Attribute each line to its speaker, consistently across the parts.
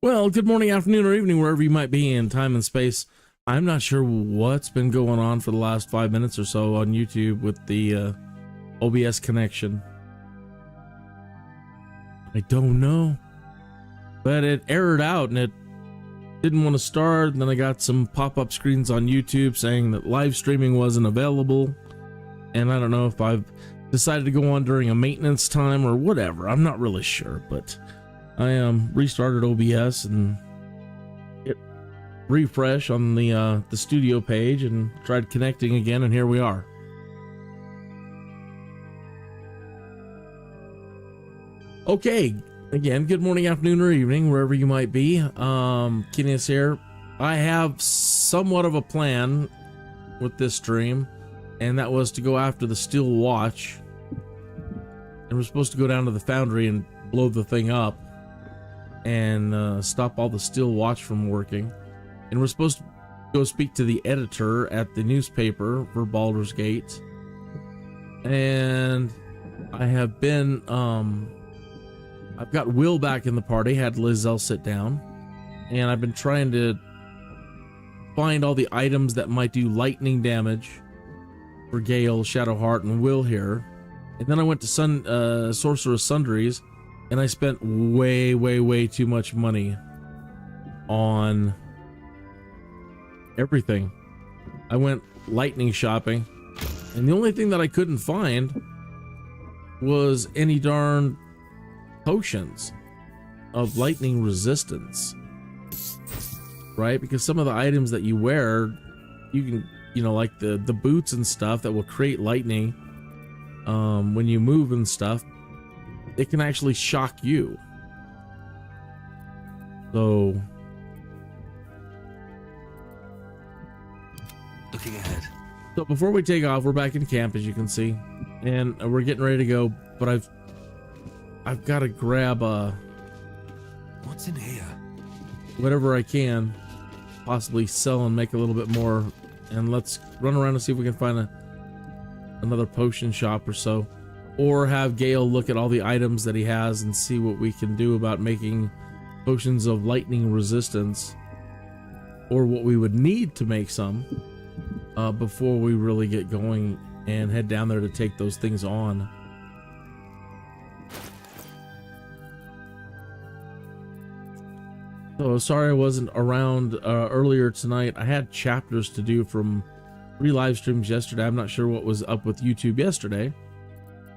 Speaker 1: Well, good morning, afternoon, or evening, wherever you might be in time and space. I'm not sure what's been going on for the last 5 minutes or so on YouTube with the OBS connection. I don't know. But it errored out and it didn't want to start. And then I got some pop-up screens on YouTube saying that live streaming wasn't available. And I don't know if I've decided to go on during a maintenance time or whatever. I'm not really sure, but I restarted OBS and hit refresh on the studio page and tried connecting again, and here we are. Okay, again, good morning, afternoon, or evening, wherever you might be. Kineas here. I have somewhat of a plan with this stream, and that was to go after the steel watch. And we're supposed to go down to the foundry and blow the thing up and stop all the steel watch from working. And we're supposed to go speak to the editor at the newspaper for Baldur's Gate. And I have been I've got Will back in the party, had Lizelle sit down, and I've been trying to find all the items that might do lightning damage for Gale, Shadowheart, and Will here. And then I went to Sorcerer's Sundries, and I spent way too much money on everything. I went lightning shopping, and the only thing that I couldn't find was any darn potions of lightning resistance, right? Because some of the items that you wear, you can, you know, like the boots and stuff that will create lightning when you move and stuff, it can actually shock you. So
Speaker 2: looking ahead.
Speaker 1: So before we take off, we're back in camp, as you can see, and we're getting ready to go, but I've got to grab
Speaker 2: what's in here?
Speaker 1: Whatever I can possibly sell and make a little bit more, and let's run around and see if we can find another potion shop or so, or have Gale look at all the items that he has and see what we can do about making potions of lightning resistance, or what we would need to make some before we really get going and head down there to take those things on. So sorry I wasn't around earlier tonight. I had chapters to do from 3 live streams yesterday. I'm not sure what was up with YouTube yesterday,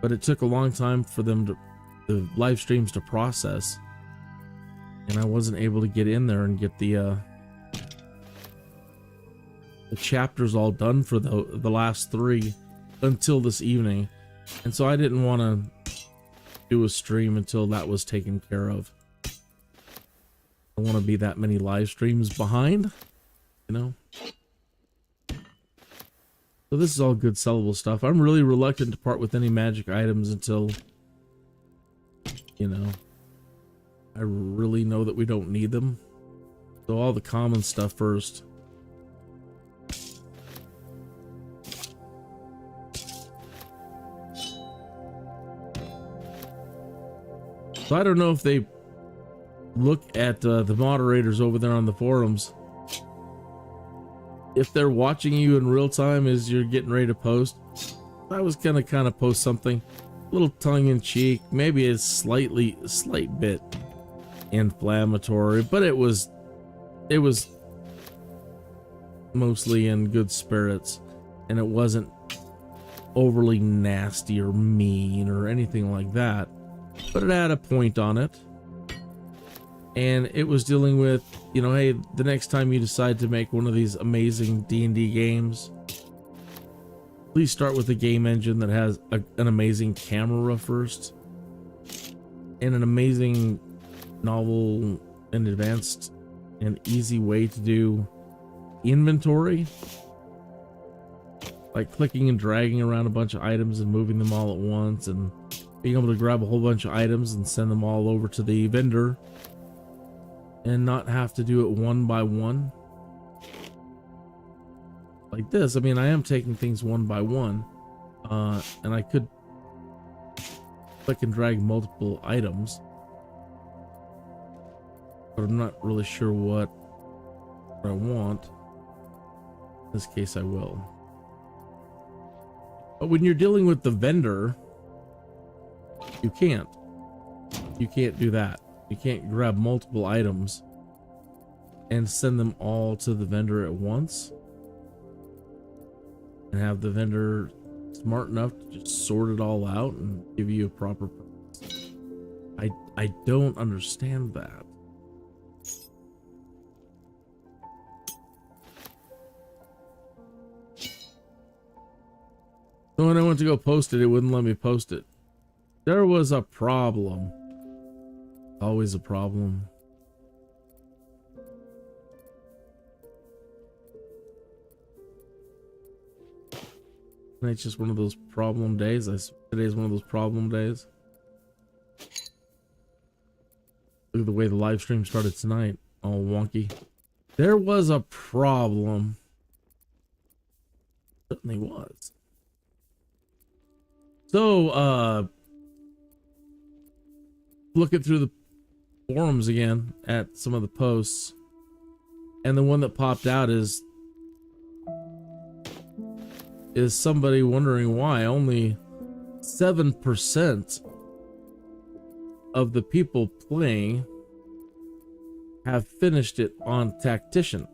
Speaker 1: but it took a long time for them the live streams to process, and I wasn't able to get in there and get the chapters all done for the last 3 until this evening, and so I didn't want to do a stream until that was taken care of. I don't want to be that many live streams behind, you know. So this is all good sellable stuff. I'm really reluctant to part with any magic items until, you know, I really know that we don't need them. So all the common stuff first. So I don't know if they look at the moderators over there on the forums, if they're watching you in real time as you're getting ready to post. I was gonna kind of post something a little tongue-in-cheek, maybe a slight bit inflammatory, but it was mostly in good spirits, and it wasn't overly nasty or mean or anything like that, but it had a point on it. And it was dealing with, you know, hey, the next time you decide to make one of these amazing D&D games, please start with a game engine that has an amazing camera first, and an amazing novel and advanced and easy way to do inventory, like clicking and dragging around a bunch of items and moving them all at once, and being able to grab a whole bunch of items and send them all over to the vendor and not have to do it one by one like this. I mean, I am taking things one by one, and I could click and drag multiple items, but I'm not really sure what I want. In this case, I will. But when you're dealing with the vendor, you can't. You can't do that. You can't grab multiple items and send them all to the vendor at once and have the vendor smart enough to just sort it all out and give you a proper price. I don't understand that. So when I went to go post it, it wouldn't let me post it. There was a problem. Always a problem. And it's just one of those problem days. Today's one of those problem days. Look at the way the live stream started tonight. All wonky. There was a problem. Certainly was. So, looking through the forums again at some of the posts, and the one that popped out is somebody wondering why only 7% of the people playing have finished it on Tactician.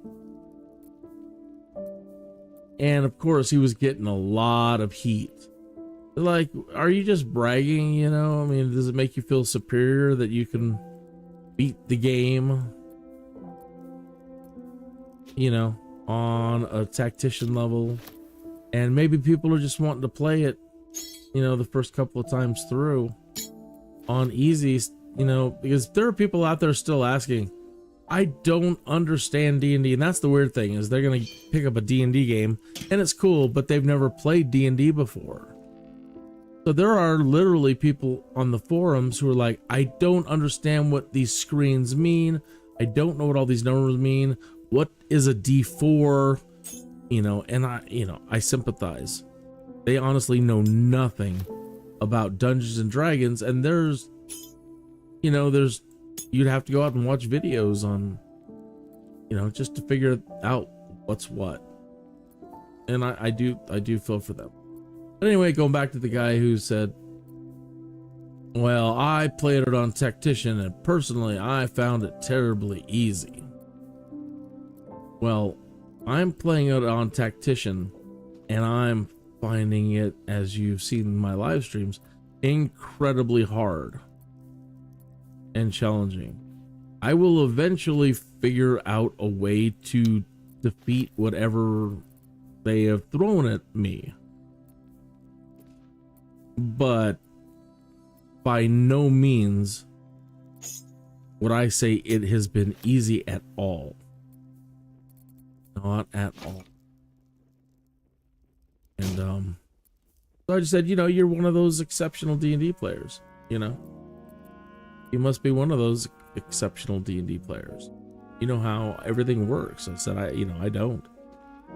Speaker 1: And of course he was getting a lot of heat. Like, are you just bragging, you know? I mean, does it make you feel superior that you can beat the game, you know, on a Tactician level? And maybe people are just wanting to play it, you know, the first couple of times through on easy, you know, because there are people out there still asking, I don't understand D&D. And that's the weird thing, is they're going to pick up a D&D game and it's cool, but they've never played D&D before. So there are literally people on the forums who are like, I don't understand what these screens mean. I don't know what all these numbers mean. What is a D4? You know, and I sympathize. They honestly know nothing about Dungeons and Dragons, and you'd have to go out and watch videos on, you know, just to figure out what's what. And I do feel for them. But anyway, going back to the guy who said, well, I played it on Tactician and personally I found it terribly easy. Well, I'm playing it on Tactician and I'm finding it, as you've seen in my live streams, incredibly hard and challenging. I will eventually figure out a way to defeat whatever they have thrown at me. But by no means would I say it has been easy at all. Not at all. And so I just said, you know, you're one of those exceptional D&D players, you know. You must be one of those exceptional D&D players. You know how everything works. I said, I don't.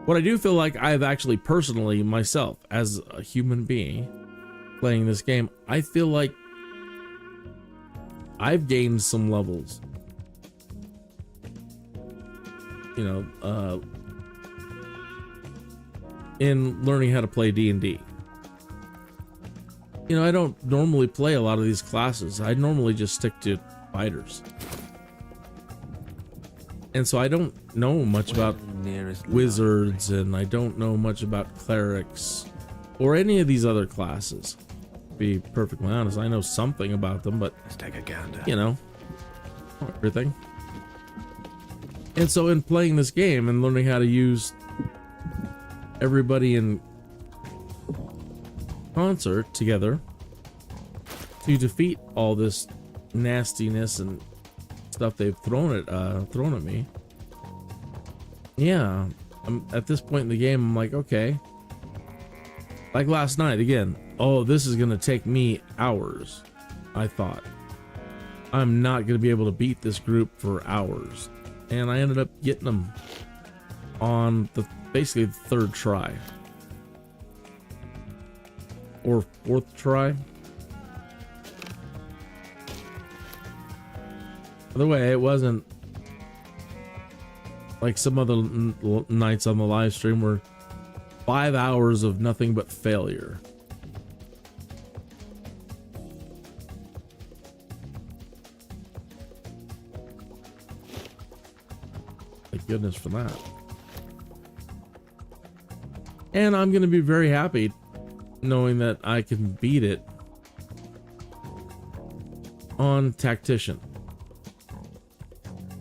Speaker 1: What I do feel like I've actually personally myself as a human being playing this game, I feel like I've gained some levels. You know, in learning how to play D&D. You know, I don't normally play a lot of these classes. I normally just stick to fighters. And so I don't know much about wizards, and I don't know much about clerics or any of these other classes. To be perfectly honest, I know something about them, but
Speaker 2: Let's take a gander.
Speaker 1: You know, not everything. And so in playing this game and learning how to use everybody in concert together to defeat all this nastiness and stuff they've thrown at me. Yeah, at this point in the game, I'm like, okay. Like last night, again, oh, this is gonna take me hours. I thought, I'm not gonna be able to beat this group for hours. And I ended up getting them on basically the third try. Or fourth try. By the way, it wasn't like some other nights on the live stream were 5 hours of nothing but failure. Thank goodness for that. And I'm going to be very happy knowing that I can beat it on Tactician.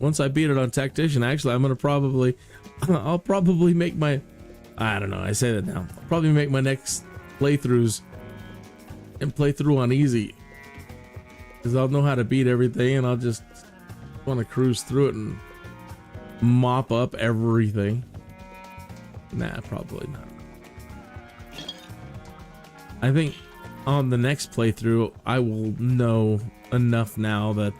Speaker 1: Once I beat it on Tactician, actually, I'm going to probably, I'll probably make my, I don't know, I say that now. I'll probably make my next playthroughs and play through on easy. Because I'll know how to beat everything and I'll just want to cruise through it and mop up everything. Nah, probably not. I think on the next playthrough, I will know enough now that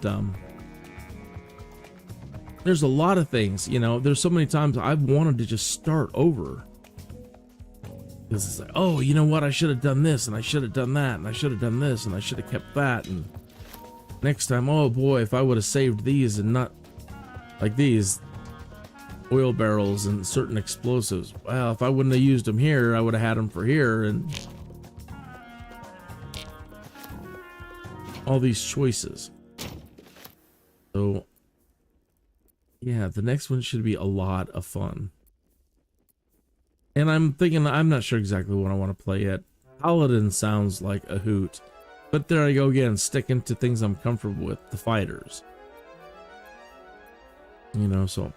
Speaker 1: there's a lot of things, you know, there's so many times I've wanted to just start over. Because it's like, oh, you know what, I should have done this, and I should have done that, and I should have done this, and I should have kept that, and next time, oh boy, if I would have saved these and not, like these, oil barrels and certain explosives. Well, if I wouldn't have used them here, I would have had them for here, and all these choices. So yeah, the next one should be a lot of fun. And I'm thinking, I'm not sure exactly what I want to play yet. Paladin sounds like a hoot, but there I go again, sticking to things I'm comfortable with, the fighters, you know. So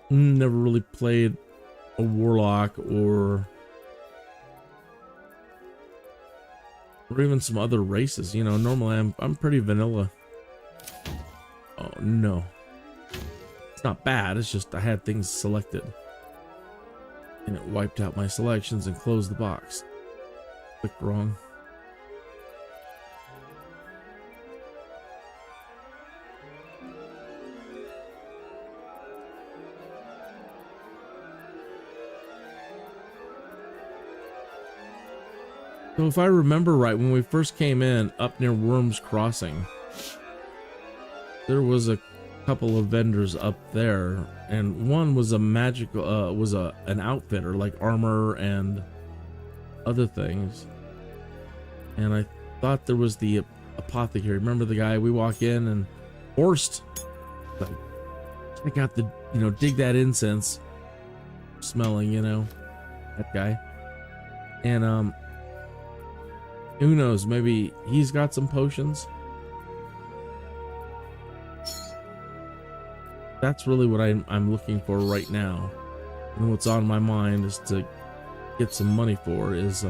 Speaker 1: never really played a warlock or even some other races, you know. Normally I'm pretty vanilla. Oh no, it's not bad, it's just I had things selected and it wiped out my selections and closed the box. Clicked wrong. So if I remember right, when we first came in up near Worms Crossing, there was a couple of vendors up there, and one was a magical, an outfitter, like armor and other things. And I thought there was the apothecary. Remember the guy? We walk in and Horst, like, check out the, you know, dig that incense smelling, you know, that guy. And who knows, maybe he's got some potions. That's really what I'm looking for right now. And what's on my mind is to get some money for is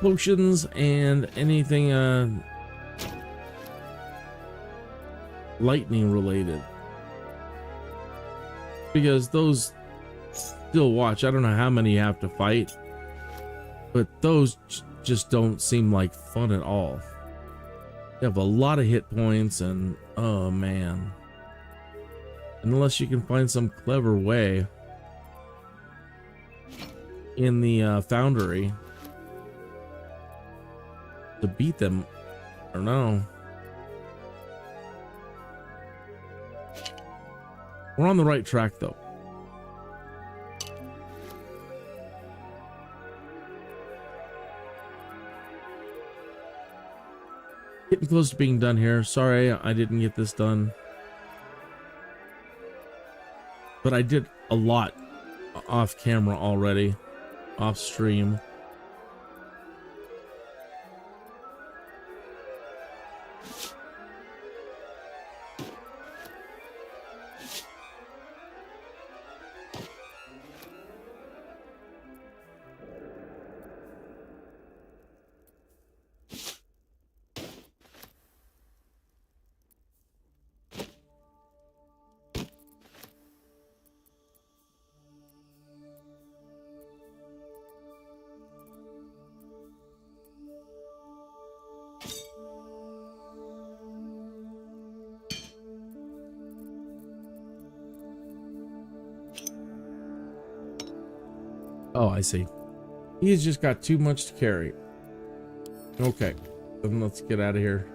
Speaker 1: potions and anything lightning related. Because those still watch, I don't know how many you have to fight, but those just don't seem like fun at all. They have a lot of hit points and oh man, unless you can find some clever way in the foundry to beat them, I don't know. We're on the right track though. Getting close to being done here. Sorry I didn't get this done, but I did a lot off camera already, off stream. Oh, I see. He's just got too much to carry. Okay, then let's get out of here.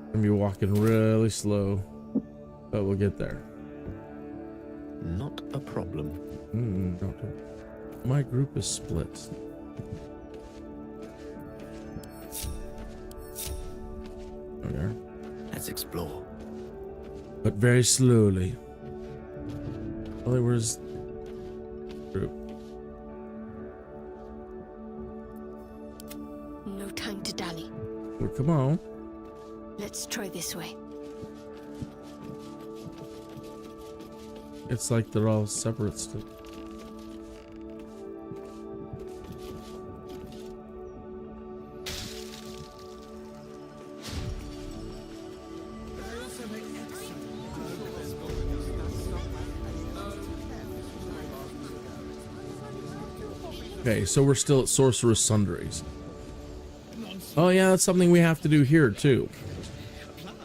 Speaker 1: I'm gonna be walking really slow, but we'll get there.
Speaker 3: Not a problem.
Speaker 1: My group is split. Okay.
Speaker 3: Let's explore.
Speaker 1: But very slowly. Well, where's group?
Speaker 4: No time to dally.
Speaker 1: Well, come on.
Speaker 4: Let's try this way.
Speaker 1: It's like they're all separate stuff. Okay, so we're still at Sorcerer's Sundries. Oh yeah, that's something we have to do here too.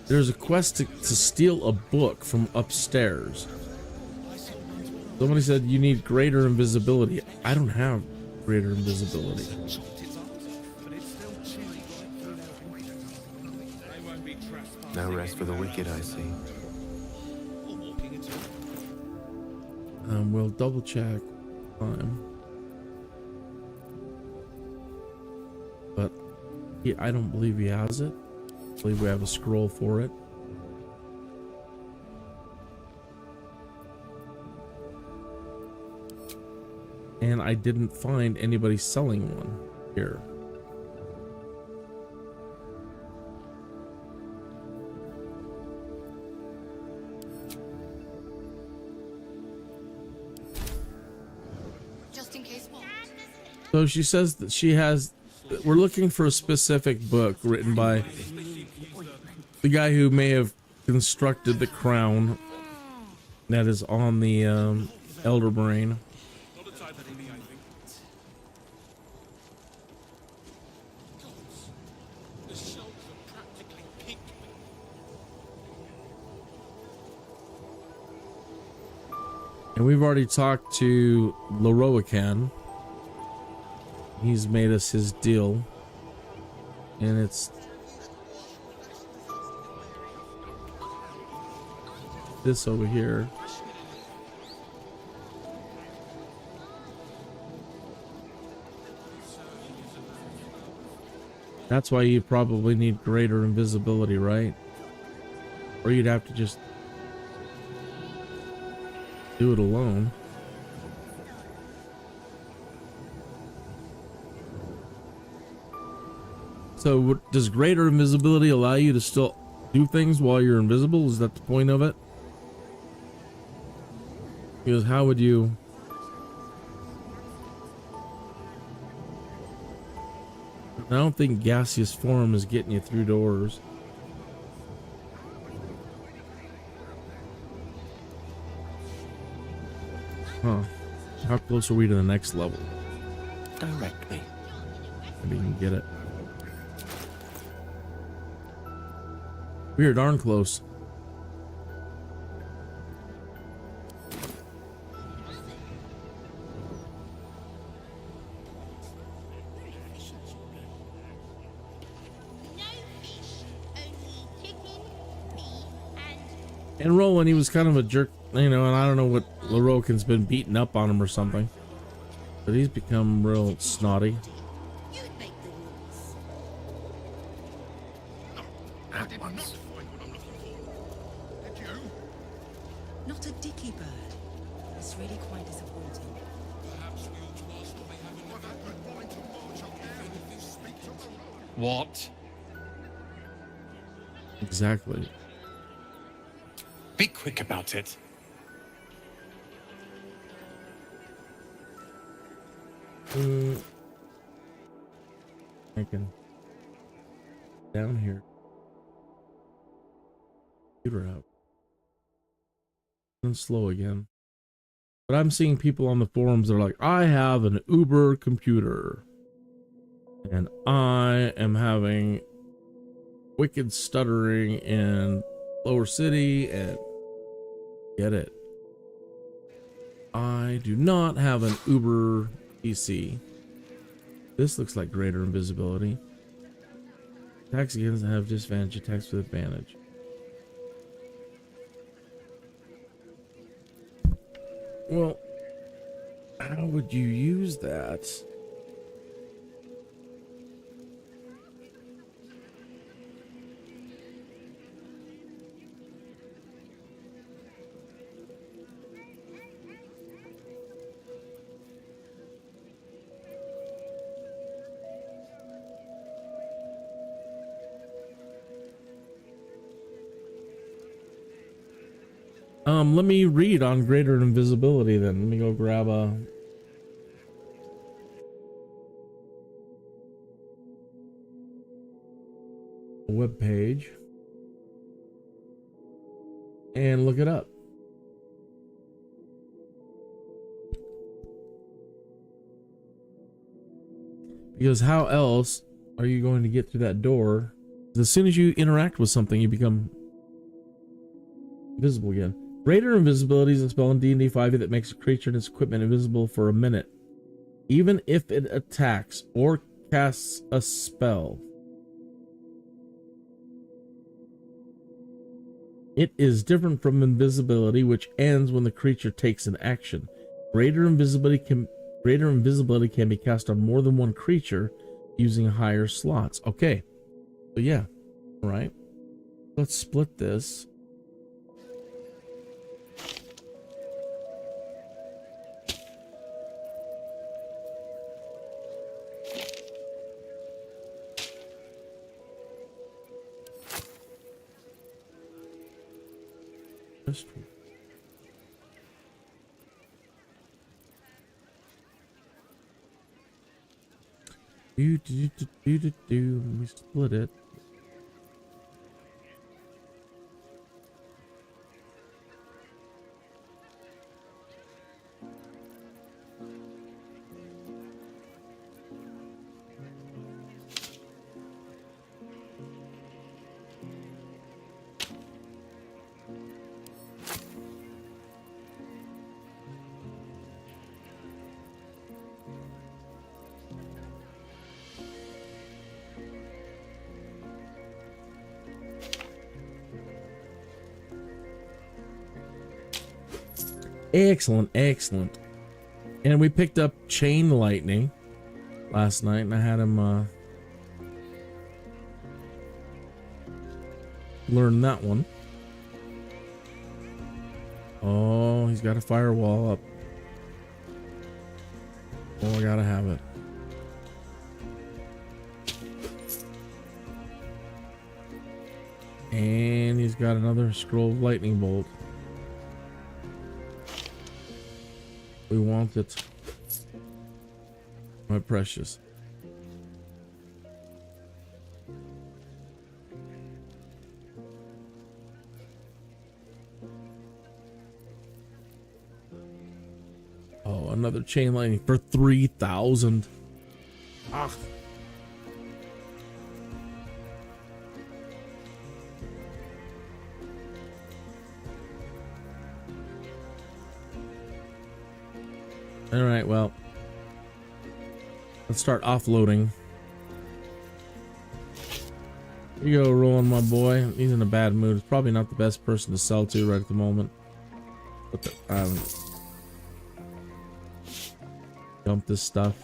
Speaker 1: There's a quest to steal a book from upstairs. Somebody said you need greater invisibility. I don't have greater invisibility.
Speaker 3: No rest for the wicked, I see.
Speaker 1: We'll double check time. But I don't believe he has it. I believe we have a scroll for it. And I didn't find anybody selling one here.
Speaker 4: Just in case.
Speaker 1: So she says that she has, we're looking for a specific book written by the guy who may have constructed the crown that is on the Elder Brain. And we've already talked to Leroican. He's made us his deal. And it's this over here. That's why you probably need greater invisibility, right? Or you'd have to just do it alone. So does greater invisibility allow you to still do things while you're invisible? Is that the point of it? Because how would you... I don't think gaseous form is getting you through doors. Huh. How close are we to the next level?
Speaker 3: Directly.
Speaker 1: Maybe you can get it. We are darn close. And Roland, he was kind of a jerk, you know, and I don't know what Leroican's been beating up on him or something. But he's become real snotty.
Speaker 3: At once.
Speaker 5: Not a dicky bird. It's really quite disappointing.
Speaker 2: What?
Speaker 1: Exactly.
Speaker 2: Be quick about it.
Speaker 1: I can down here. Computer out. And slow again. But I'm seeing people on the forums that are like, I have an Uber computer. And I am having wicked stuttering in Lower City and get it. I do not have an Uber PC. This looks like greater invisibility. Attacks against have disadvantage, attacks with advantage. Well, how would you use that? Let me read on greater invisibility then. Let me go grab a web page and look it up. Because how else are you going to get through that door? As soon as you interact with something, you become invisible again. Greater invisibility is a spell in D&D 5e that makes a creature and its equipment invisible for a minute, even if it attacks or casts a spell. It is different from invisibility, which ends when the creature takes an action. Greater invisibility can be cast on more than one creature using higher slots. Okay, so yeah, all right. Let's split this. We split it. Excellent, excellent. And we picked up Chain Lightning last night, and I had him learn that one. Oh, he's got a firewall up. Oh, I gotta have it. And he's got another scroll of lightning bolt. We want it, my precious. Oh, another chain lightning for 3,000. Ah. All right, well, let's start offloading. Here you go, Roland, my boy. He's in a bad mood. He's probably not the best person to sell to right at the moment. But dump this stuff.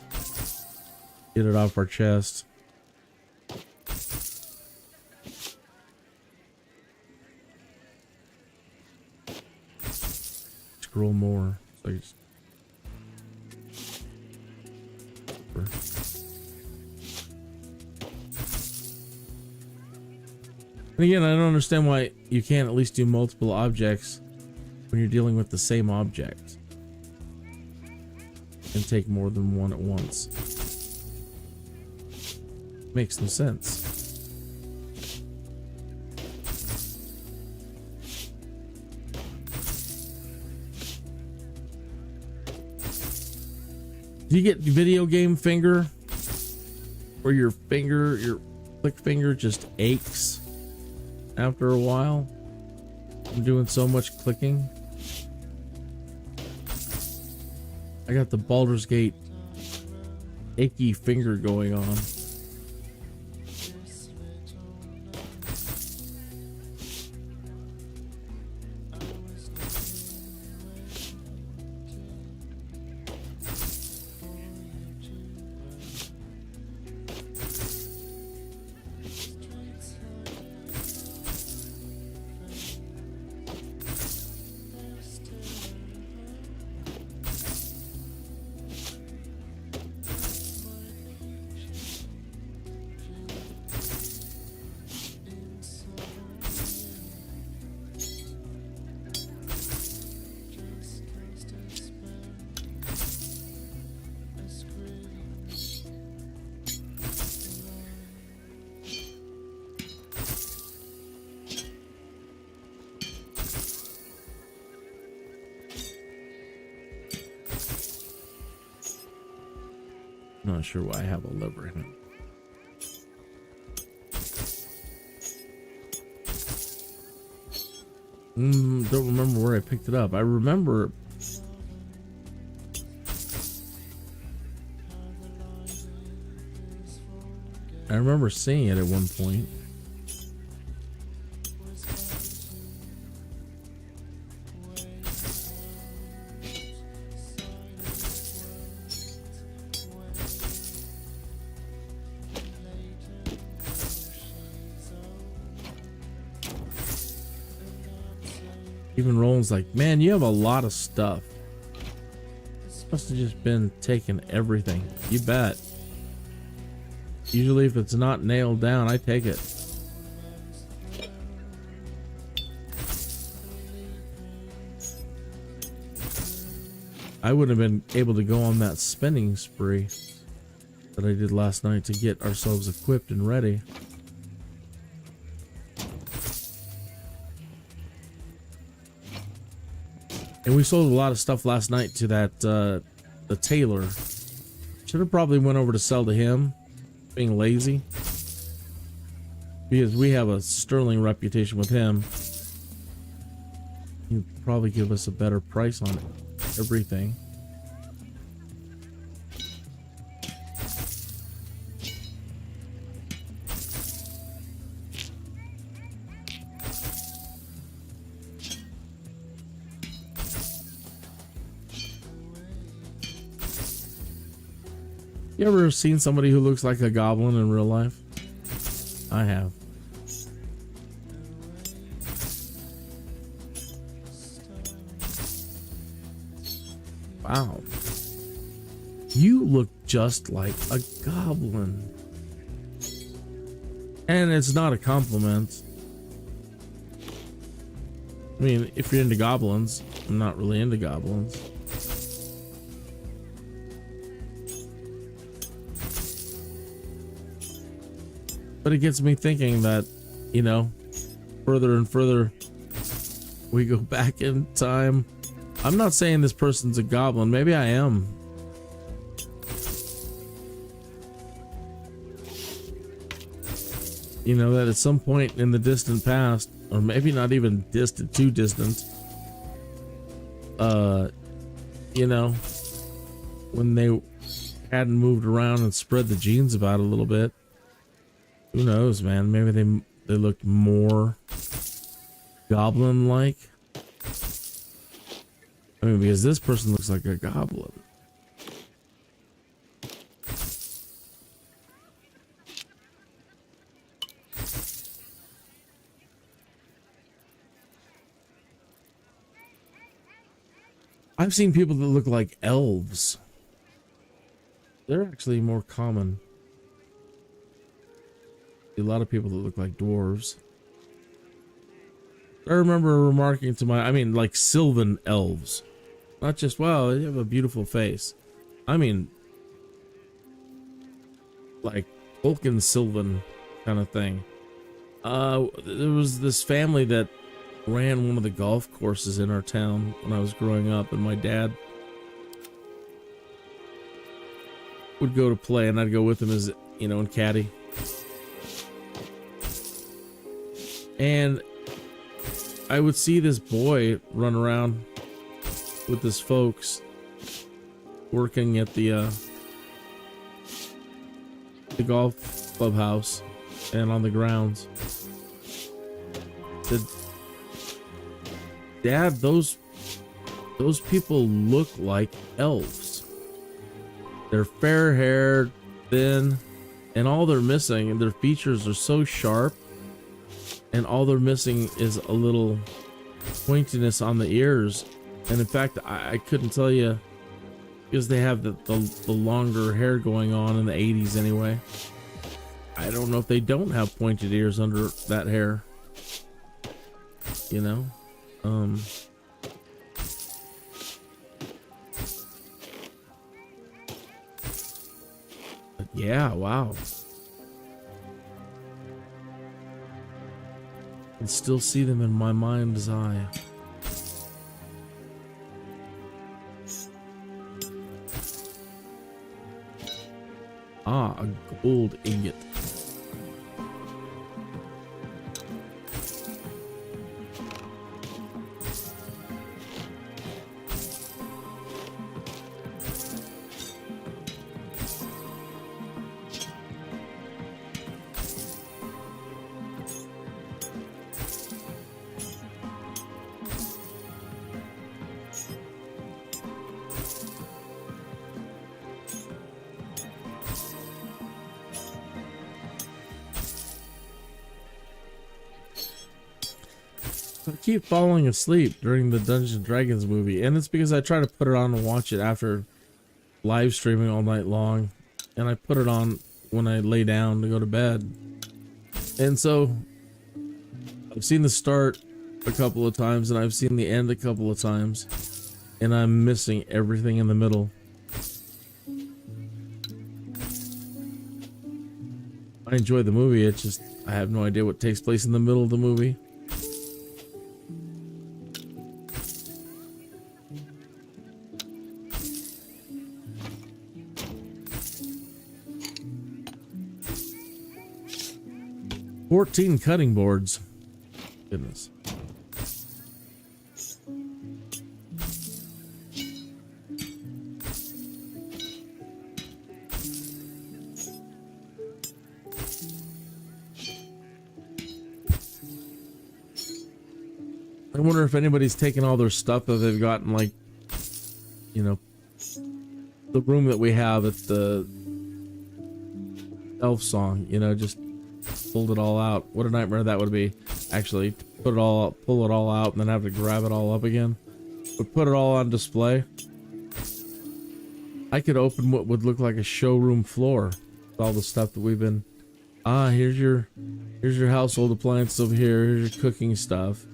Speaker 1: Get it off our chest. Scroll more. So you just and again, I don't understand why you can't at least do multiple objects when you're dealing with the same object and take more than one at once. Makes no sense. Do you get video game finger? Where your finger, your click finger just aches after a while? I'm doing so much clicking. I got the Baldur's Gate achy finger going on. Not sure why I have a lever in it. Don't remember where I picked it up. I remember seeing it at one point. Even Roland's like, man, you have a lot of stuff. Must have just been taking everything. You bet. Usually if it's not nailed down, I take it. I wouldn't have been able to go on that spending spree that I did last night to get ourselves equipped and ready. And we sold a lot of stuff last night to that the tailor. Should have probably went over to sell to him, being lazy, because we have a sterling reputation with him. He'd probably give us a better price on everything. You ever seen somebody who looks like a goblin in real life? I have. Wow. You look just like a goblin. And it's not a compliment. I mean, if you're into goblins, I'm not really into goblins. But it gets me thinking that, you know, further and further we go back in time. I'm not saying this person's a goblin. Maybe I am. You know, that at some point in the distant past, or maybe not even distant, too distant, you know, when they hadn't moved around and spread the genes about a little bit. Who knows, man? Maybe they looked more goblin-like. I mean, because this person looks like a goblin. I've seen people that look like elves. They're actually more common. A lot of people that look like dwarves. I remember remarking to like Sylvan elves. Not just, wow, you have a beautiful face. I mean, like Vulcan Sylvan kind of thing. There was this family that ran one of the golf courses in our town when I was growing up, and my dad would go to play, and I'd go with him as, you know, and caddy. And I would see this boy run around with his folks working at the golf clubhouse and on the grounds. Said, Dad, those people look like elves. They're fair-haired, thin, and all they're missing, and their features are so sharp, and all they're missing is a little pointiness on the ears. And in fact, I couldn't tell you, because they have the longer hair going on in the 80s anyway. I don't know if they don't have pointed ears under that hair. You know? But yeah, wow. I can still see them in my mind's eye. Ah, a gold ingot. I keep falling asleep during the Dungeons and Dragons movie, and it's because I try to put it on and watch it after live streaming all night long, and I put it on when I lay down to go to bed. And so I've seen the start a couple of times, and I've seen the end a couple of times, and I'm missing everything in the middle. I enjoy the movie, it's just I have no idea what takes place in the middle of the movie. $14 cutting boards. Goodness. I wonder if anybody's taken all their stuff that they've gotten, like, you know, the room that we have at the Elf Song, you know, just pulled it all out. What a nightmare that would be. Actually, put it all up, pull it all out, and then have to grab it all up again. But put it all on display. I could open what would look like a showroom floor with all the stuff that we've been. Ah, here's your household appliances over here. Here's your cooking stuff.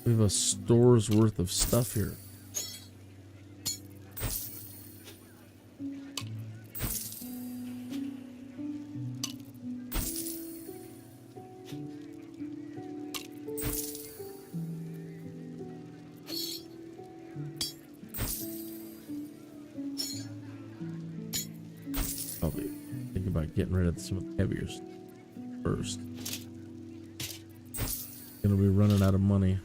Speaker 1: We have a store's worth of stuff here. Probably think about getting rid of some of the heavier stuff first. Gonna be running out of money.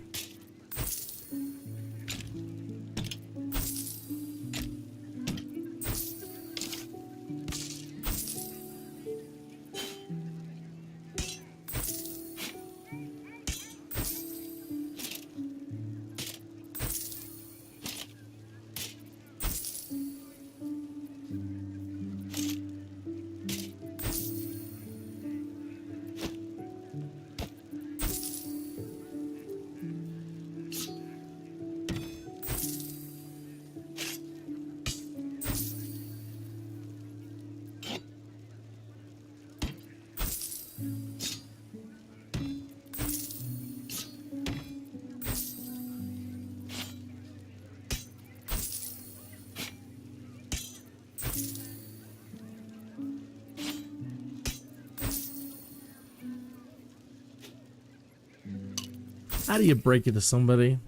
Speaker 1: How do you break it to somebody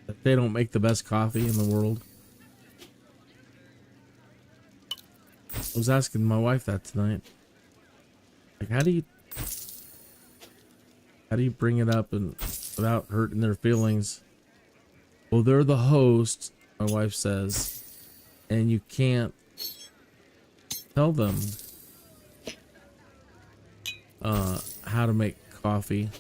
Speaker 1: that they don't make the best coffee in the world? I was asking my wife that tonight. Like, how do you bring it up and without hurting their feelings? Well, they're the host, my wife says, and you can't tell them how to make coffee.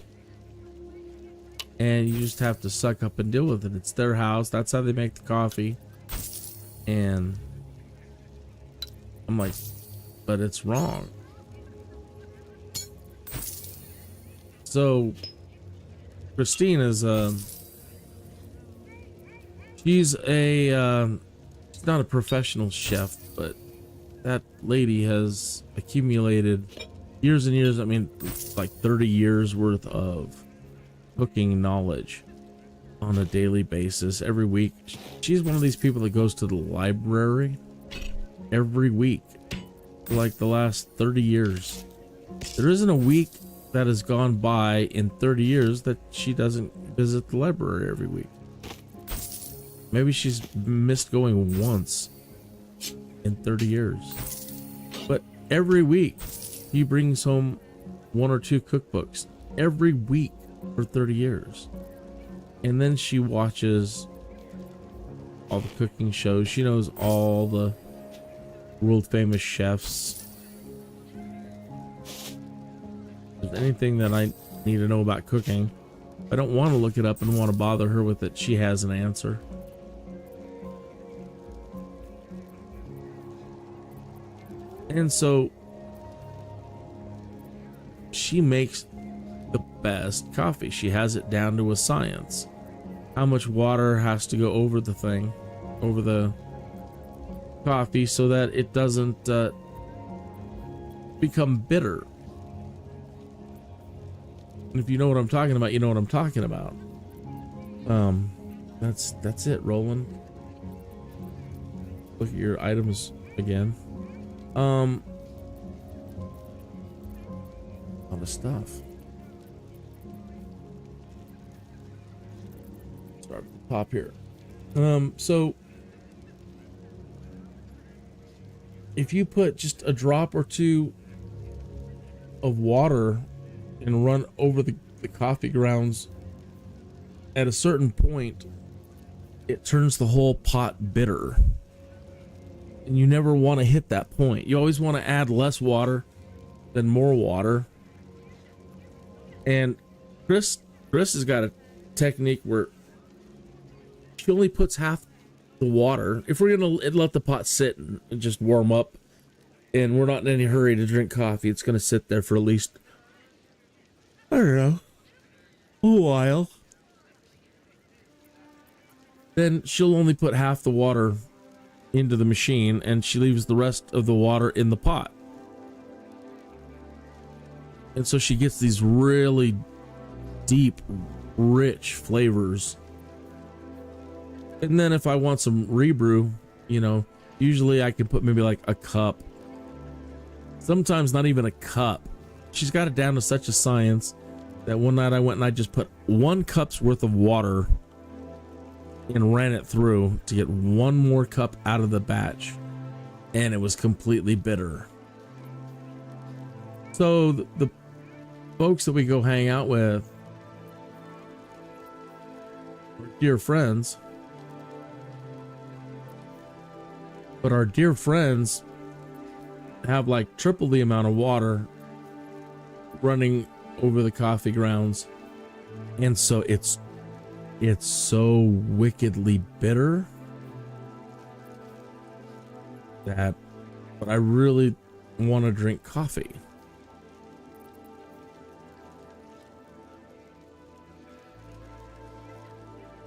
Speaker 1: And you just have to suck up and deal with it. It's their house. That's how they make the coffee. And I'm like, but it's wrong. So Christine is she's not a professional chef, but that lady has accumulated years and years, I mean like 30 years worth of cooking knowledge on a daily basis. Every week she's one of these people that goes to the library every week for like the last 30 years. There isn't a week that has gone by in 30 years that she doesn't visit the library every week. Maybe she's missed going once. in 30 years. But every week he brings home 1 or 2 cookbooks every week for 30 years. And then she watches all the cooking shows. She knows all the world famous chefs. If there's anything that I need to know about cooking, I don't want to look it up and want to bother her with it. She has an answer. And so she makes the best coffee. She has it down to a science. How much water has to go over the thing, over the coffee, so that it doesn't become bitter. And if you know what I'm talking about, you know what I'm talking about. That's it, Roland. Look at your items again. A lot of stuff. Start at the top here. So if you put just a drop or two of water and run over the coffee grounds, at a certain point it turns the whole pot bitter, and you never want to hit that point. You always want to add less water than more water. And Chris has got a technique where she only puts half the water. If we're gonna let the pot sit and just warm up, and we're not in any hurry to drink coffee, it's gonna sit there for at least, I don't know, a while. Then she'll only put half the water into the machine, and she leaves the rest of the water in the pot. And so she gets these really deep, rich flavors. And then if I want some rebrew, you know, usually I can put maybe like a cup. Sometimes not even a cup. She's got it down to such a science that one night I went and I just put 1 cup's worth of water and ran it through to get 1 more cup out of the batch, and it was completely bitter. So the folks that we go hang out with are dear friends, but our dear friends have like triple the amount of water running over the coffee grounds, and so it's so wickedly bitter that I really want to drink coffee.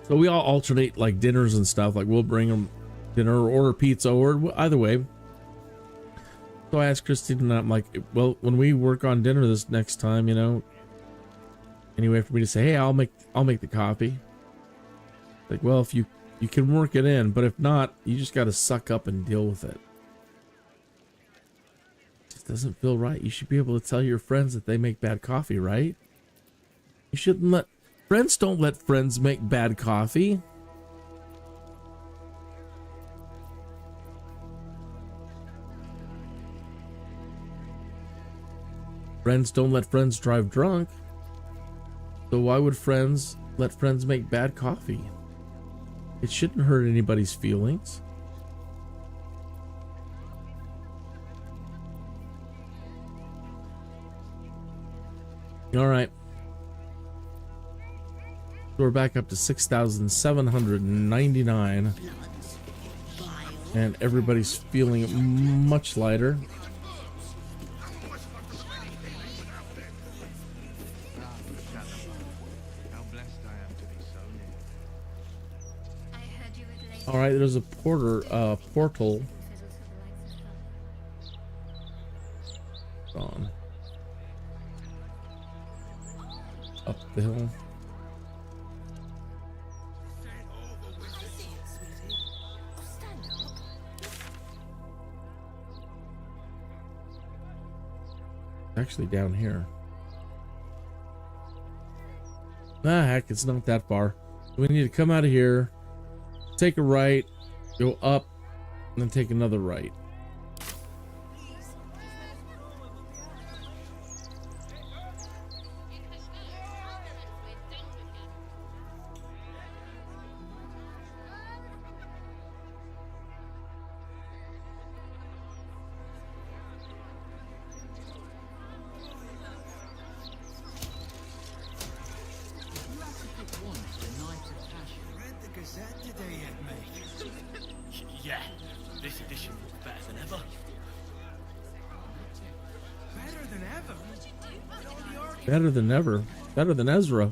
Speaker 1: So we all alternate like dinners and stuff. Like we'll bring them dinner or order pizza or either way. So I asked Christine and I'm like, well, when we work on dinner this next time, you know, any way for me to say, hey, I'll make the coffee. Like, well, if you can work it in, but if not, you just got to suck up and deal with it. It just doesn't feel right. You should be able to tell your friends that they make bad coffee, right? You shouldn't let friends don't let friends make bad coffee. Friends don't let friends drive drunk. So why would friends let friends make bad coffee? It shouldn't hurt anybody's feelings. All right. So we're back up to 6,799. And everybody's feeling much lighter. All right, there's a portal. On. Up the hill. Actually down here. Ah, heck, it's not that far. We need to come out of here, take a right, go up, and then take another right. Better than ever. Better than Ezra.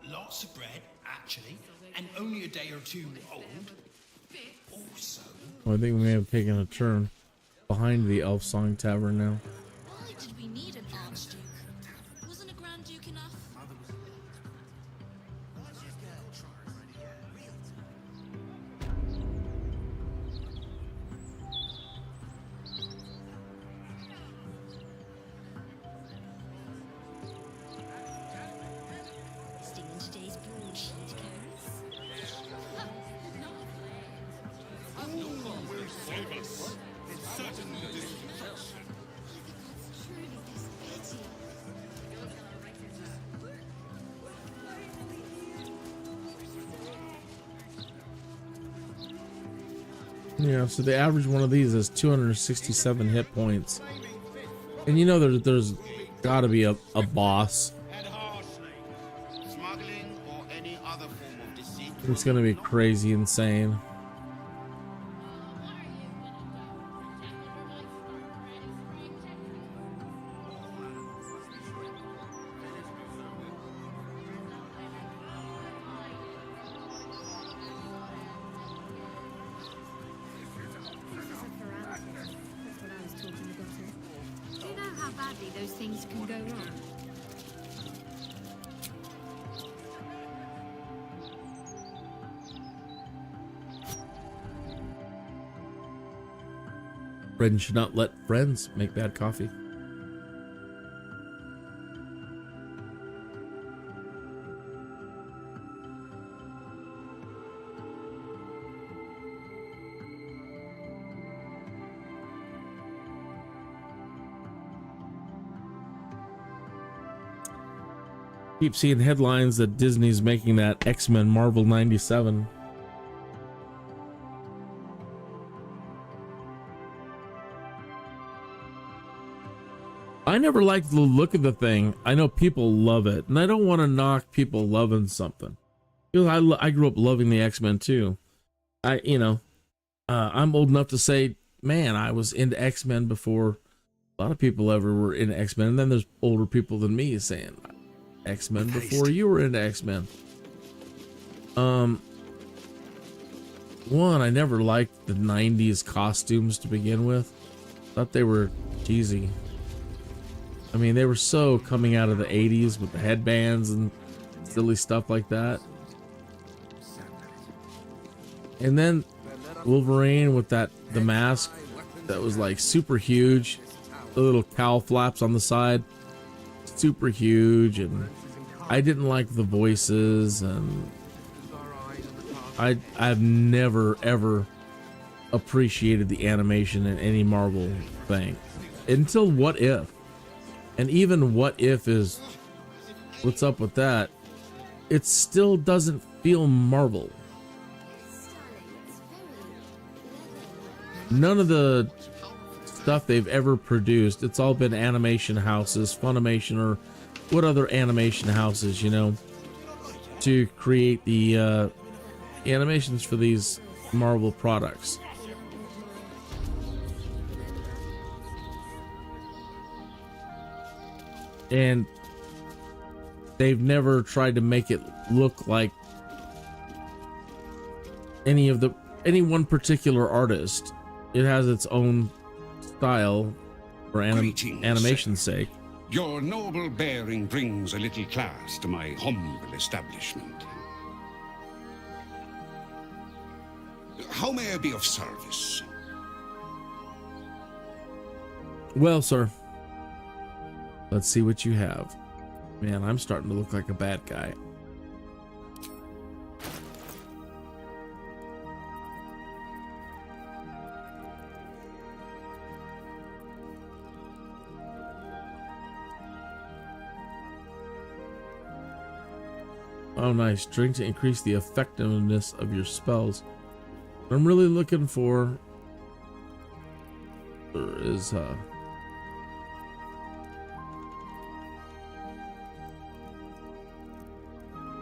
Speaker 6: Lots of bread, actually, and only a day or two old. Also,
Speaker 1: Well, I think we may have taken a turn behind the Elf Song Tavern now.
Speaker 5: Why did we need an archduke? Wasn't a grand duke enough? Sting in today's broadsheet, Karis.
Speaker 1: Yeah, so the average one of these is 267 hit points. And you know there's got to be a boss.
Speaker 7: Smuggling or any other form of deceit.
Speaker 1: It's going to be crazy insane.
Speaker 4: Do you know how badly those things can go wrong?
Speaker 1: Friends should not let friends make bad coffee. Keep seeing headlines that Disney's making that X-Men Marvel 97. I never liked the look of the thing. I know people love it, and I don't want to knock people loving something. Because I grew up loving the X-Men too. I'm old enough to say, man, I was into X-Men before a lot of people ever were into X-Men. And then there's older people than me saying X-Men before you were into X-Men. One, I never liked the 90s costumes to begin with. Thought they were cheesy. I mean, they were so coming out of the 80s with the headbands and silly stuff like that. And then Wolverine with the mask that was like super huge, the little cowl flaps on the side, super huge, and I didn't like the voices, and I've never ever appreciated the animation in any Marvel thing until What If. And even What If is, what's up with that? It still doesn't feel Marvel. None of the stuff they've ever produced, it's all been animation houses, Funimation, or what other animation houses, you know, to create the animations for these Marvel products. And they've never tried to make it look like any one particular artist. It has its own style for animation's sake.
Speaker 8: Your noble bearing brings a little class to my humble establishment. How may I be of service?
Speaker 1: Well, sir, let's see what you have. Man, I'm starting to look like a bad guy. Oh, nice. Drink to increase the effectiveness of your spells. What I'm really looking for is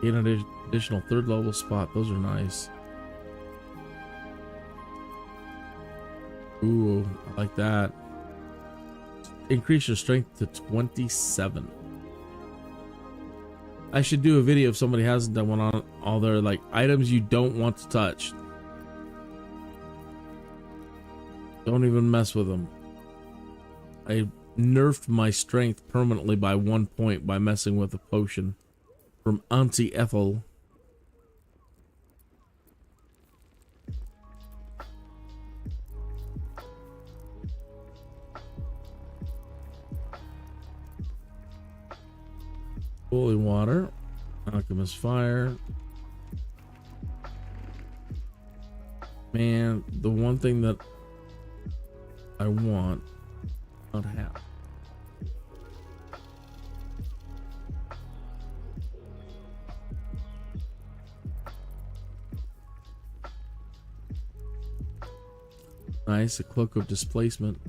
Speaker 1: gain an additional 3rd level spot. Those are nice. Ooh, I like that. Increase your strength to 27. I should do a video if somebody hasn't done one on all their like items you don't want to touch. Don't even mess with them. I nerfed my strength permanently by 1 point by messing with a potion from Auntie Ethel. Holy water, alchemist fire. Man, the one thing that I want, not have. Nice, a cloak of displacement.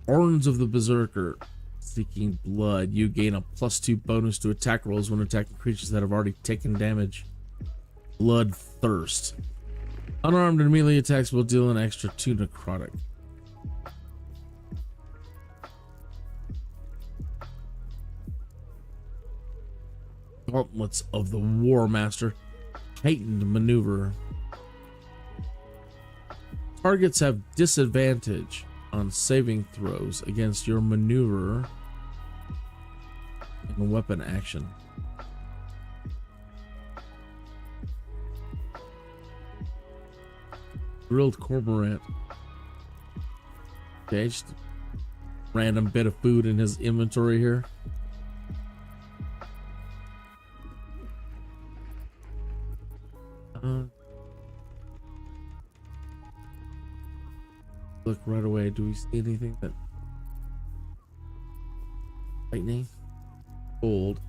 Speaker 1: Horns of the Berserker. Seeking blood. You gain a +2 bonus to attack rolls when attacking creatures that have already taken damage. Bloodthirst. Unarmed and melee attacks will deal an extra 2 necrotic. Gauntlets of the War Master. Heightened maneuver. Targets have disadvantage on saving throws against your maneuver and weapon action. Grilled cormorant. Okay, just a random bit of food in his inventory here. Look right away. Do we see anything that lightning? Gold.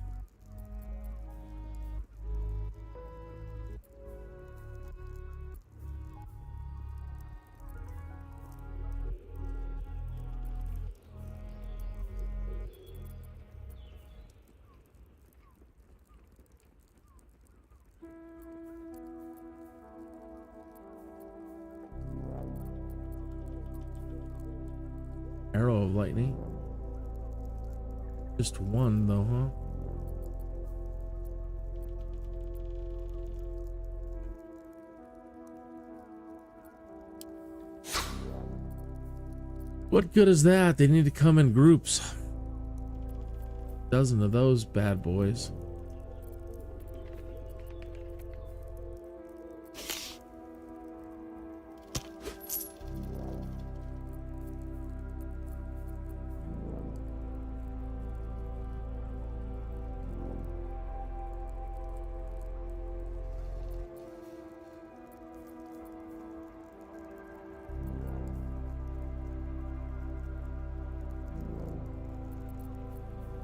Speaker 1: Arrow of lightning. Just one though, huh? What good is that? They need to come in groups. A dozen of those bad boys.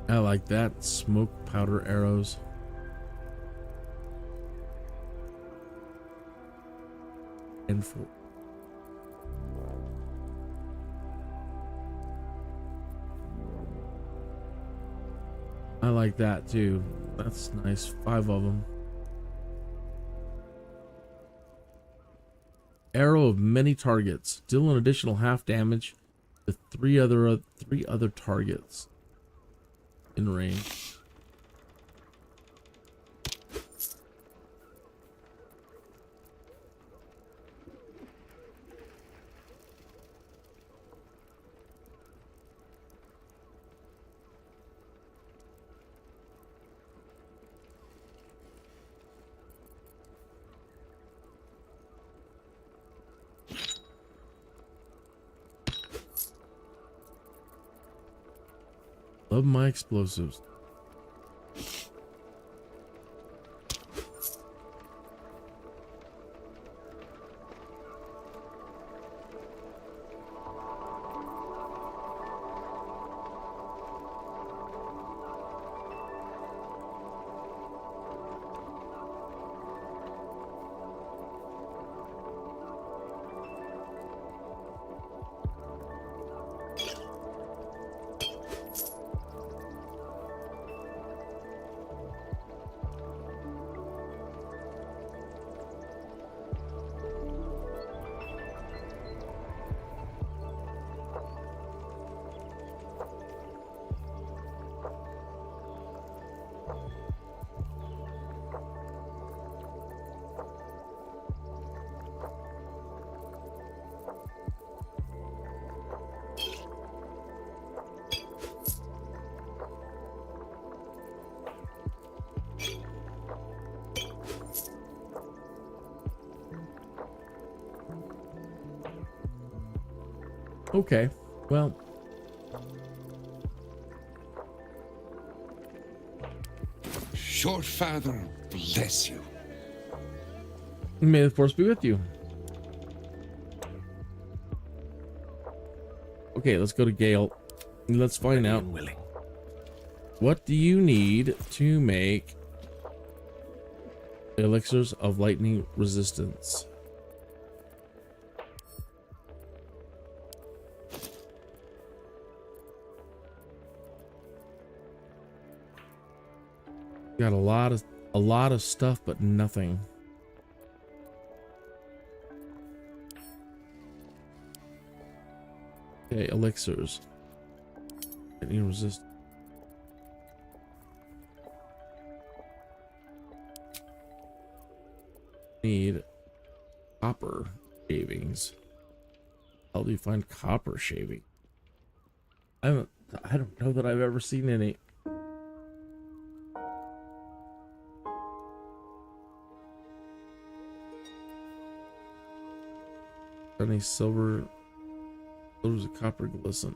Speaker 1: I like that. Smoke powder arrows. And four. I like that too. That's nice. 5 of them. Arrow of many targets. Deal an additional half damage to three other targets in range. Love my explosives. Okay, well,
Speaker 8: Short Father bless you.
Speaker 1: may the force be with you. Okay, let's go to Gale. Let's find out,
Speaker 3: Willing.
Speaker 1: what do you need to make elixirs of lightning resistance? Got a lot of stuff, but nothing. Okay, elixirs. Lightning resist. Need copper shavings. How do you find copper shaving? I don't know that I've ever seen any. Any silver? There's a copper glisten.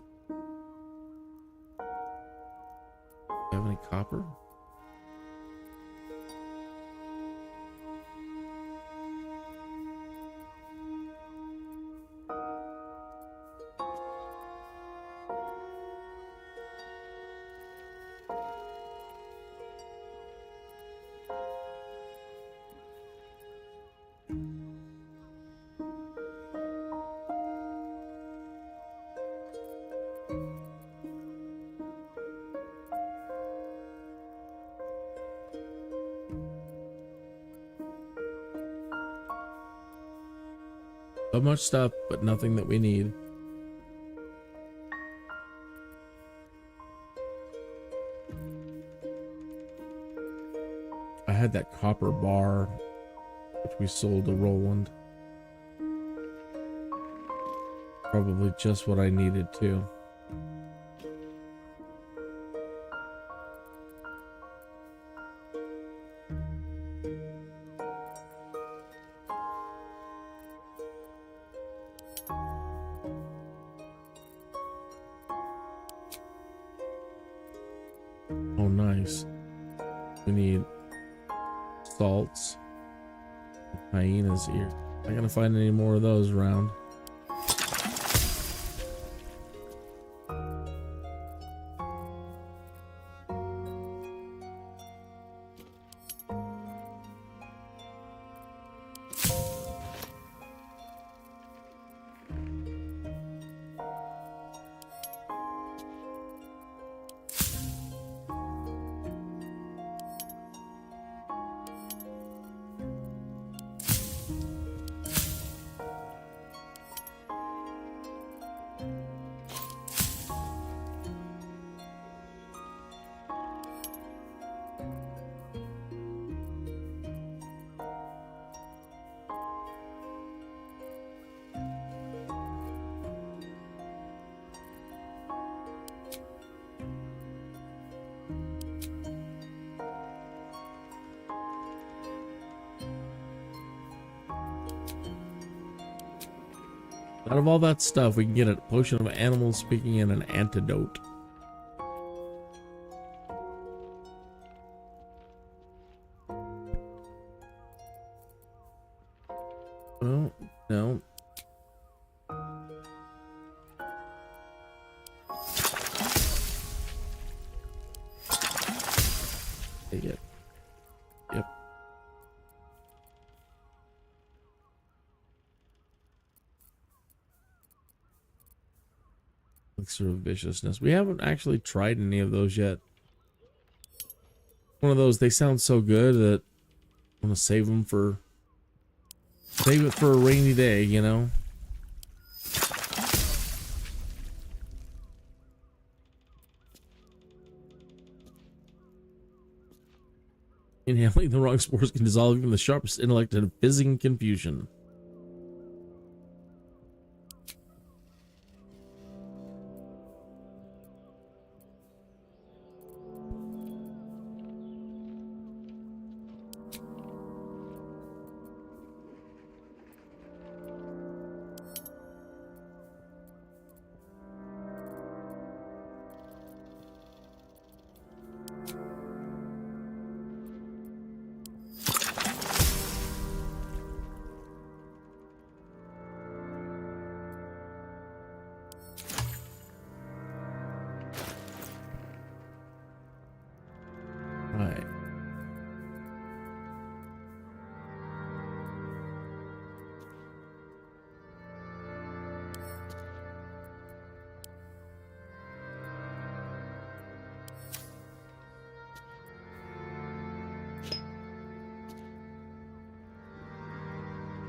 Speaker 1: Have any copper? So much stuff, but nothing that we need. I had that copper bar, which we sold to Roland. Probably just what I needed too. Oh, nice. We need salts. Hyena's ear. Not gonna find any more of those around. Out of all that stuff, we can get a potion of animal speaking and an antidote. Oh, no. Take it. Yep. Elixir of viciousness. We haven't actually tried any of those yet. One of those, they sound so good that I want to save them for... Save it for a rainy day, you know? Inhaling the wrong spores can dissolve even the sharpest intellect in fizzing confusion.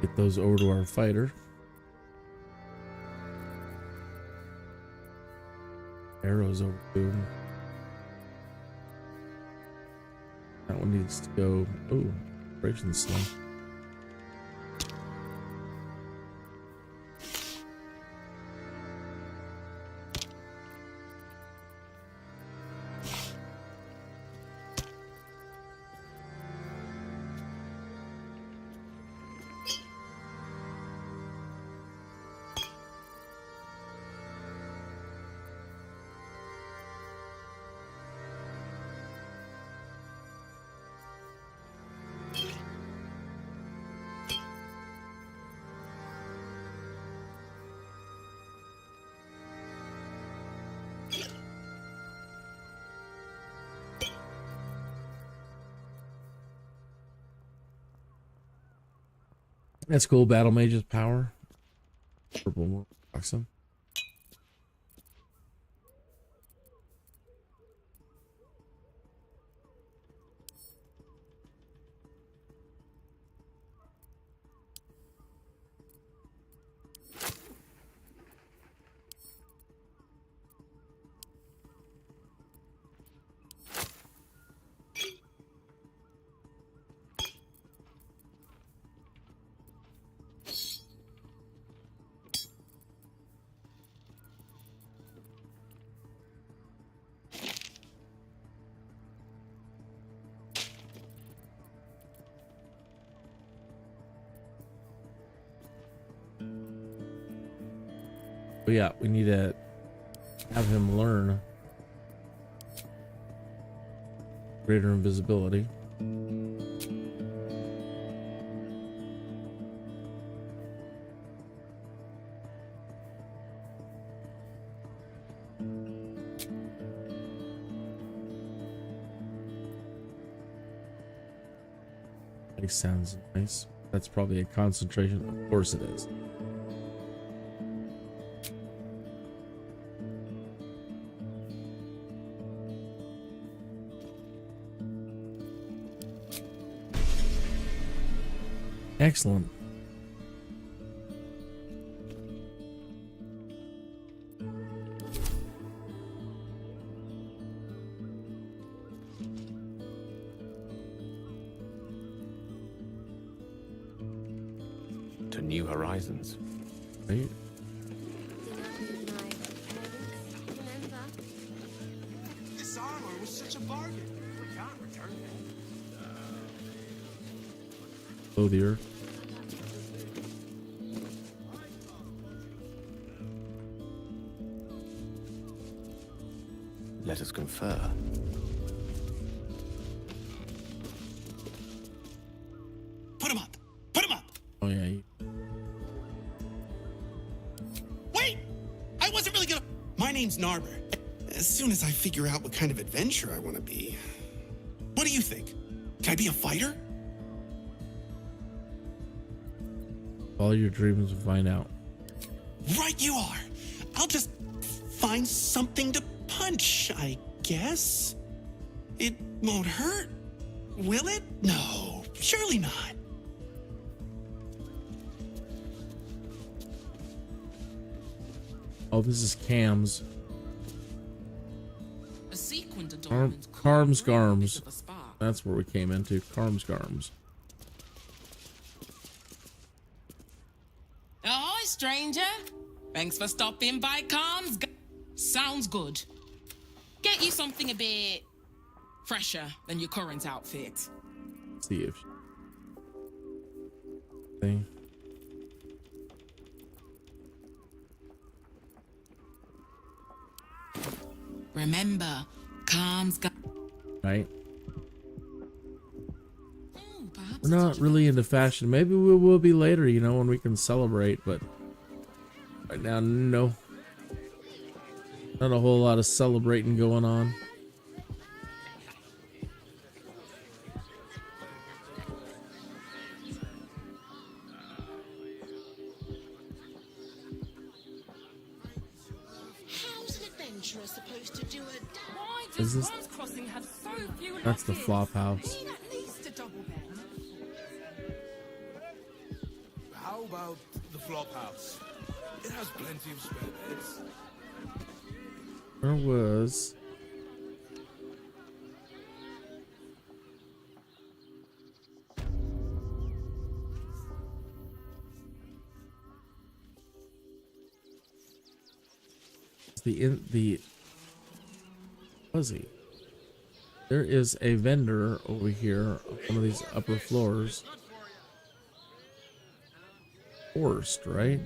Speaker 1: Get those over to our fighter. Arrows over to him. That one needs to go. Oh, operation slow. That's cool. Battle Mage's power. Purple more awesome. But yeah, we need to have him learn greater invisibility. That sounds nice. That's probably a concentration. Of course it is. Excellent.
Speaker 3: To new horizons.
Speaker 1: Right?
Speaker 6: This armor was such a bargain. We can't return it.
Speaker 1: Oh, the earth.
Speaker 3: Let us confer.
Speaker 6: Put him up! Put him up!
Speaker 1: Oh yeah.
Speaker 6: Wait! I wasn't really gonna... My name's Narber. As soon as I figure out what kind of adventurer I want to be... What do you think? Can I be a fighter?
Speaker 1: Follow your dreams and find out.
Speaker 6: Right you are! I'll just find something to punch, I guess. It won't hurt, will it? No, surely not.
Speaker 1: Oh, this is Cam's.
Speaker 9: A sequin
Speaker 1: Carms Garms. That's where we came into. Carms Garms.
Speaker 9: Ahoy, stranger. Thanks for stopping by, Carms. Sounds good. Get you something a bit fresher than your current outfit.
Speaker 1: See if thing.
Speaker 9: Remember, Carms.
Speaker 1: Right.
Speaker 9: Perhaps
Speaker 1: We're not really into fashion. Maybe we will be later, you know, when we can celebrate, but right now, no. Not a whole lot of celebrating going on.
Speaker 5: How's an adventurer supposed to do a...
Speaker 9: Why
Speaker 1: Is
Speaker 9: does
Speaker 1: this-
Speaker 9: Rose Crossing have so few
Speaker 1: That's the
Speaker 9: lodges?
Speaker 1: flop house.
Speaker 9: Need at least a double bed.
Speaker 10: How about the flop house? It has plenty of spare beds.
Speaker 1: Where was... the fuzzy. There is a vendor over here on one of these upper floors. Forced, right?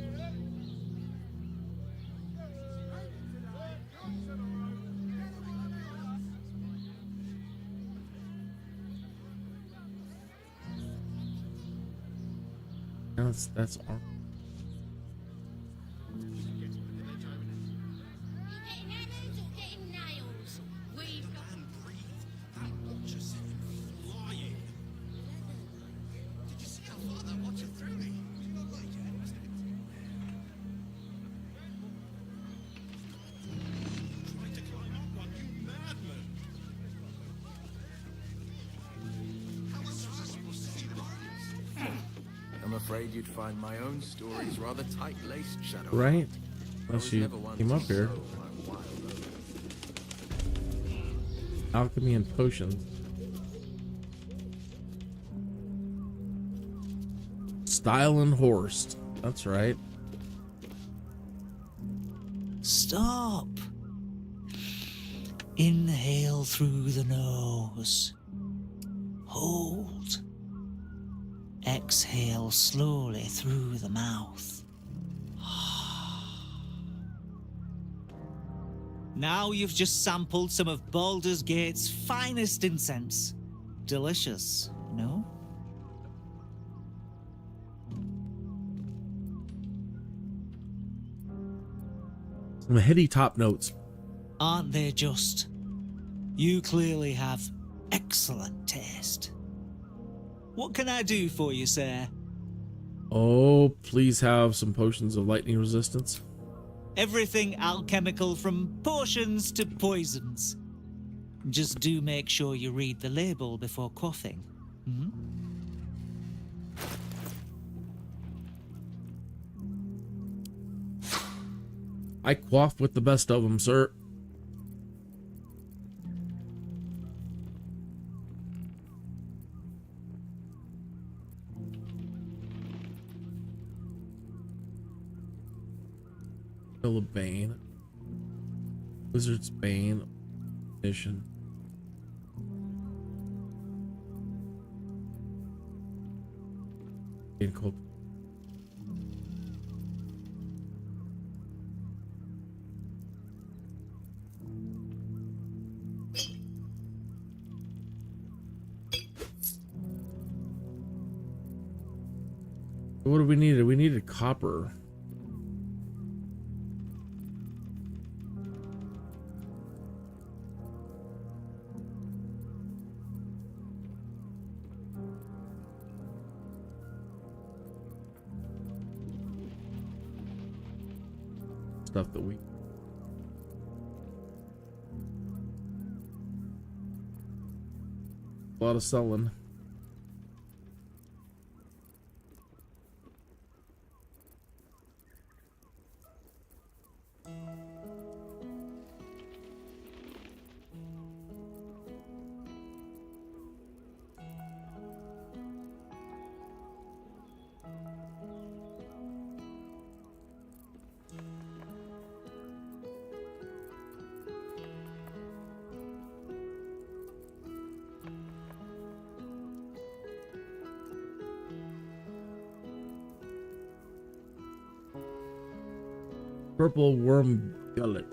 Speaker 1: That's all.
Speaker 10: I'm afraid you'd find my own stories rather tight-laced, Shadow.
Speaker 1: Right? Unless you came up here. Alchemy and potions. Style and Horst. That's right.
Speaker 11: Stop. Inhale through the nose. Hold. Exhale slowly through the mouth. Now you've just sampled some of Baldur's Gate's finest incense. Delicious, no?
Speaker 1: Some heady top notes.
Speaker 11: Aren't they just? You clearly have excellent taste. What can I do for you, sir?
Speaker 1: Oh, please have some potions of lightning resistance.
Speaker 11: Everything alchemical from potions to poisons. Just do make sure you read the label before quaffing. Hmm?
Speaker 1: I quaff with the best of them, sir. Pill of Bane. Wizard's Bane edition. Bane called. What do we need? We needed copper. Stuff that we a lot of selling. Purple worm gullet.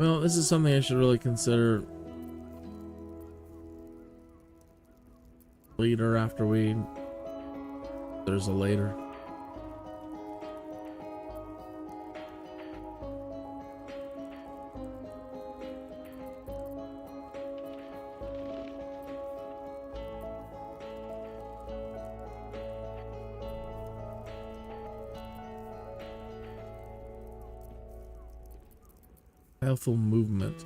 Speaker 1: Well, this is something I should really consider later after we... There's a later. Powerful movement.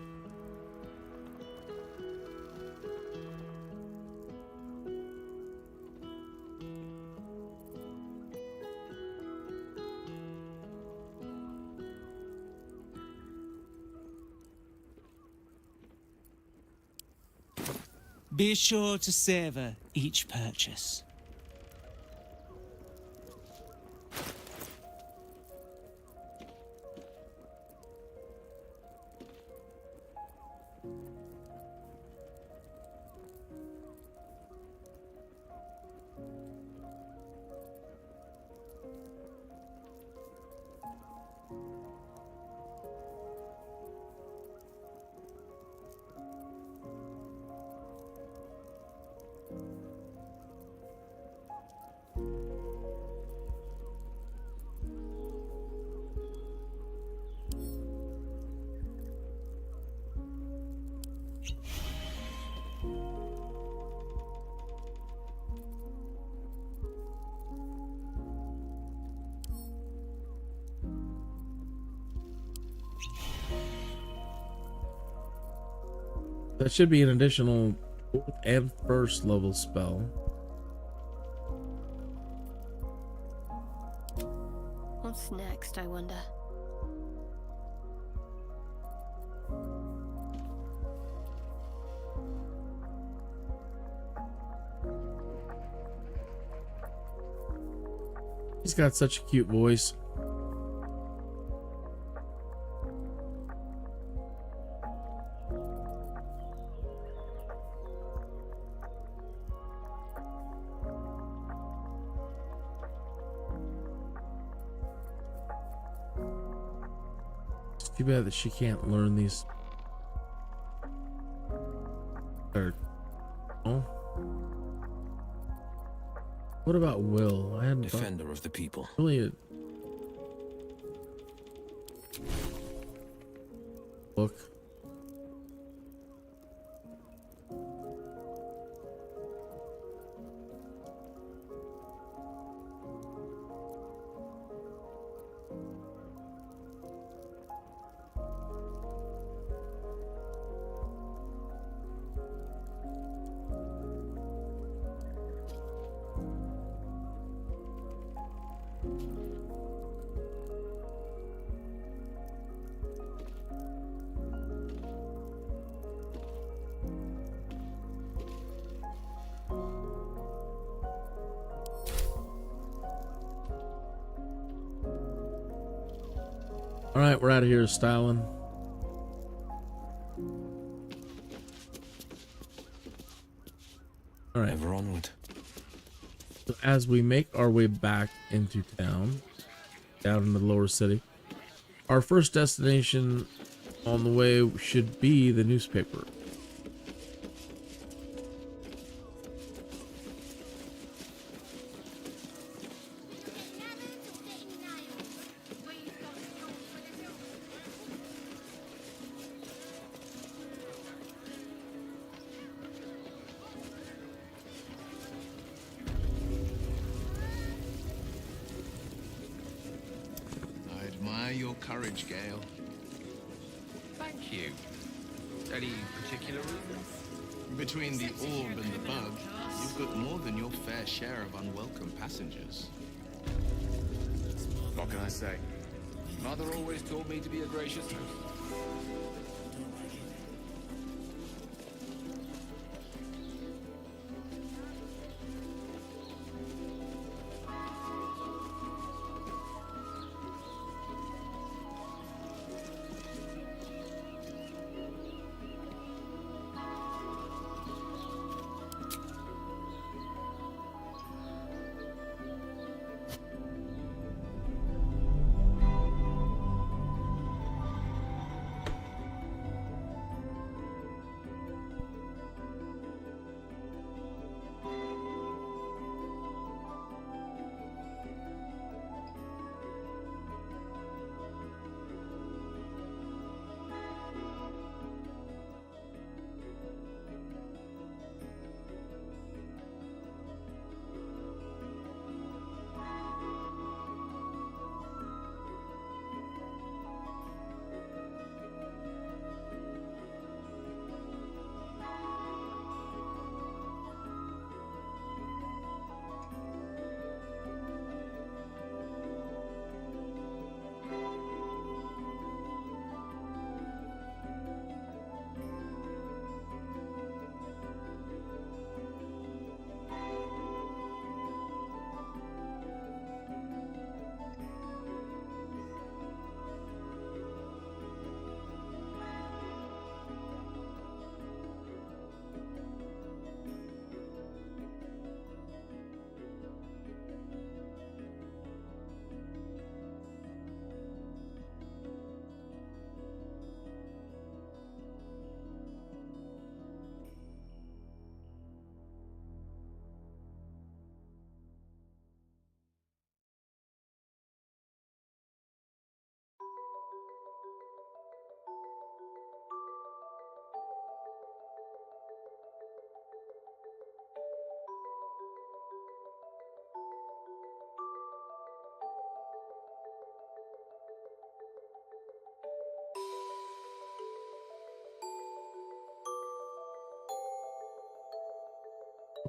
Speaker 11: Be sure to savor each purchase. That should be an additional 4th and 1st level spell.
Speaker 4: What's next, I wonder?
Speaker 1: He's got such a cute voice. It's too bad that she can't learn these. Oh. What about Will? I hadn't
Speaker 3: Defender of the people.
Speaker 1: Really a book. All right, we're out of here, styling. All right.
Speaker 3: Ever onward.
Speaker 1: So as we make our way back into town, down into the lower city, our first destination on the way should be the newspaper.
Speaker 10: I admire your courage, Gale.
Speaker 3: Thank you. Any particular reason?
Speaker 10: Between the orb and the bug, you've got more than your fair share of unwelcome passengers.
Speaker 3: What can I say? Mother always told me to be a gracious host.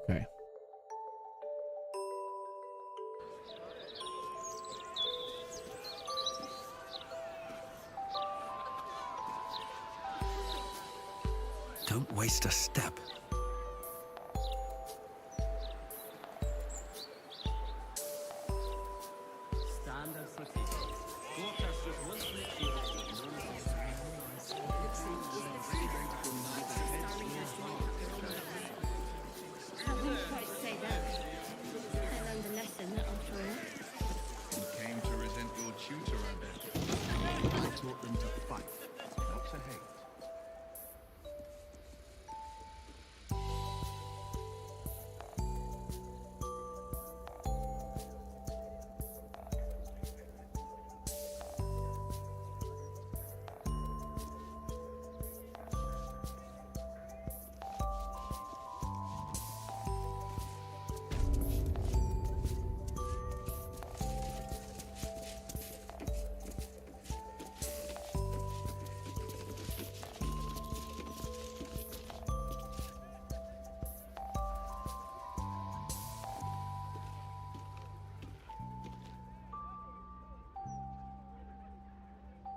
Speaker 1: Okay.
Speaker 12: Don't waste a step.
Speaker 4: I wouldn't quite say that. I learned a lesson after all.
Speaker 10: You came to resent your tutor, I bet. I taught them to fight, not to hate.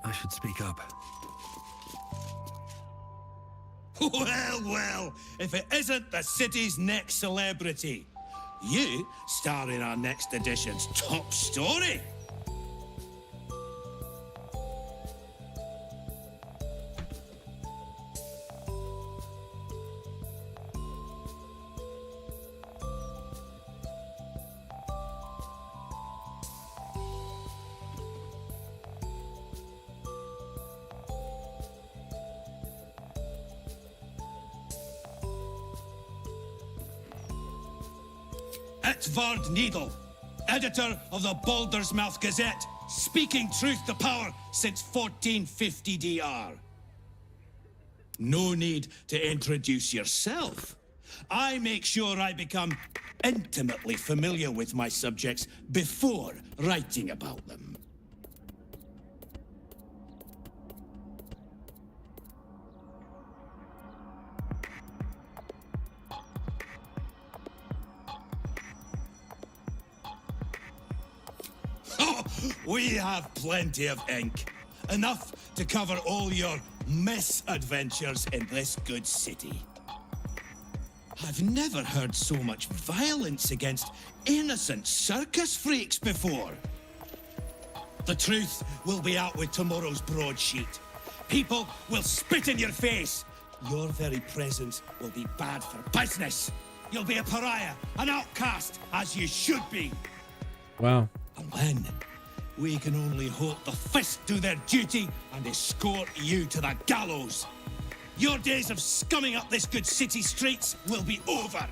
Speaker 12: I should speak up.
Speaker 6: Well, well, if it isn't the city's next celebrity. You star in our next edition's top story. It's Vard Needle, editor of the Baldur's Mouth Gazette, speaking truth to power since 1450 DR. No need to introduce yourself. I make sure I become intimately familiar with my subjects before writing about them. We have plenty of ink. Enough to cover all your misadventures in this good city. I've never heard so much violence against innocent circus freaks before. The truth will be out with tomorrow's broadsheet. People will spit in your face. Your very presence will be bad for business. You'll be a pariah, an outcast, as you should be.
Speaker 1: Wow.
Speaker 6: And then we can only hope the fist do their duty and escort you to the gallows. Your days of scumming up this good city streets will be over.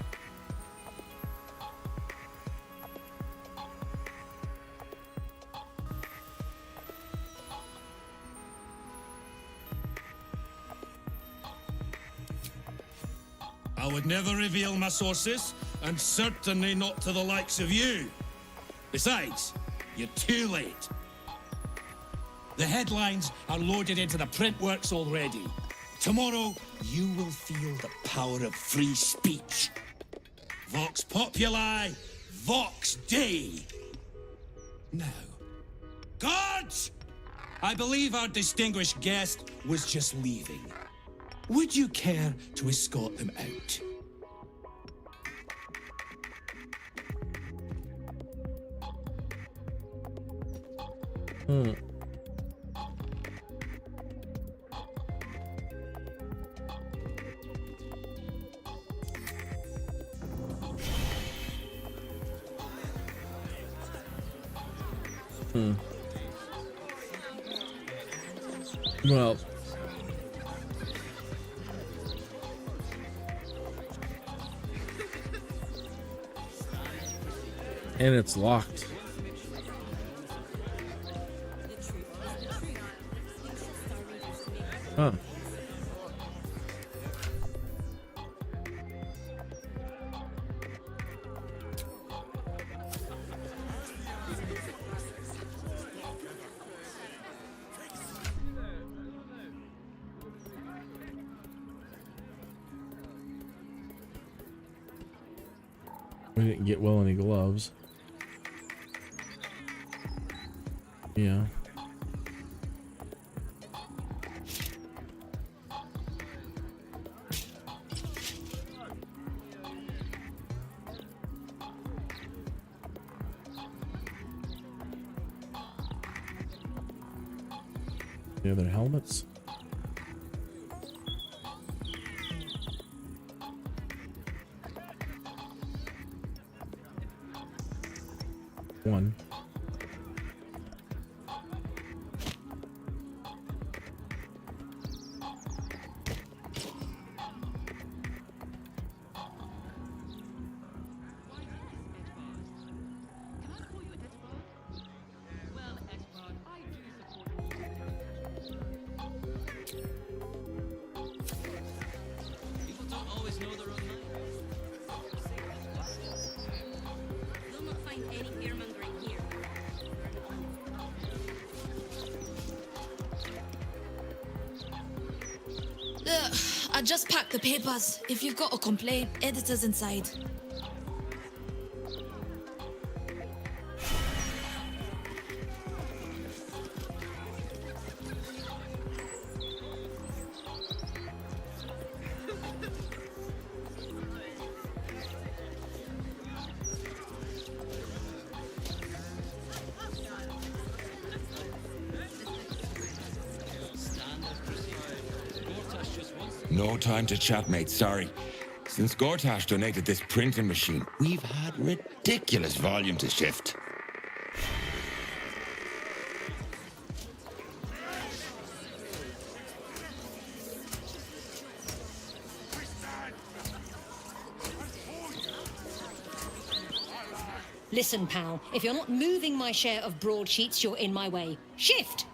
Speaker 6: I would never reveal my sources, and certainly not to the likes of you. Besides, you're too late. The headlines are loaded into the print works already. Tomorrow, you will feel the power of free speech. Vox Populi, Vox Dei. Now, guards! I believe our distinguished guest was just leaving. Would you care to escort them out?
Speaker 1: Hmm. Well, and it's locked. Huh. We didn't get well any gloves. Yeah. The other helmets. One.
Speaker 13: I just packed the papers. If you've got a complaint, editor's inside.
Speaker 14: No time to chat, mate, sorry. Since Gortash donated this printing machine, we've had ridiculous volume to shift.
Speaker 15: Listen, pal, if you're not moving my share of broadsheets, you're in my way. Shift!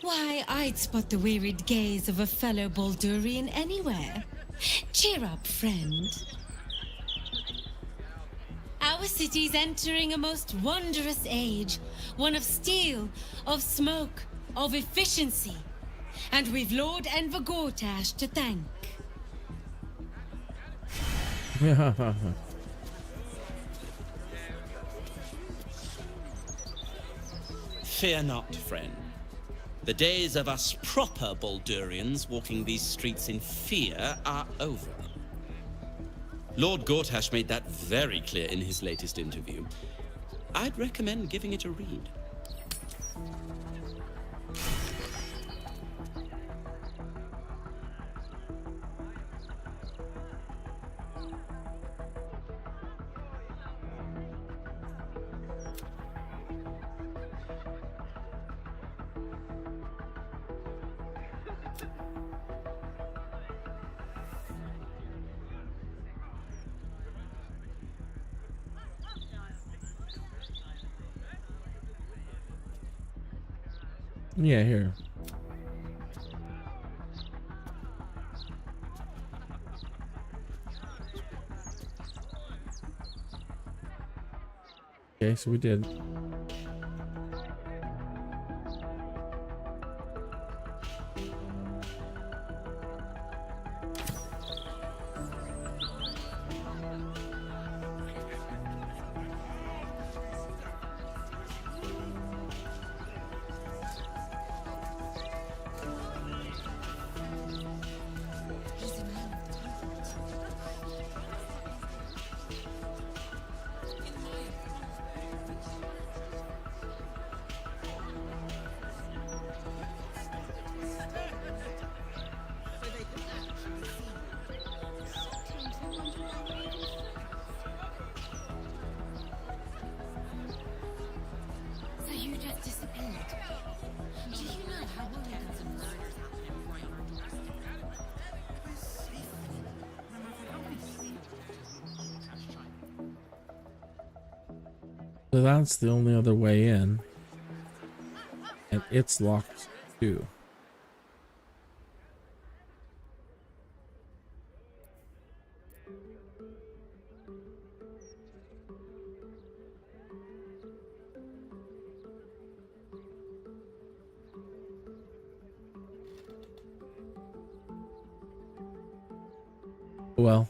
Speaker 4: Why, I'd spot the wearied gaze of a fellow Baldurian anywhere. Cheer up, friend. Our city's entering a most wondrous age. One of steel, of smoke, of efficiency. And we've Lord Enver Gortash to thank.
Speaker 16: Fear not, friend. The days of us proper Baldurians walking these streets in fear are over. Lord Gortash made that very clear in his latest interview. I'd recommend giving it a read.
Speaker 1: Yeah, here. Okay, so we did.
Speaker 4: So you just disappeared. Do you know how long it has been learners
Speaker 1: So that's the only other way in. And it's locked too. Well.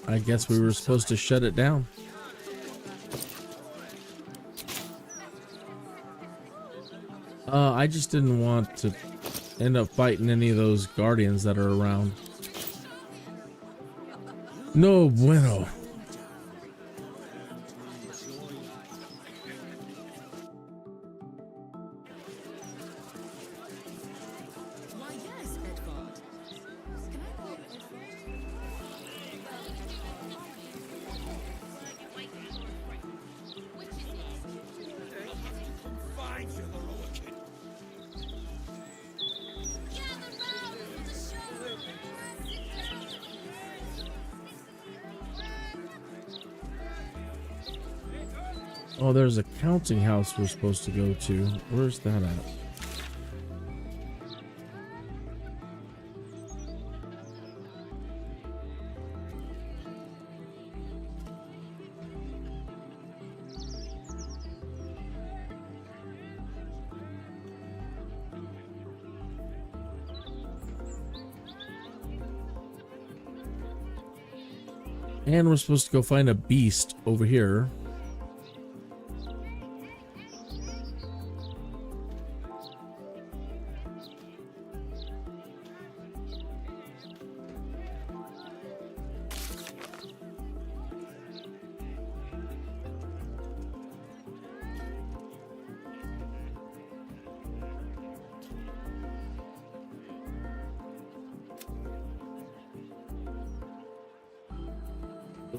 Speaker 1: I guess we were supposed to shut it down. I just didn't want to end up fighting any of those guardians that are around. No bueno. Oh, there's a counting house we're supposed to go to. Where's that at? And we're supposed to go find a beast over here.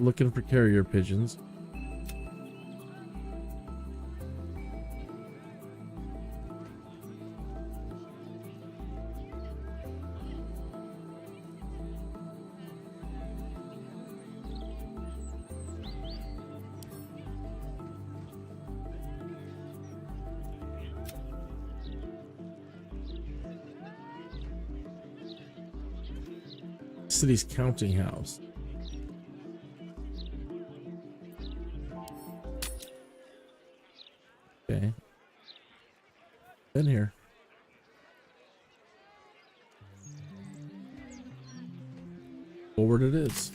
Speaker 1: Looking for carrier pigeons. City's counting house. Okay. Been here. Forward it is.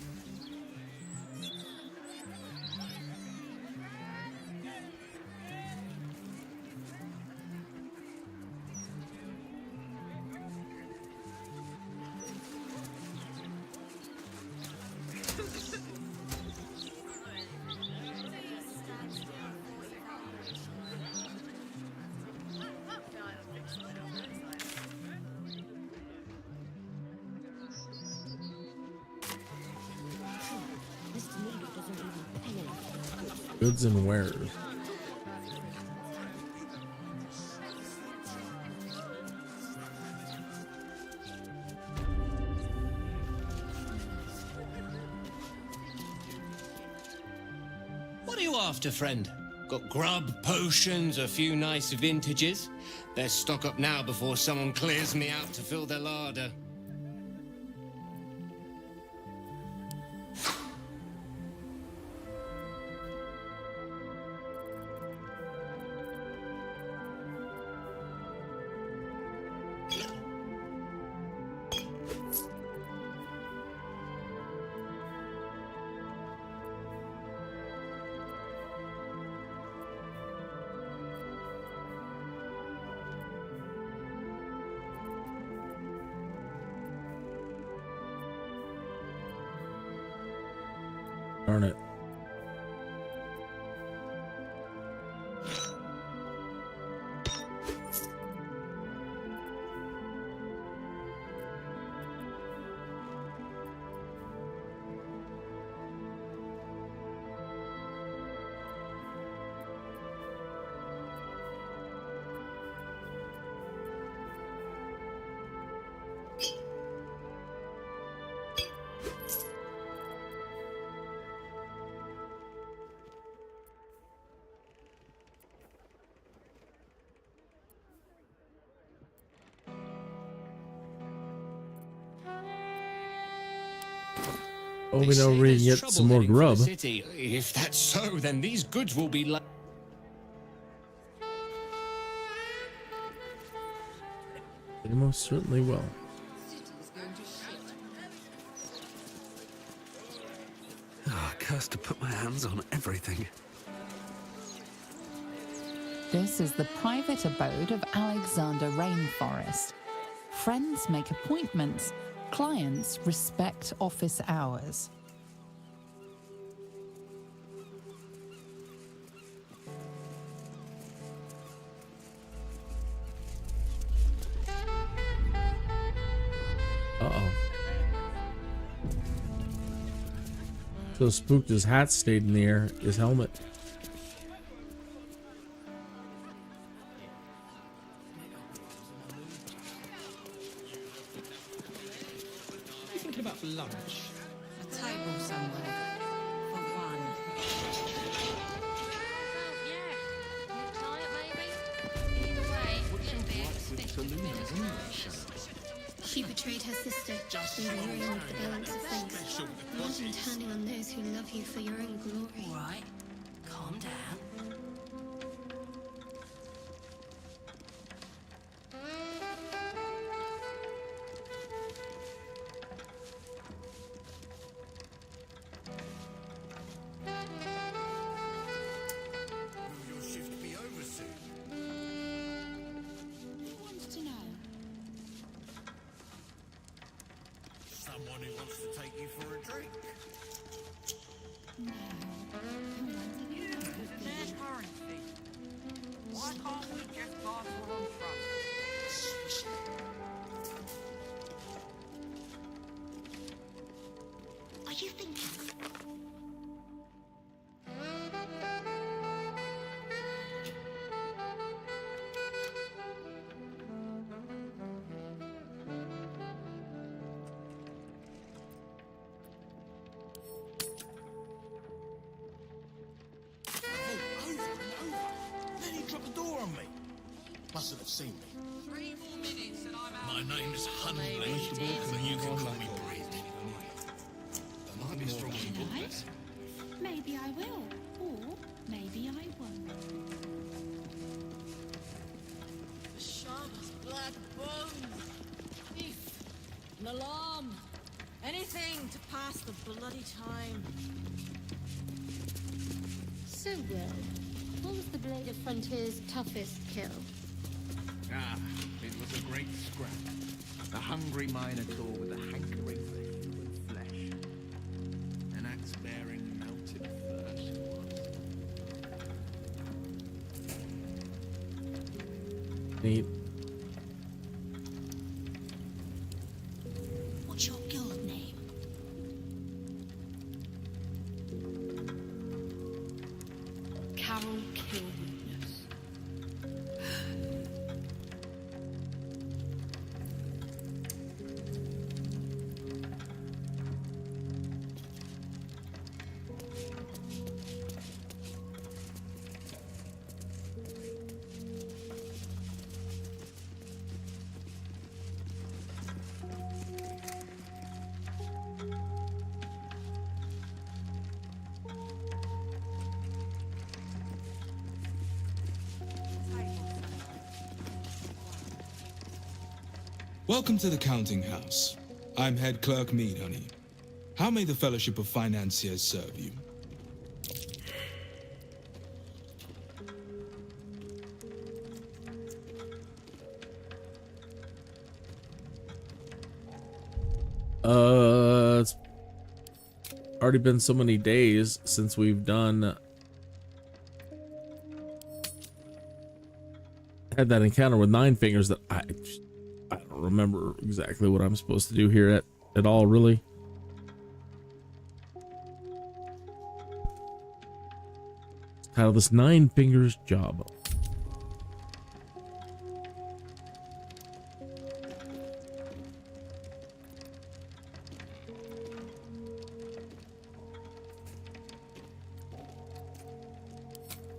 Speaker 1: Goods and wares.
Speaker 17: What are you after, friend? Got grub, potions, a few nice vintages? Best stock up now before someone clears me out to fill their larder.
Speaker 1: Darn it. Oh, we know we can get some more grub.
Speaker 17: If that's so, then these goods will be
Speaker 1: They most certainly will.
Speaker 12: Ah, cursed to put my hands on everything.
Speaker 18: This is the private abode of Alexander Rainforest. Friends make appointments. Clients respect office hours.
Speaker 1: Uh-oh. So spooked his hat stayed in the air, his helmet.
Speaker 17: Thinking about lunch.
Speaker 5: A table somewhere. For one.
Speaker 19: She betrayed her sister, leaving you with the balance of things, rather than turning on those who love you for your own glory.
Speaker 5: All right, calm down.
Speaker 7: Will your shift be over soon?
Speaker 19: Who wants to know?
Speaker 7: Someone who wants to take you for a drink.
Speaker 5: Why can't we just pass one on front?
Speaker 19: Are you thinking?
Speaker 7: Then he dropped the door on me. Mustn't have seen me.
Speaker 5: 3 more minutes and I'm out.
Speaker 7: My name's Umberlee, but you can call me Brid. There might be a strong book there.
Speaker 19: Maybe I will, or maybe I won't.
Speaker 5: Sharp's black bones. Beef. An alarm. Anything to pass the bloody time.
Speaker 19: So, Will, what was the Blade of Frontier's toughest kill?
Speaker 10: Ah, it was a great scrap. The hungry minotaur with a hankering for human flesh. An axe-bearing melted thirst was.
Speaker 1: Neat.
Speaker 19: What's your guild name? Carol Killwitness.
Speaker 20: Welcome to the counting house. I'm head clerk Mead, honey. How may the Fellowship of Financiers serve you?
Speaker 1: It's already been so many days since we've had that encounter with Nine Fingers that I don't remember exactly what I'm supposed to do here at all, really. Title of this Nine Fingers job.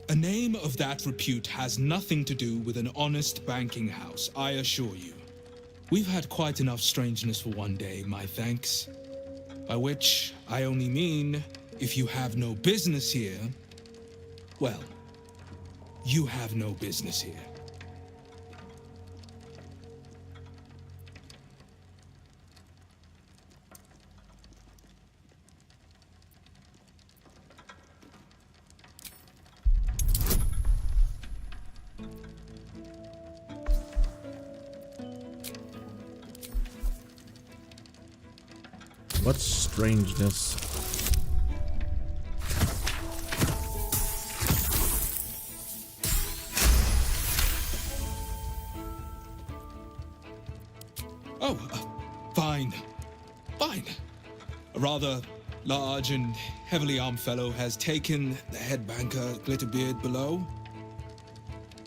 Speaker 20: A name of that repute has nothing to do with an honest banking house, I assure you. We've had quite enough strangeness for one day, my thanks. By which I only mean, if you have no business here, well, you have no business here.
Speaker 1: What's strangeness?
Speaker 20: Oh, fine. Fine. A rather large and heavily armed fellow has taken the head banker, Glitterbeard, below.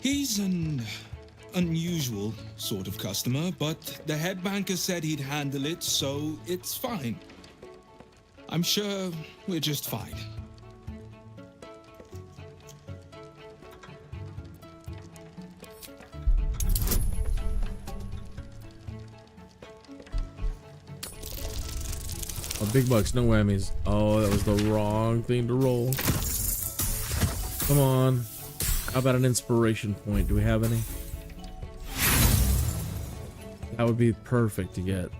Speaker 20: He's an unusual sort of customer, but the head banker said he'd handle it, so it's fine. I'm sure we're just fine.
Speaker 1: Oh, big bucks, no whammies. Oh, that was the wrong thing to roll. Come on. How about an inspiration point? Do we have any? That would be perfect to get.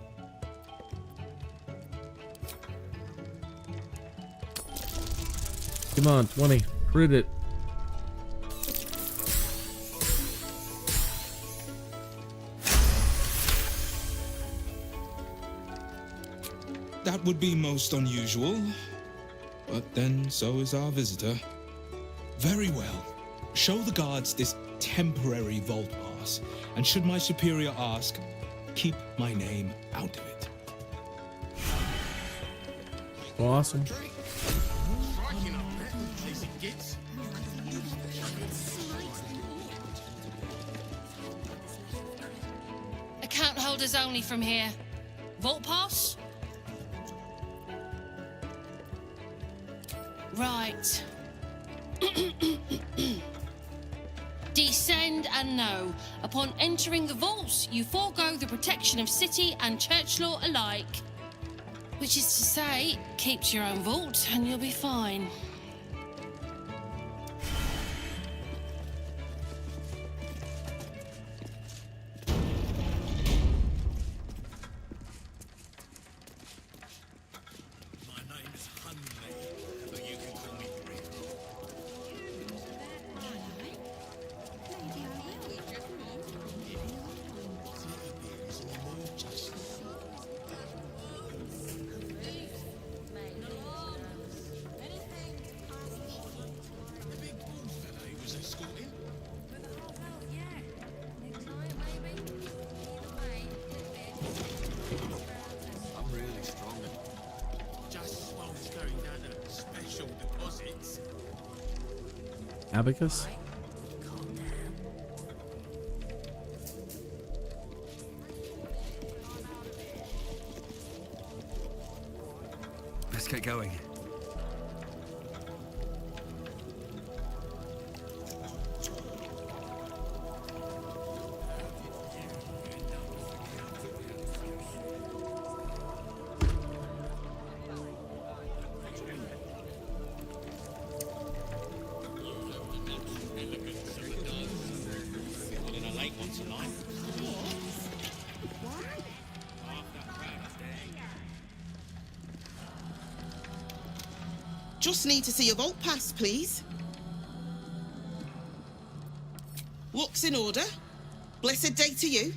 Speaker 1: Come on, 20. Crit it.
Speaker 20: That would be most unusual, but then so is our visitor. Very well. Show the guards this temporary vault pass, and should my superior ask, keep my name out of it.
Speaker 1: Awesome.
Speaker 4: Account holders only from here. Vault pass? Right. Descend and know. Upon entering the vaults, you forego the protection of city and church law alike. Which is to say, keep your own vault and you'll be fine.
Speaker 1: Abacus?
Speaker 12: Let's get going.
Speaker 21: Just need to see your vault pass, please. Looks in order. Blessed day to you.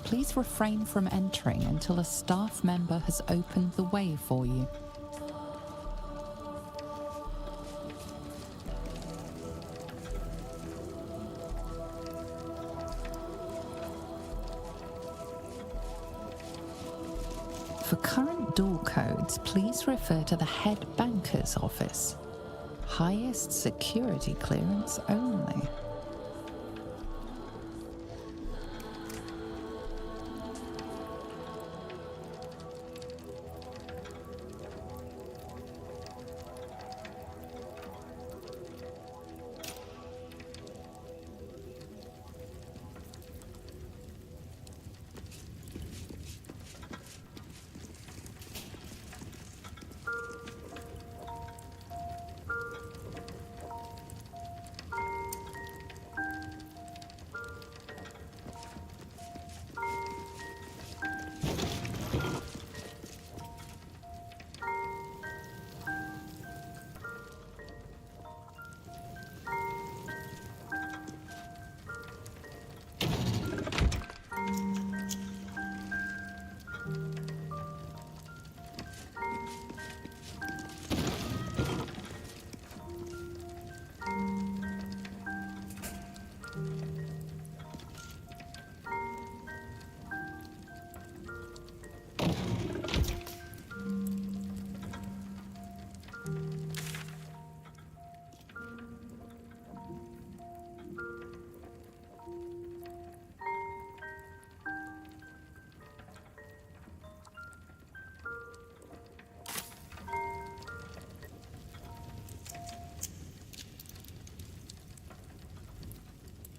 Speaker 18: please refrain from entering until a staff member has opened the way for you. For current door codes, please refer to the head banker's office. Highest security clearance only.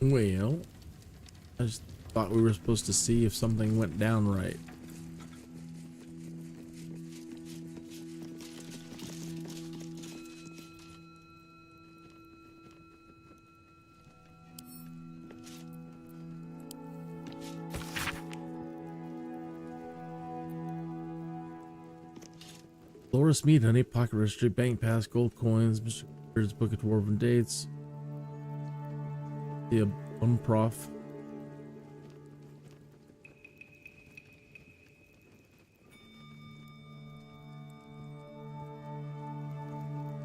Speaker 1: Well, I just thought we were supposed to see if something went down right. Loris Mead, honey, pocket registry, bank pass, gold coins, Mr. Beard's book of dwarven dates. The Unprof.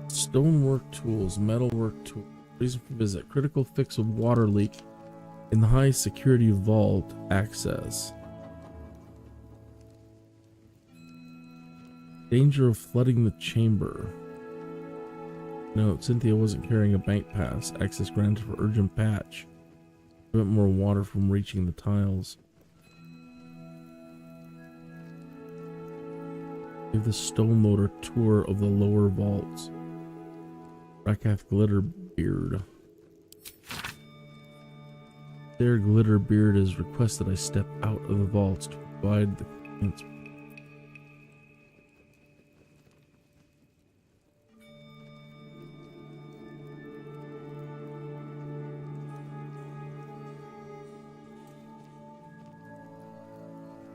Speaker 1: Stonework tools, metalwork tools. Reason for visit: critical fix of water leak in the high security vault. Access. Danger of flooding the chamber. No, Cynthia wasn't carrying a bank pass. Access granted for urgent patch. Prevent more water from reaching the tiles. Give the stone motor tour of the lower vaults. Rakath Glitterbeard. There, Glitterbeard has requested I step out of the vaults to provide the client's.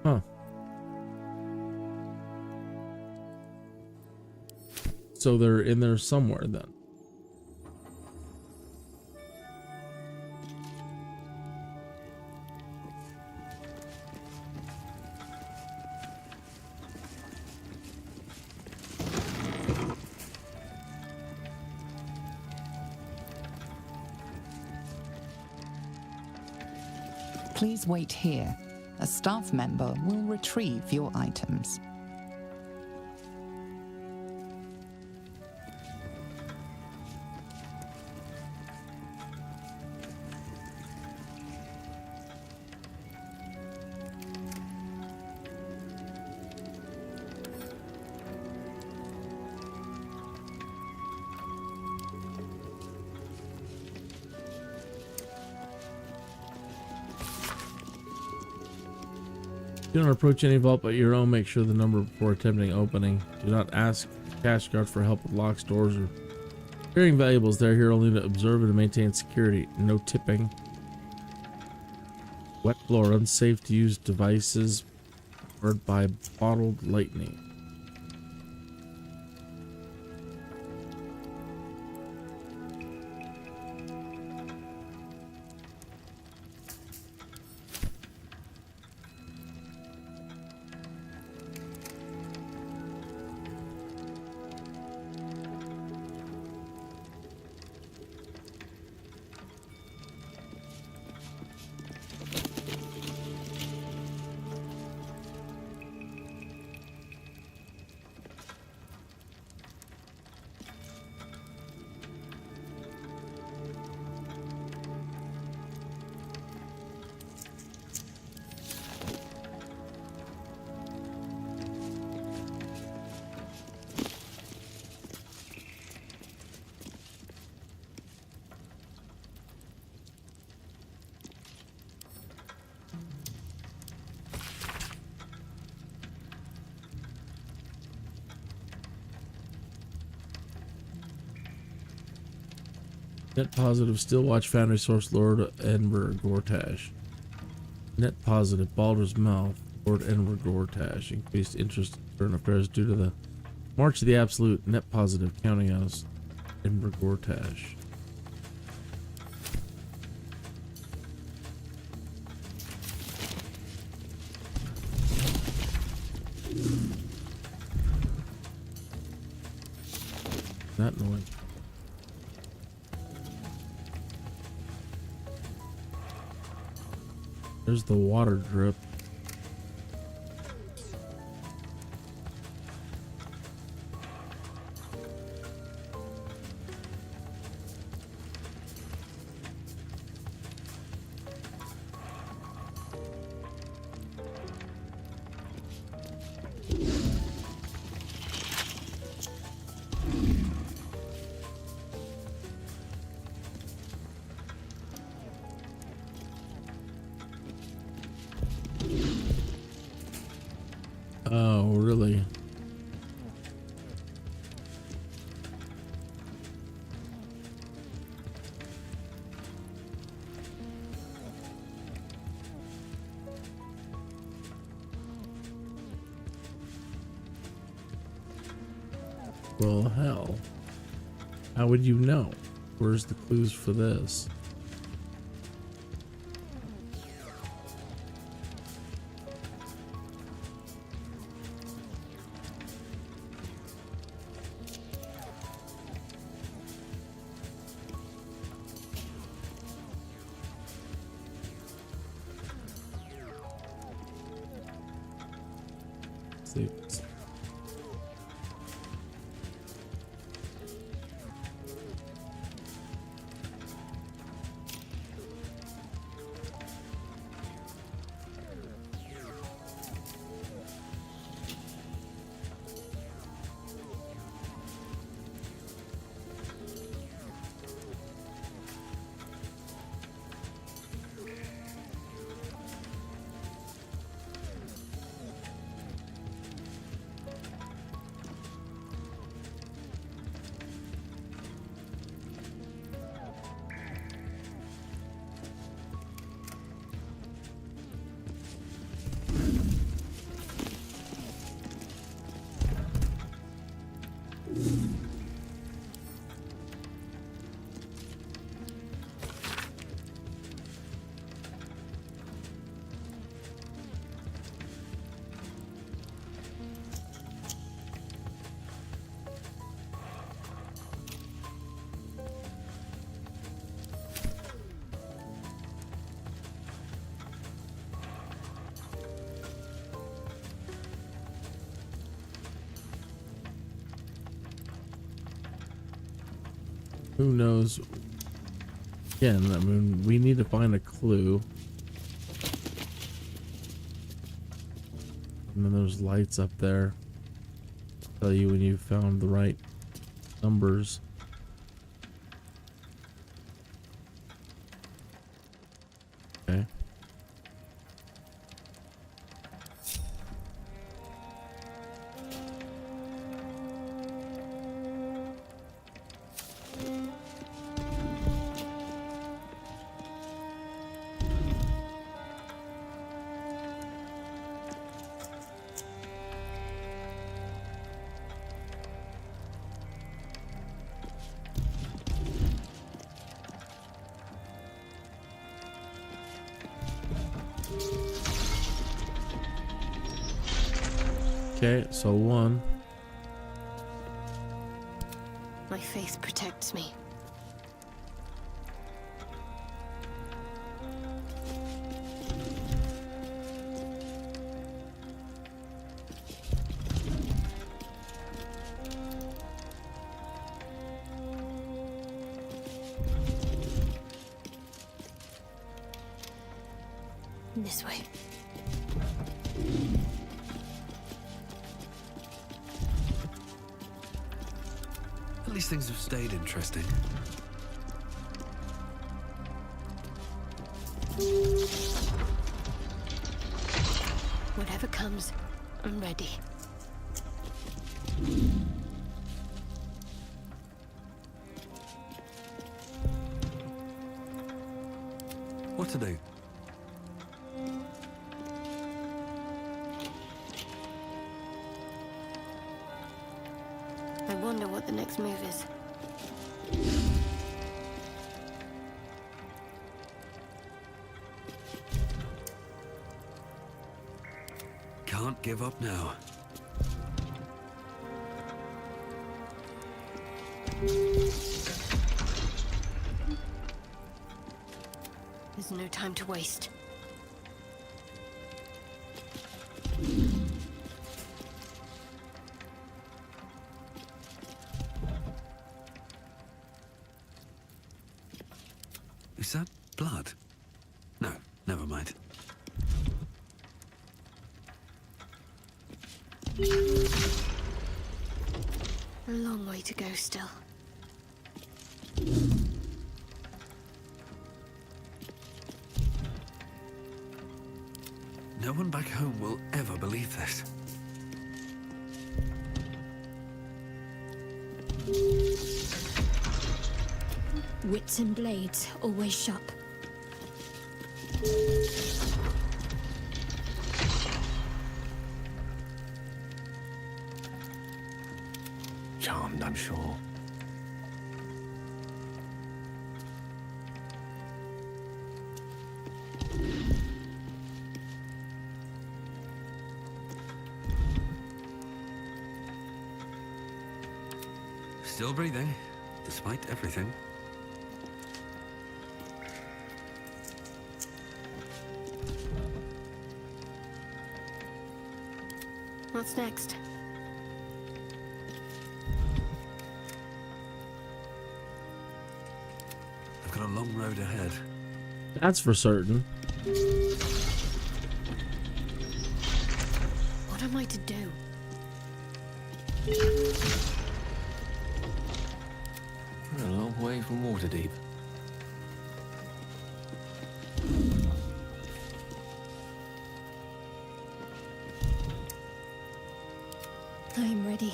Speaker 1: Huh. So they're in there somewhere then.
Speaker 18: Please wait here. A staff member will retrieve your items.
Speaker 1: Do not approach any vault but your own. Make sure the number before attempting opening. Do not ask the cash guard for help with locks, doors, or carrying valuables. They're here only to observe and maintain security. No tipping. Wet floor. Unsafe to use devices powered by bottled lightning. Net positive, Still Watch Foundry Source Lord Enver Gortash. Net positive, Baldur's Mouth, Lord Enver Gortash. Increased interest in current affairs due to the March of the Absolute. Net positive, Counting House, Enver Gortash. That noise. There's the water drip. Oh, really? Well, hell. How would you know? Where's the clues for this? Who knows? Again, I mean, we need to find a clue. And then there's lights up there. Tell you when you found the right numbers. Okay. Okay, so 1.
Speaker 19: My faith protects me. This way.
Speaker 12: At least things have stayed interesting.
Speaker 19: Whatever comes, I'm ready.
Speaker 12: What to do?
Speaker 19: I wonder what the next move is.
Speaker 12: Can't give up now.
Speaker 19: There's no time to waste.
Speaker 12: Is that blood? No, never mind.
Speaker 19: A long way to go still.
Speaker 12: No one back home will ever believe this.
Speaker 19: Wits and blades, always sharp.
Speaker 17: Charmed, I'm sure.
Speaker 12: Still breathing, despite everything.
Speaker 19: What's next?
Speaker 12: I've got a long road ahead.
Speaker 1: That's for certain.
Speaker 19: What am I to do?
Speaker 17: We're a long way from Waterdeep.
Speaker 19: I'm ready.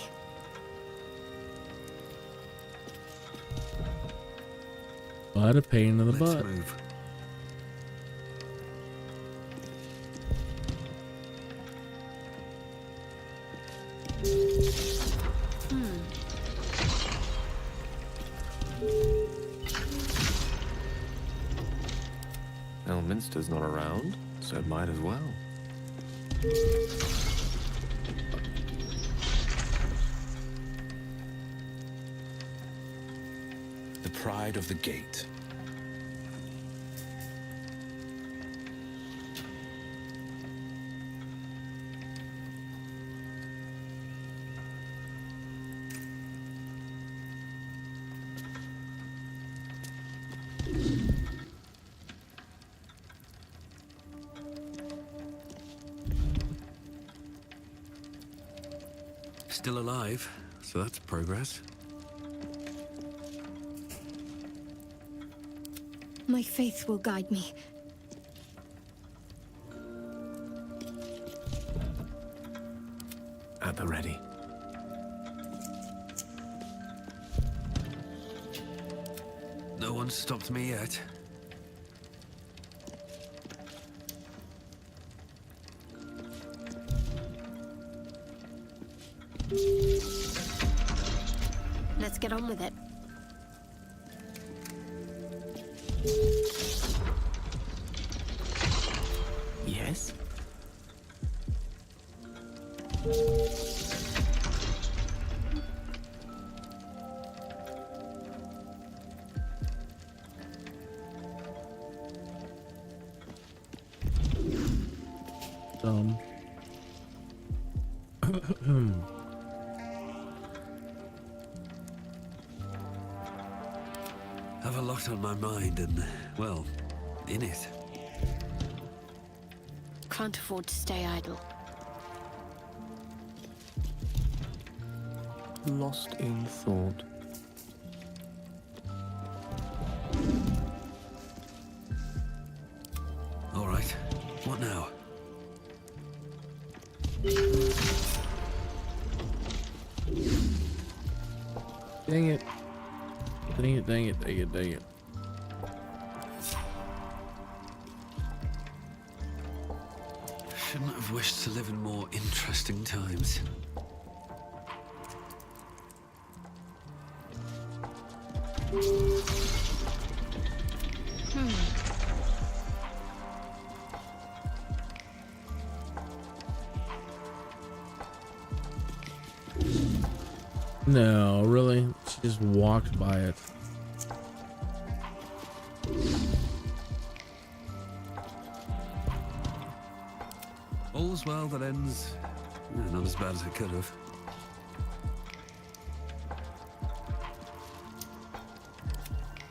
Speaker 1: But a pain in the
Speaker 12: Let's
Speaker 1: butt.
Speaker 12: move.
Speaker 17: Elminster's not around, so might as well.
Speaker 14: The pride of the gate.
Speaker 12: Still alive, so that's progress.
Speaker 19: My faith will guide me.
Speaker 17: At the ready.
Speaker 12: No one's stopped me yet.
Speaker 19: Let's get on with it.
Speaker 17: Yes?
Speaker 12: Have a lot on my mind and, well, in it.
Speaker 19: Can't afford to stay idle.
Speaker 17: Lost in thought.
Speaker 12: All right, what now?
Speaker 1: Dang it. Dang it, dang it, dang it, dang it.
Speaker 12: Couldn't have wished to live in more interesting times.
Speaker 1: No, really? She just walked by it.
Speaker 12: All's well that ends. Not as bad as it could have.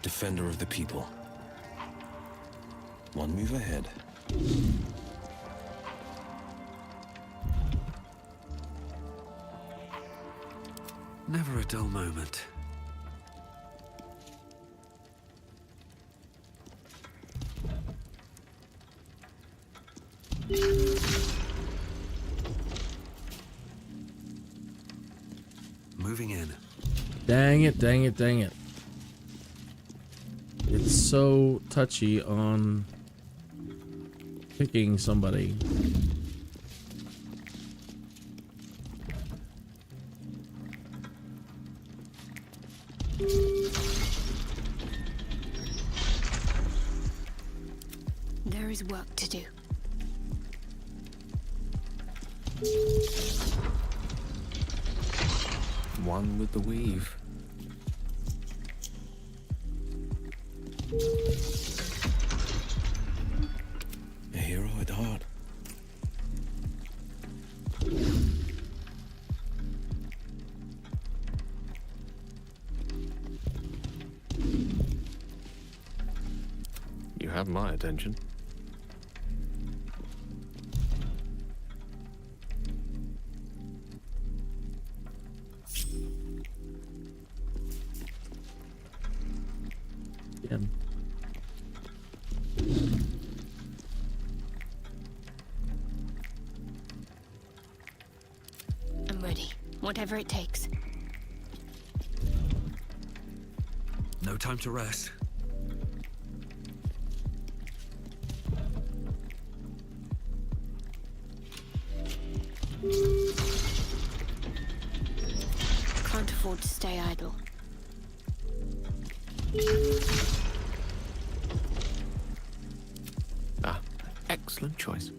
Speaker 2: Defender of the people. One move ahead.
Speaker 12: Never a dull moment. Moving in.
Speaker 1: Dang it, dang it, dang it. It's so touchy on picking somebody.
Speaker 19: There is work to do.
Speaker 2: One with the weave. A hero at heart. You have my attention.
Speaker 1: Again.
Speaker 19: I'm ready. Whatever it takes.
Speaker 12: No time to rest.
Speaker 19: Can't afford to stay idle.
Speaker 2: Ah, excellent choice.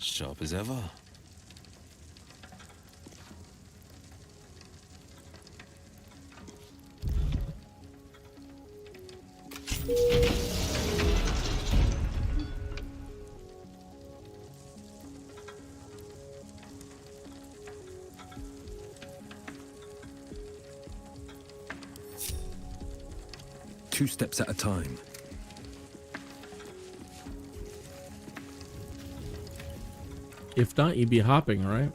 Speaker 2: Sharp as ever. Two steps at a time.
Speaker 1: If not, you'd be hopping, right?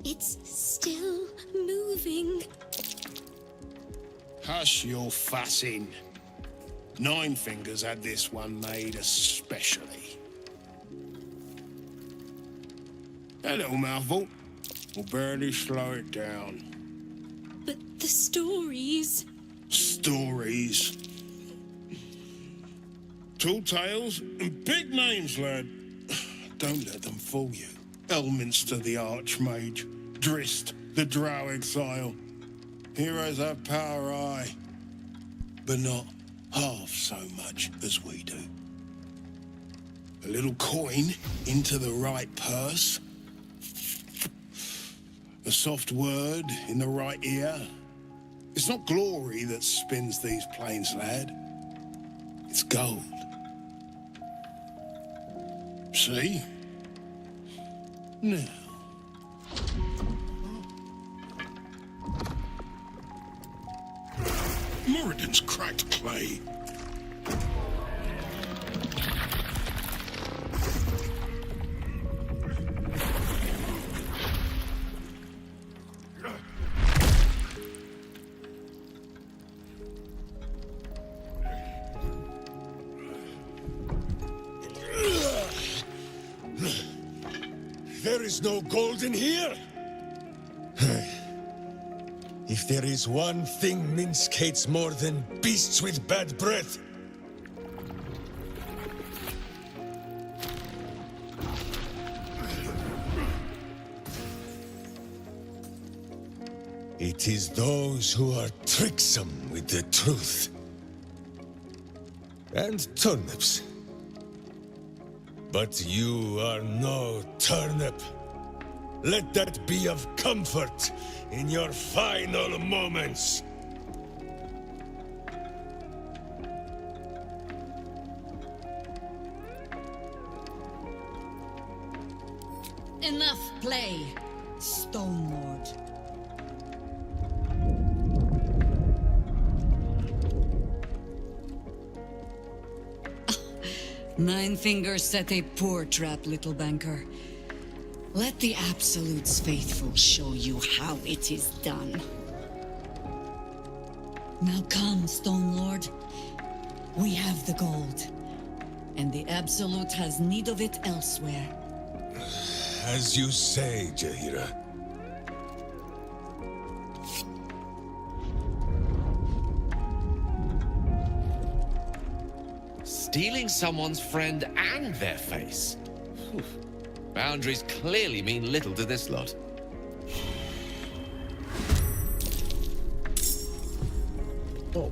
Speaker 19: It's still moving.
Speaker 10: Hush your fussing. Nine Fingers had this one made especially. A little mouthful will barely slow it down.
Speaker 19: But the stories...
Speaker 10: Stories. Tall tales and big names, lad. Don't let them fool you. Elminster the Archmage, Drist the Drow Exile. Heroes have power, aye, but not half so much as we do. A little coin into the right purse, a soft word in the right ear. It's not glory that spins these plains, lad. It's gold. See? Now. Moradin's cracked clay.
Speaker 8: There is no gold in here. If there is one thing Minsk hates more than beasts with bad breath, it is those who are tricksome with the truth. And turnips. But you are no turnip. Let that be of comfort in your final moments.
Speaker 22: Enough play, Stone Lord. Nine Fingers set a poor trap, little banker. Let the Absolute's faithful show you how it is done. Now come, Stone Lord. We have the gold, and the Absolute has need of it elsewhere.
Speaker 8: As you say, Jaheira.
Speaker 23: Stealing someone's friend and their face. Whew. Boundaries clearly mean little to this lot. Oh.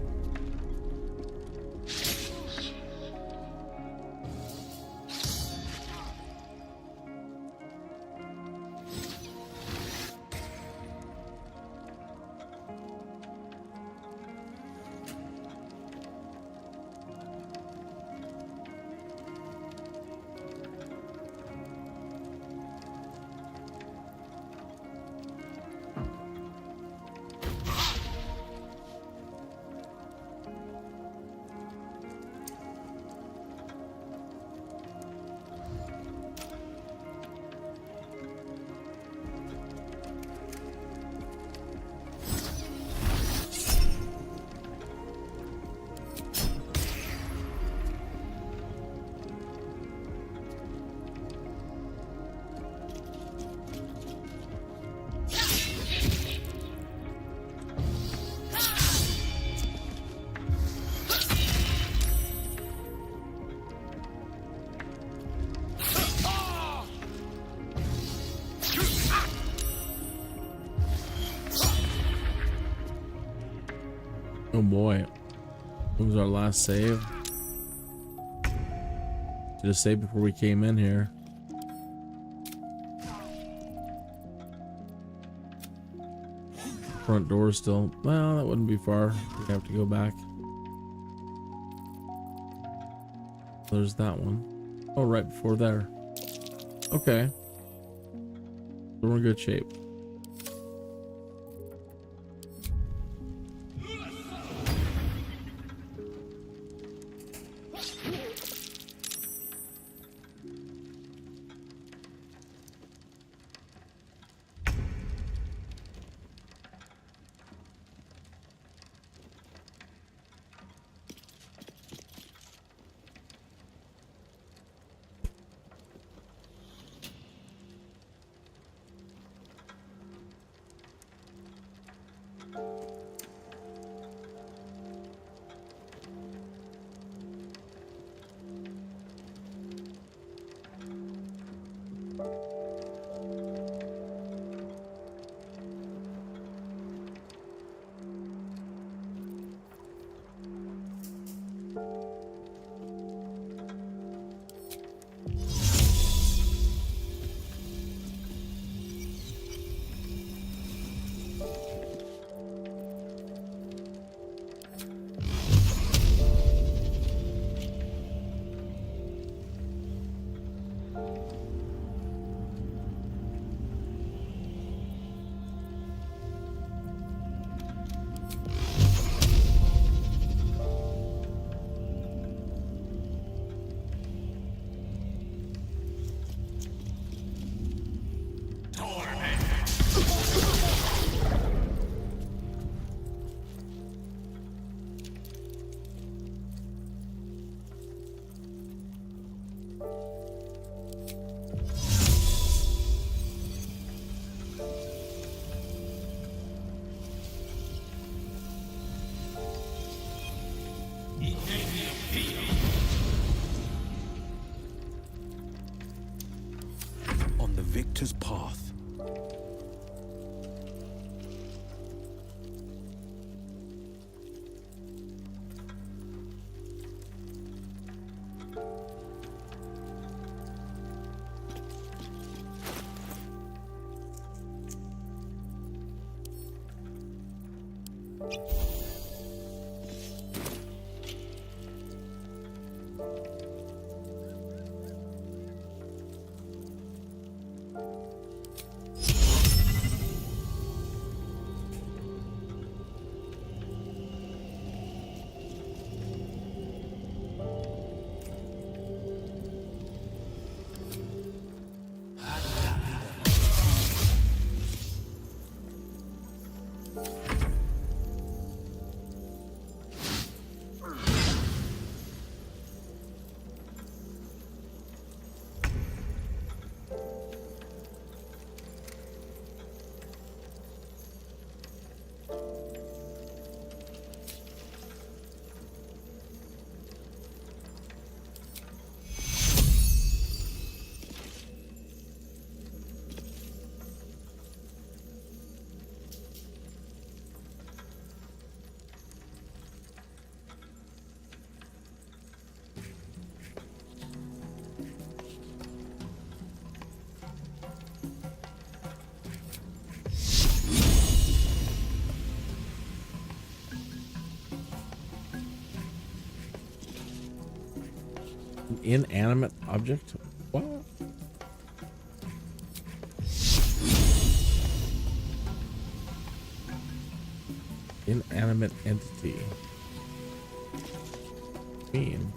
Speaker 1: Oh boy. What was our last save? Did a save before we came in here. Front door still. Well, that wouldn't be far. We have to go back. There's that one. Oh, right before there. Okay. So we're in good shape.
Speaker 3: On the victor's path.
Speaker 1: Inanimate object? What? Inanimate entity. Mean.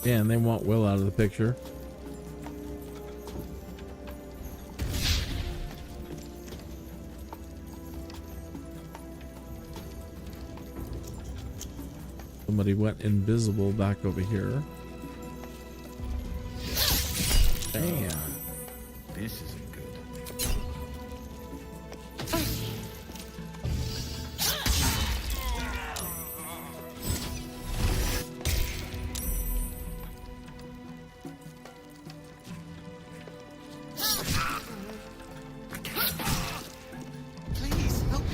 Speaker 1: Yeah, and they want Will out of the picture. Somebody went invisible back over here. Damn.
Speaker 9: This isn't good.
Speaker 6: Please help me.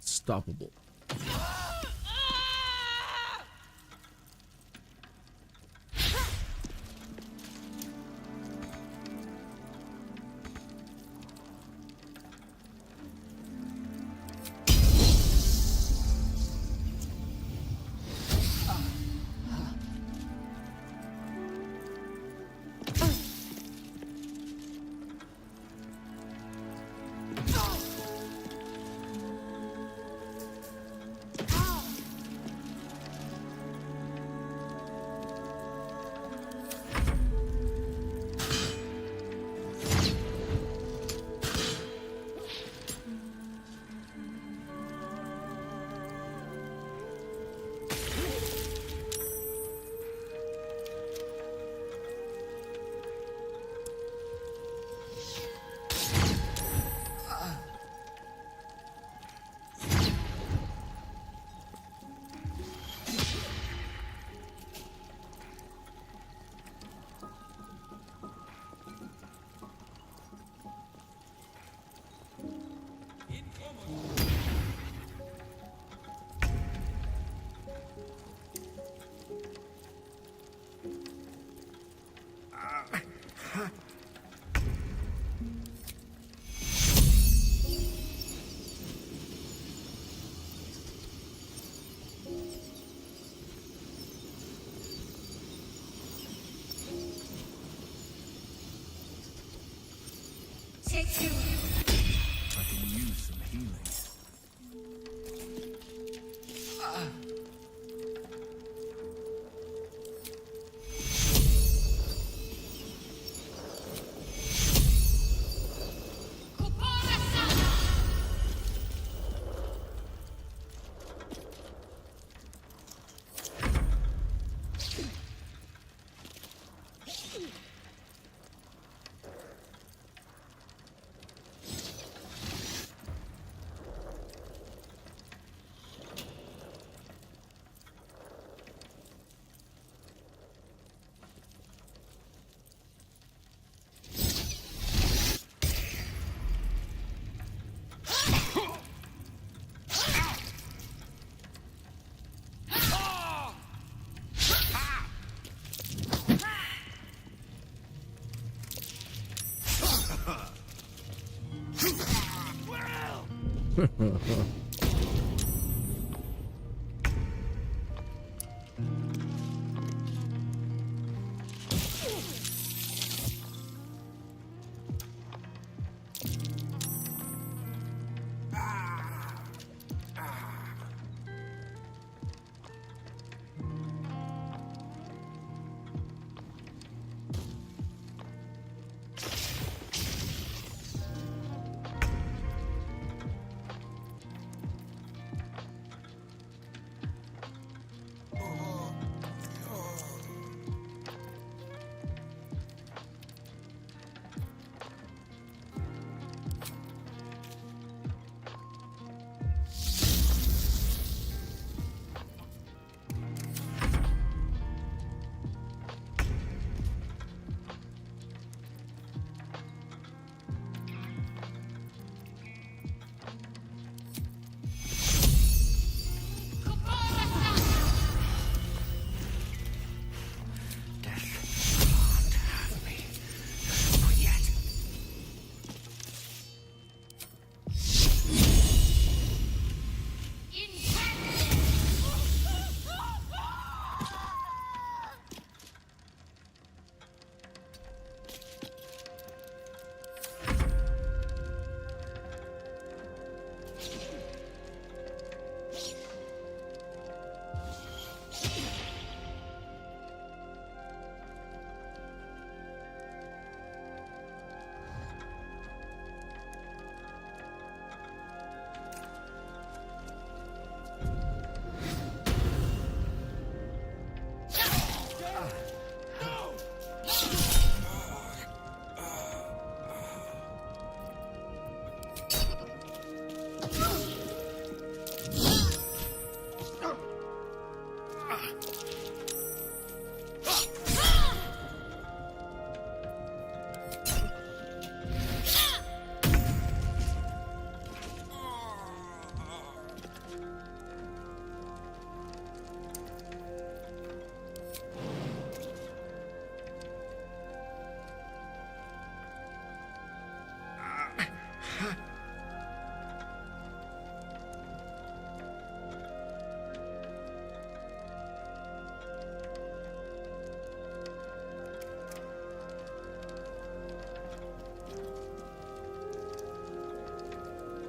Speaker 1: Stoppable.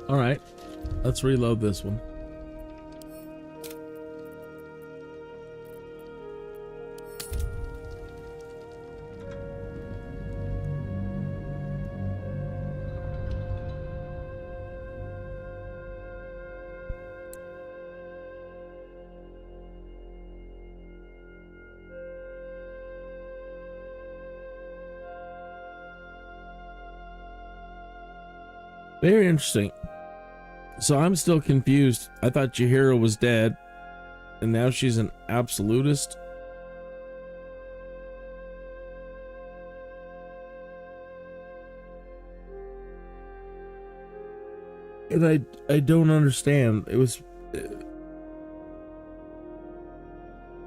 Speaker 1: All right, let's reload this one. Very interesting. So I'm still confused. I thought Jaheira was dead, and now she's an absolutist. And I don't understand. It was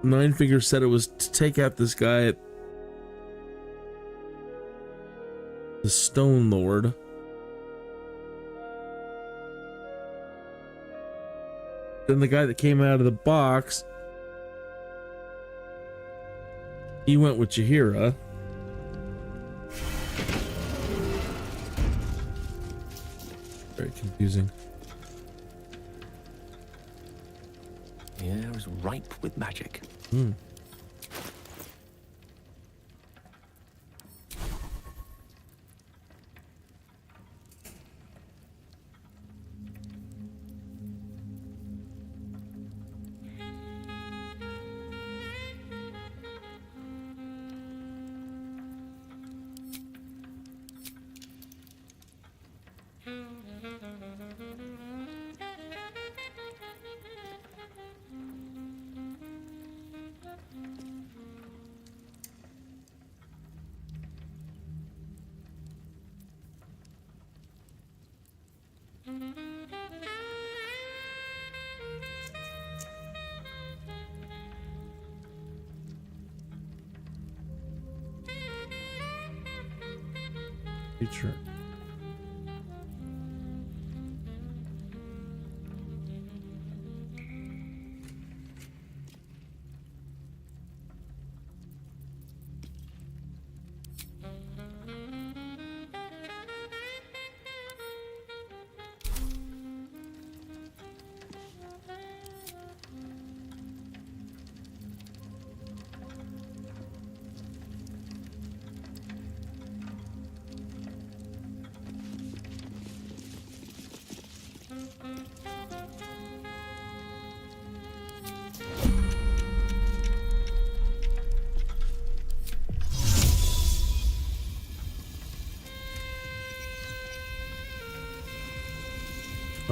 Speaker 1: Nine Fingers said it was to take out this guy at the Stone Lord. Then the guy that came out of the box, he went with Jaheira. Very confusing.
Speaker 2: The air is ripe with magic.
Speaker 1: Hmm.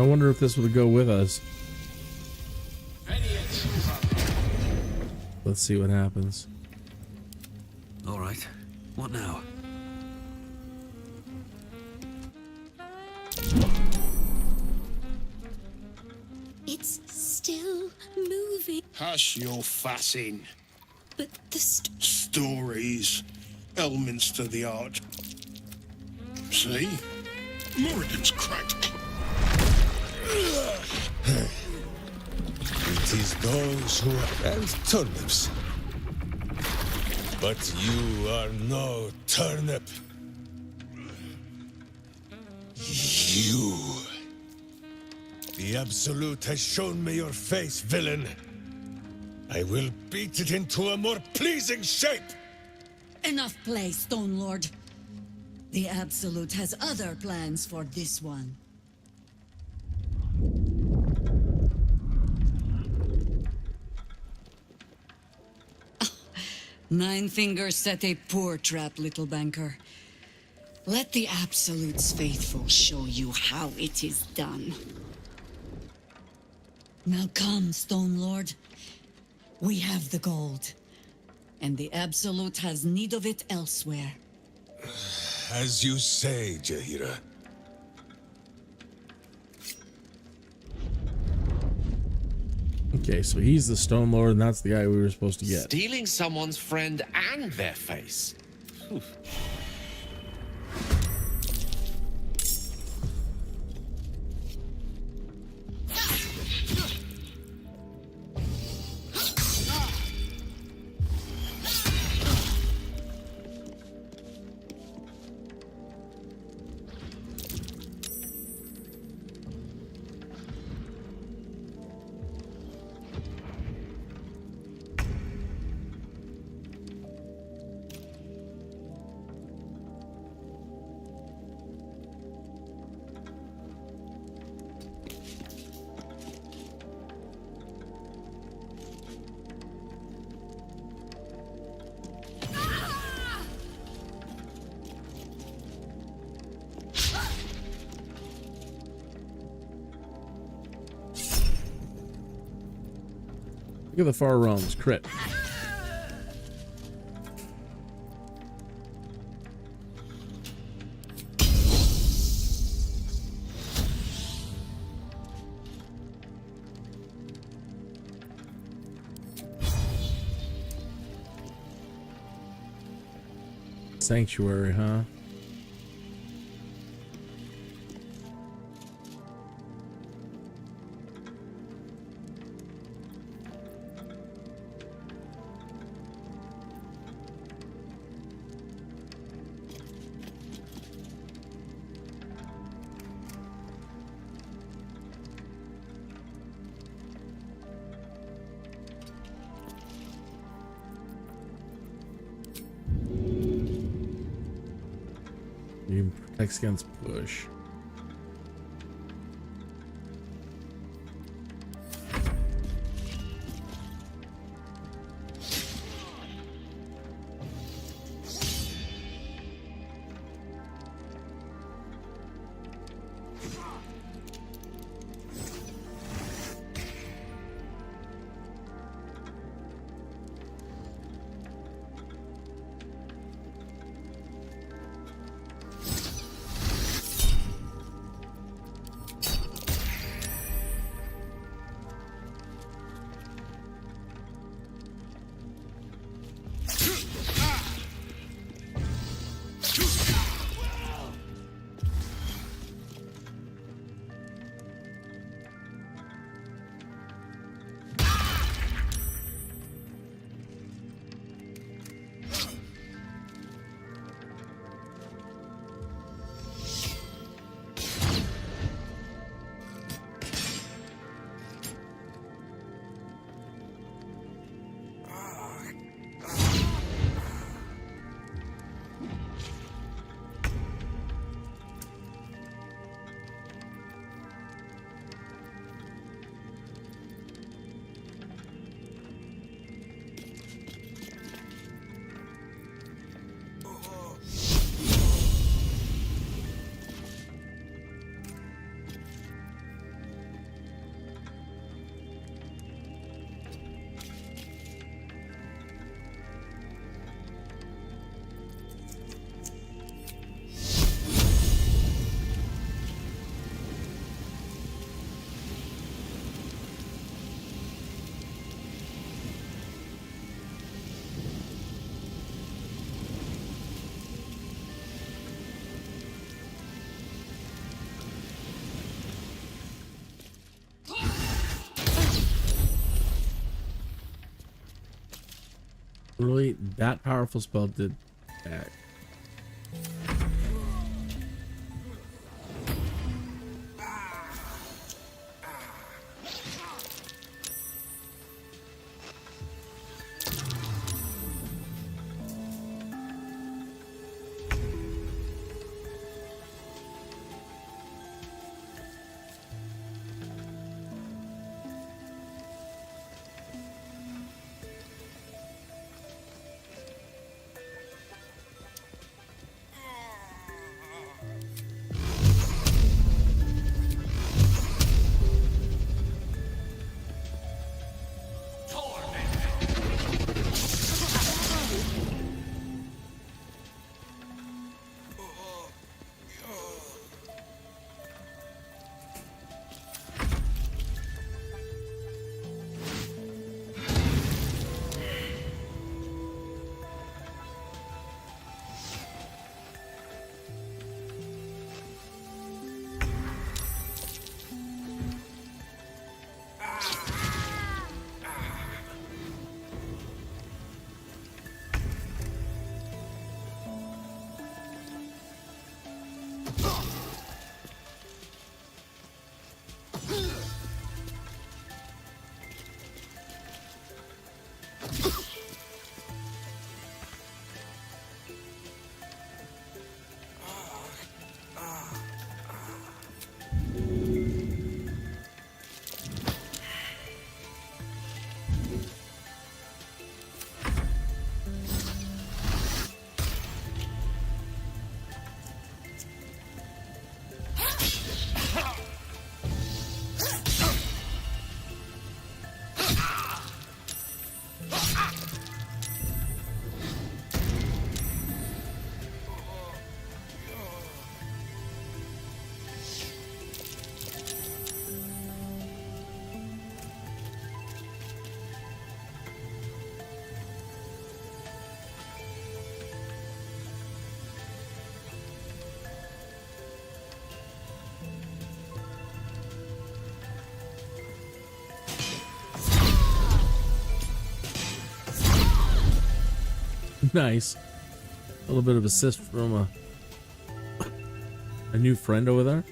Speaker 1: I wonder if this would go with us. Let's see what happens.
Speaker 12: All right. What now?
Speaker 19: It's still moving.
Speaker 10: Hush your fussing.
Speaker 19: But the
Speaker 10: Stories. Elminster the Arch. See? Moradin's cracked.
Speaker 8: It is those who are... and turnips. But you are no turnip. You. The Absolute has shown me your face, villain. I will beat it into a more pleasing shape.
Speaker 22: Enough play, Stone Lord. The Absolute has other plans for this one. Nine Fingers set a poor trap, little banker. Let the Absolute's faithful show you how it is done. Now come, Stone Lord. We have the gold, and the Absolute has need of it elsewhere.
Speaker 8: As you say, Jaheira.
Speaker 1: Okay, so he's the Stone Lord, and that's the guy we were supposed to get.
Speaker 23: Stealing someone's friend and their face. Oof.
Speaker 1: Look at the far realms, crit. Sanctuary, huh? You protects against push. Really, that powerful spell did that. Nice. A little bit of assist from a new friend over there.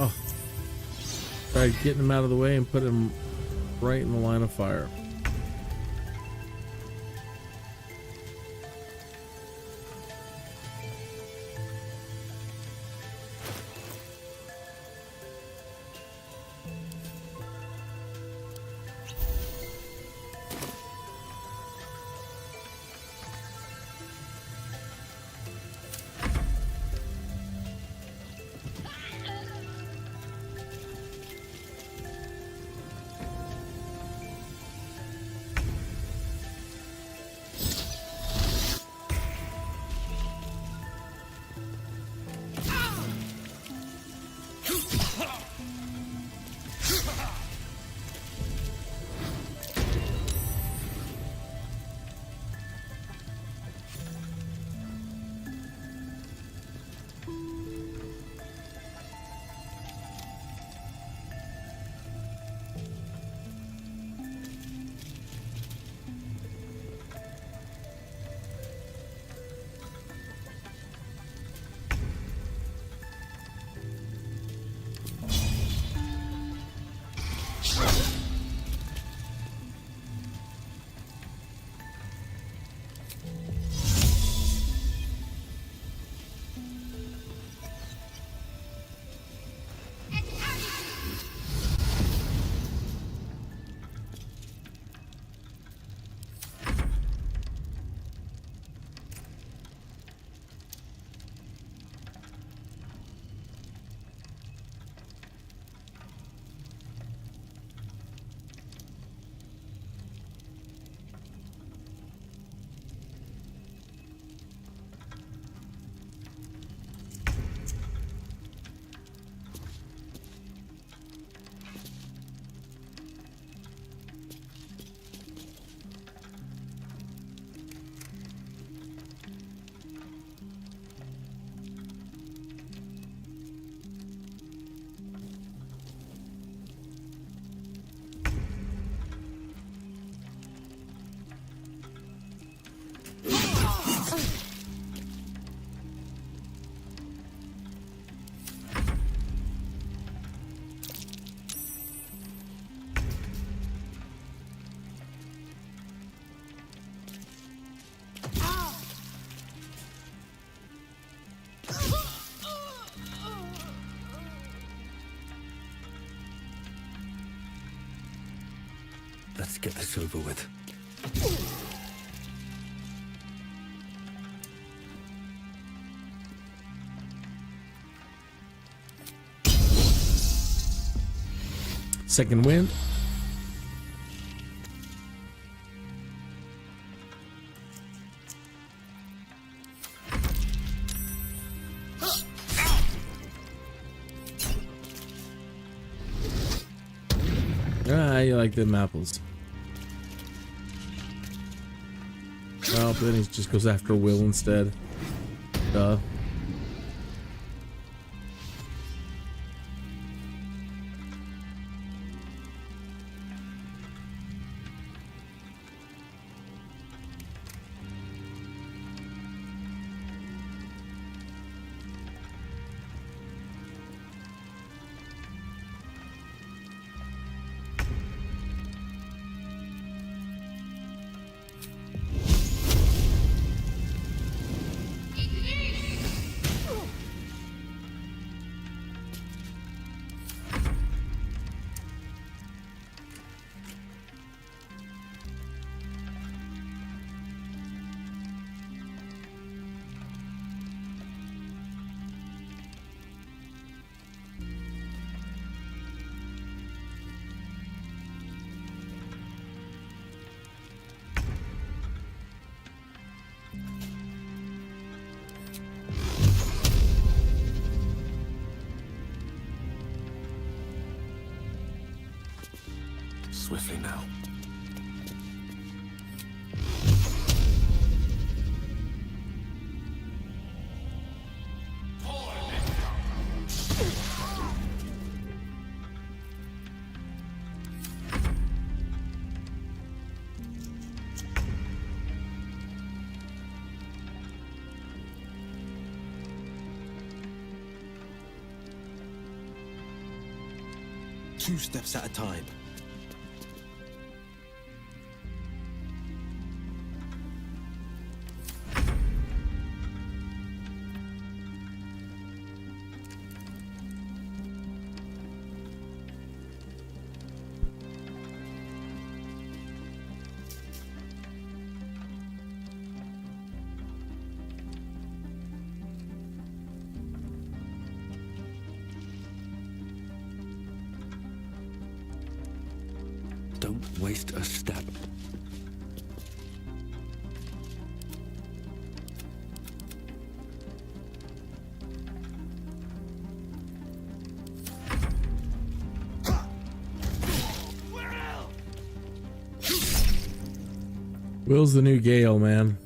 Speaker 1: Oh. Tried getting him out of the way and put him right in the line of fire.
Speaker 2: Let's get this over with.
Speaker 1: Second wind. Ah, you like them apples. Well, then he just goes after Will instead. Duh.
Speaker 2: Swiftly now.
Speaker 3: 2 steps at a time.
Speaker 2: Don't waste a step.
Speaker 1: Will's the new Gale, man.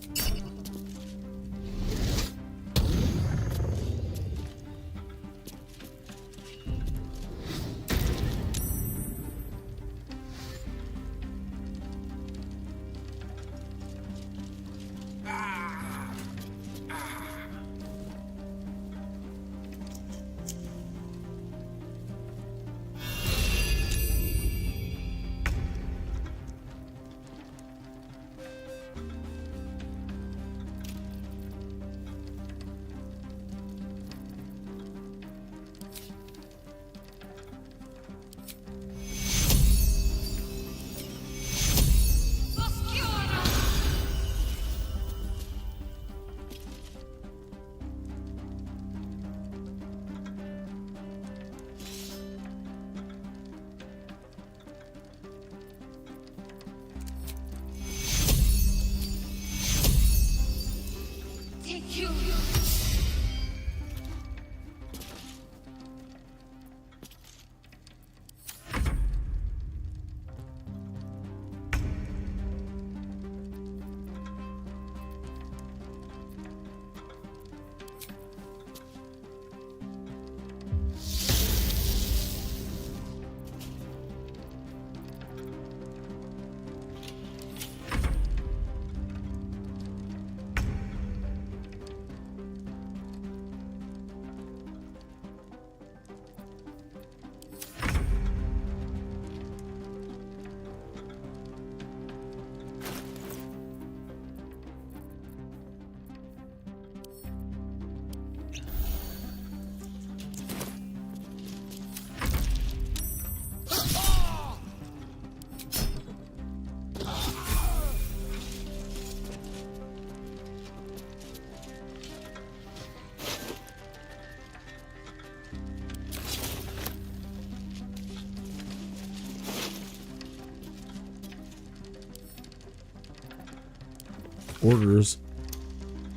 Speaker 1: Orders.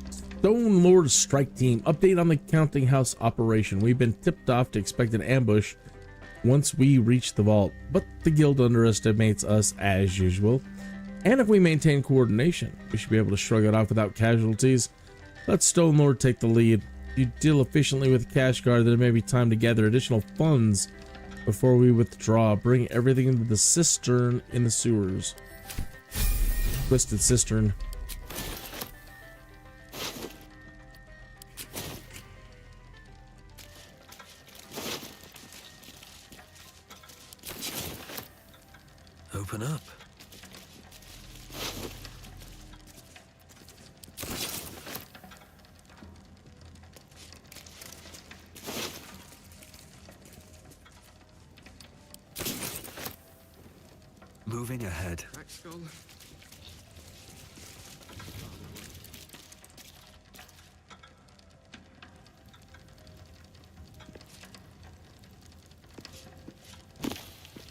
Speaker 1: Stone Lord strike team. Update on the counting house operation. We've been tipped off to expect an ambush once we reach the vault, but the guild underestimates us as usual. And if we maintain coordination, we should be able to shrug it off without casualties. Let Stone Lord take the lead. If you deal efficiently with the cash guard, then it may be time to gather additional funds before we withdraw. Bring everything into the cistern in the sewers. Twisted cistern.
Speaker 2: Open up. Moving ahead.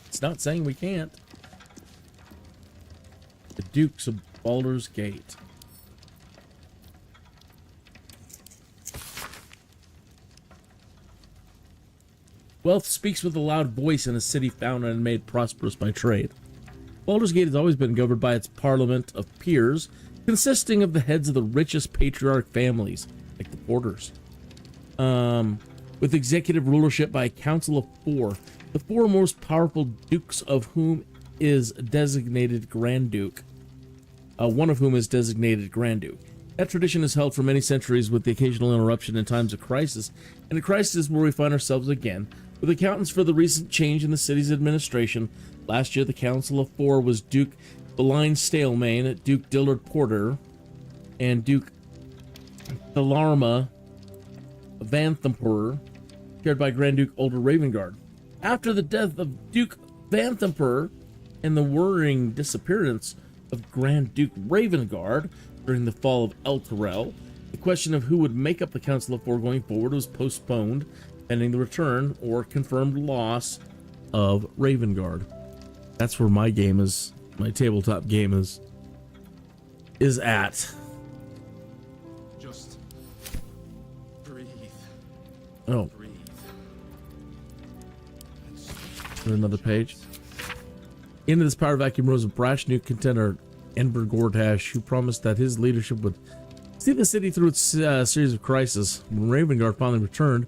Speaker 1: It's not saying we can't. The Dukes of Baldur's Gate. Wealth speaks with a loud voice in a city founded and made prosperous by trade. Baldur's Gate has always been governed by its parliament of peers, consisting of the heads of the richest patriarch families, like the Porters. With executive rulership by a council of 4, the 4 most powerful dukes of whom is designated Grand Duke. One of whom is designated Grand Duke. That tradition is held for many centuries with the occasional interruption in times of crisis, and a crisis is where we find ourselves again, With accountants for the recent change in the city's administration, last year the Council of Four was Duke Beline Stalemain, Duke Dillard Porter, and Duke Thalarma Vanthampur, chaired by Grand Duke Ulder Ravengard. After the death of Duke Vanthampur and the worrying disappearance of Grand Duke Ravengard during the fall of El Terrell, the question of who would make up the Council of Four going forward was postponed, pending the return or confirmed loss of Ravengard. That's where my game is, my tabletop game is at.
Speaker 12: Just breathe.
Speaker 1: Oh.
Speaker 12: Breathe.
Speaker 1: Is there another page? Into this power vacuum rose a brash new contender, Enver Gortash, who promised that his leadership would see the city through its series of crises. When Ravengard finally returned,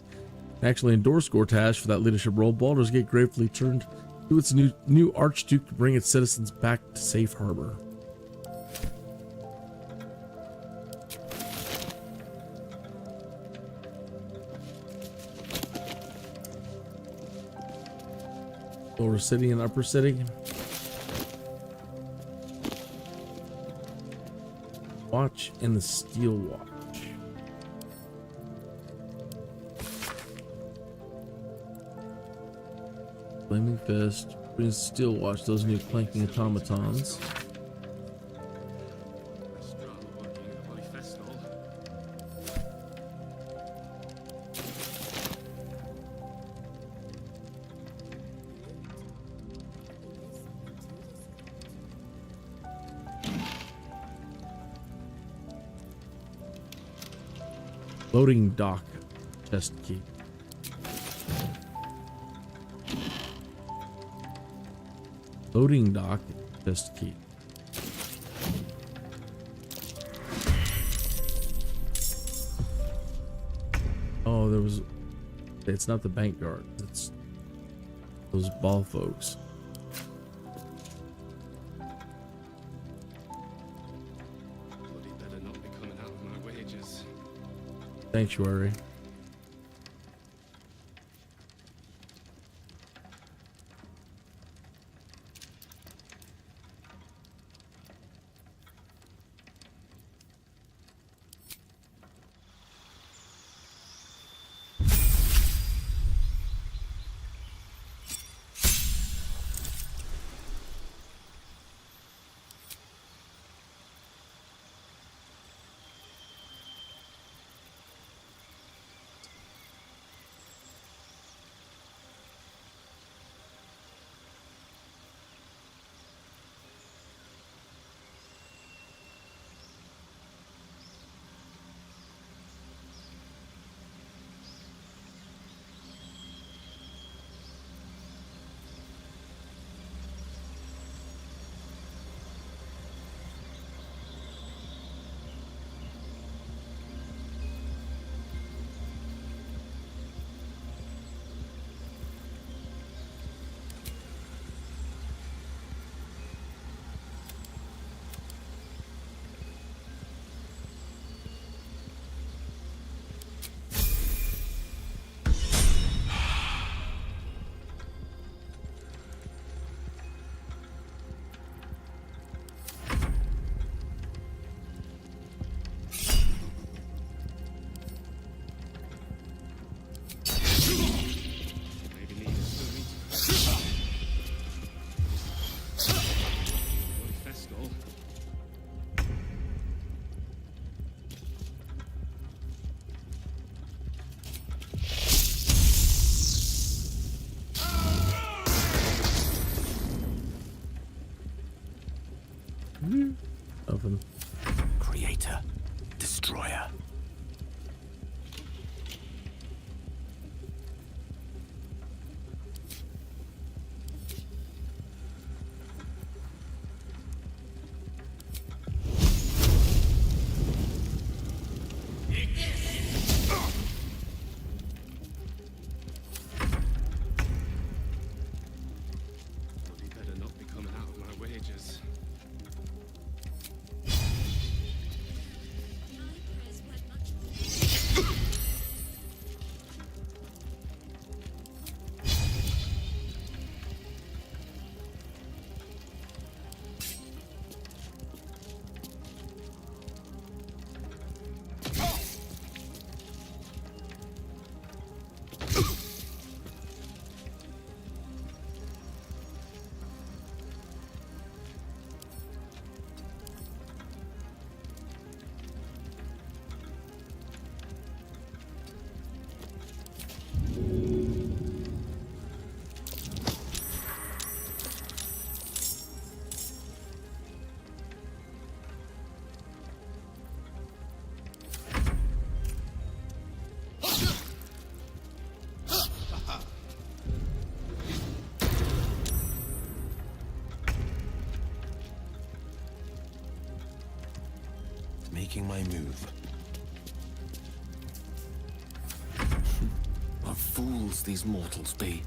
Speaker 1: and actually endorsed Gortash for that leadership role, Baldur's Gate gratefully turned to its new Archduke to bring its citizens back to safe harbor. Lower City and Upper City. Watch and the Steel Watch. Flaming Fist, brings Steel Watch, those new clanking automatons. Loading dock chest key. Loading dock chest key. Oh, there was. It's not the bank guard. It's those ball folks.
Speaker 12: Bloody better not be coming out of my wages.
Speaker 1: Sanctuary. Open.
Speaker 2: Creator, destroyer.
Speaker 12: Bloody better not be coming out of my wages.
Speaker 3: making my move.
Speaker 2: What fools these mortals be.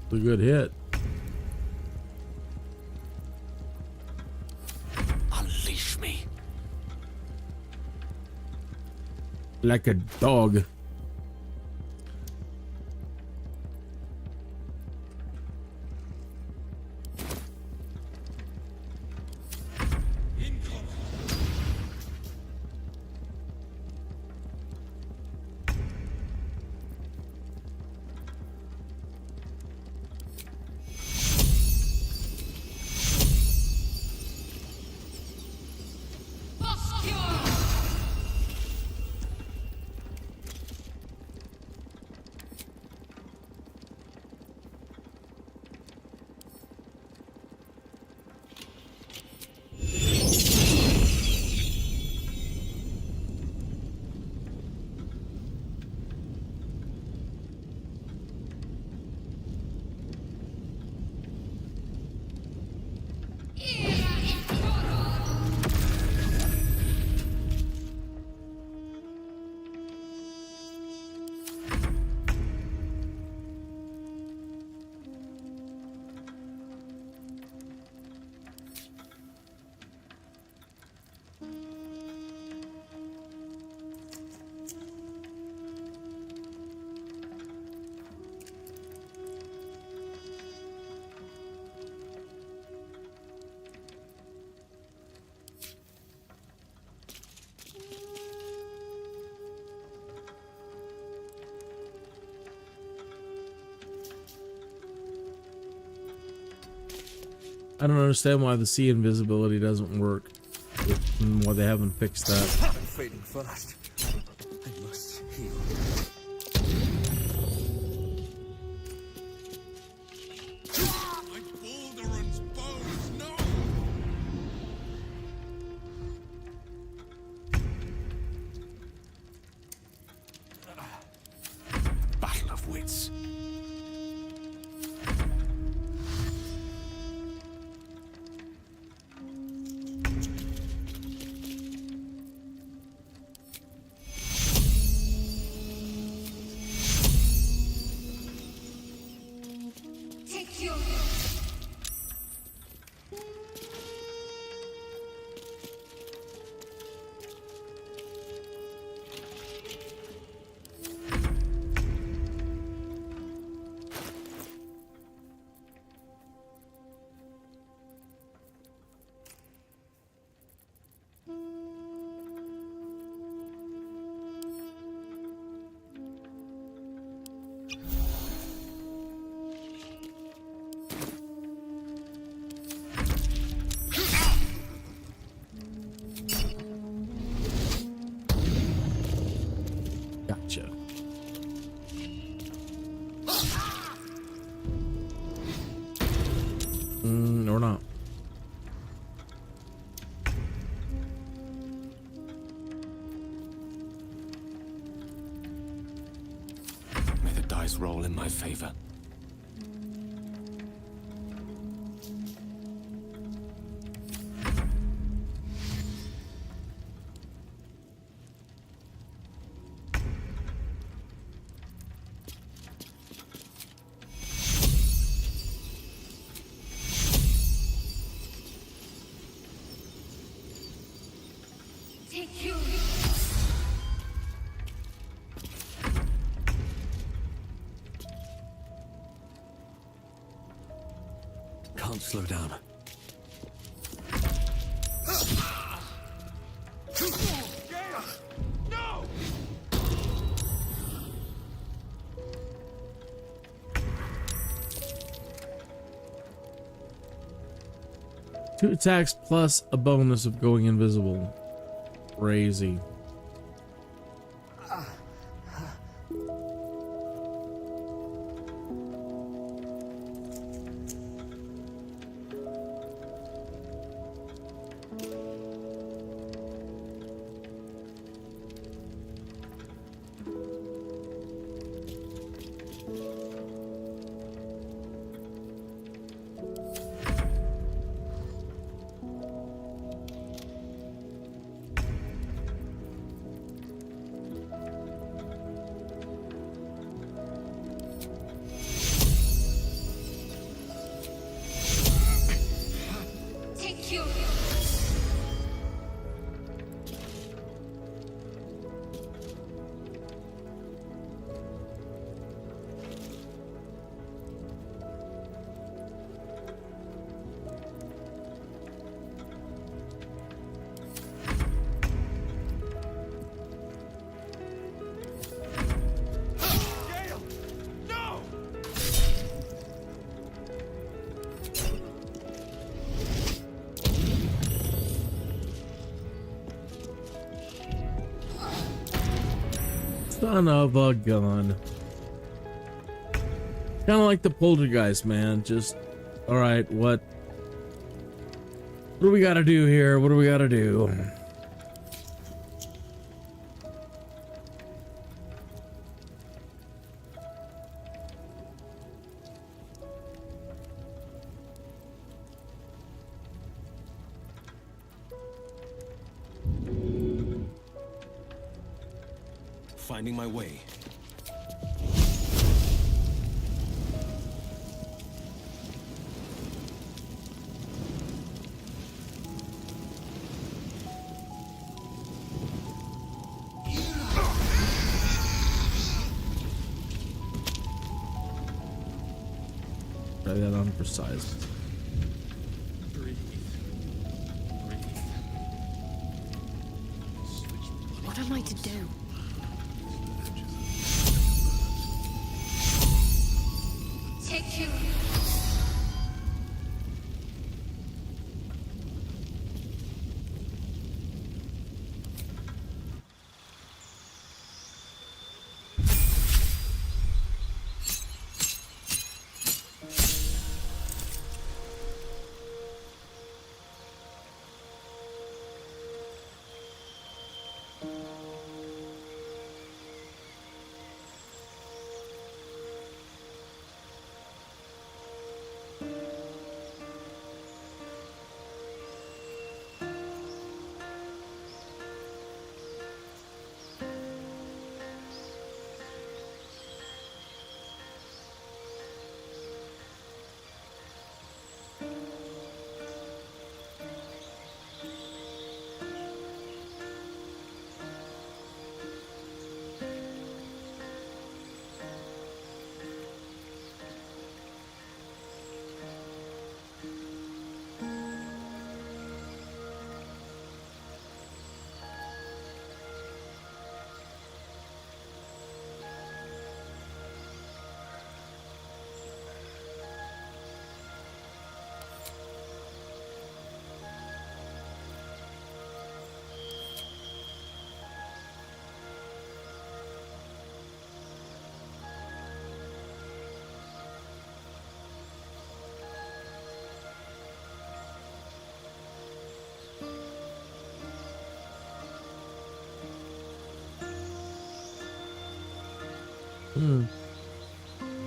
Speaker 1: A good hit.
Speaker 2: Unleash me.
Speaker 1: Like a dog. I don't understand why the sea invisibility doesn't work. And why they haven't fixed that.
Speaker 7: I'm fading fast. I must heal. My Balduran's bones, no!
Speaker 2: Battle of wits.
Speaker 1: Gotcha. Or not.
Speaker 2: May the dice roll in my favor. Can't slow down.
Speaker 7: No!
Speaker 1: Two attacks plus a bonus of going invisible. Crazy. Son of a gun. Kind of like the poltergeist, man. Just, all right, what do we got to do here? What do we got to do?
Speaker 3: Finding my way.
Speaker 1: Try that on for size.
Speaker 19: What am I to do? Take two.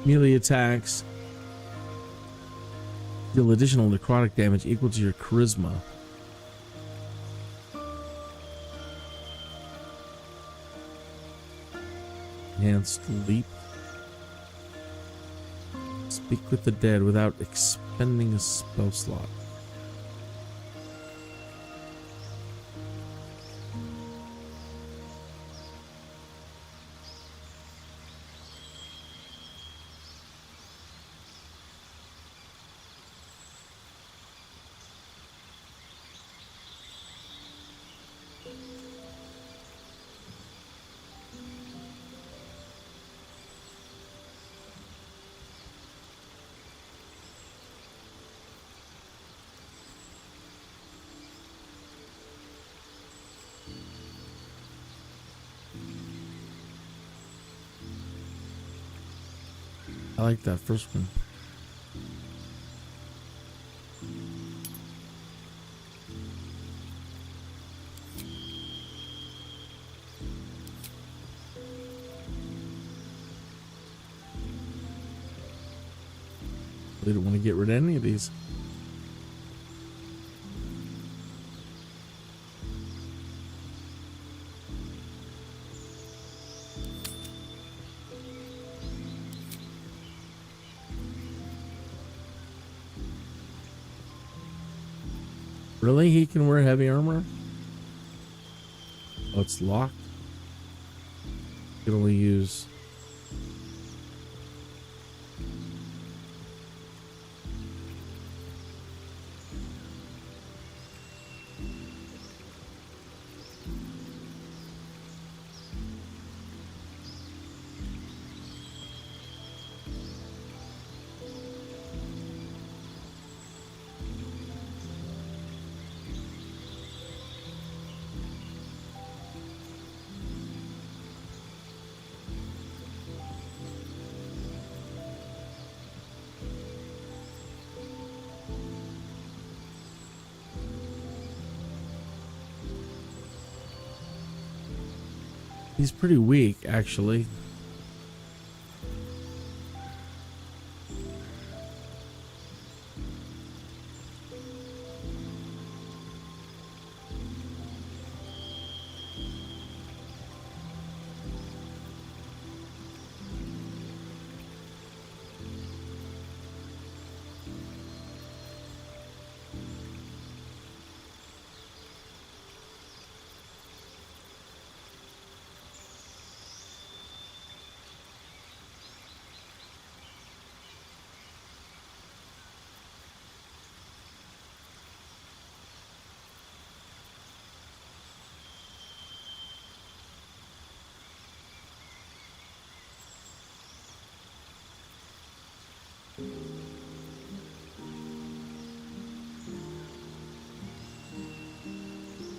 Speaker 1: Melee attacks deal additional necrotic damage equal to your charisma. Enhanced leap. Speak with the dead without expending a spell slot. I like that first one. They don't want to get rid of any of these. Really? He can wear heavy armor? Oh, it's locked? You can only use... He's pretty weak, actually.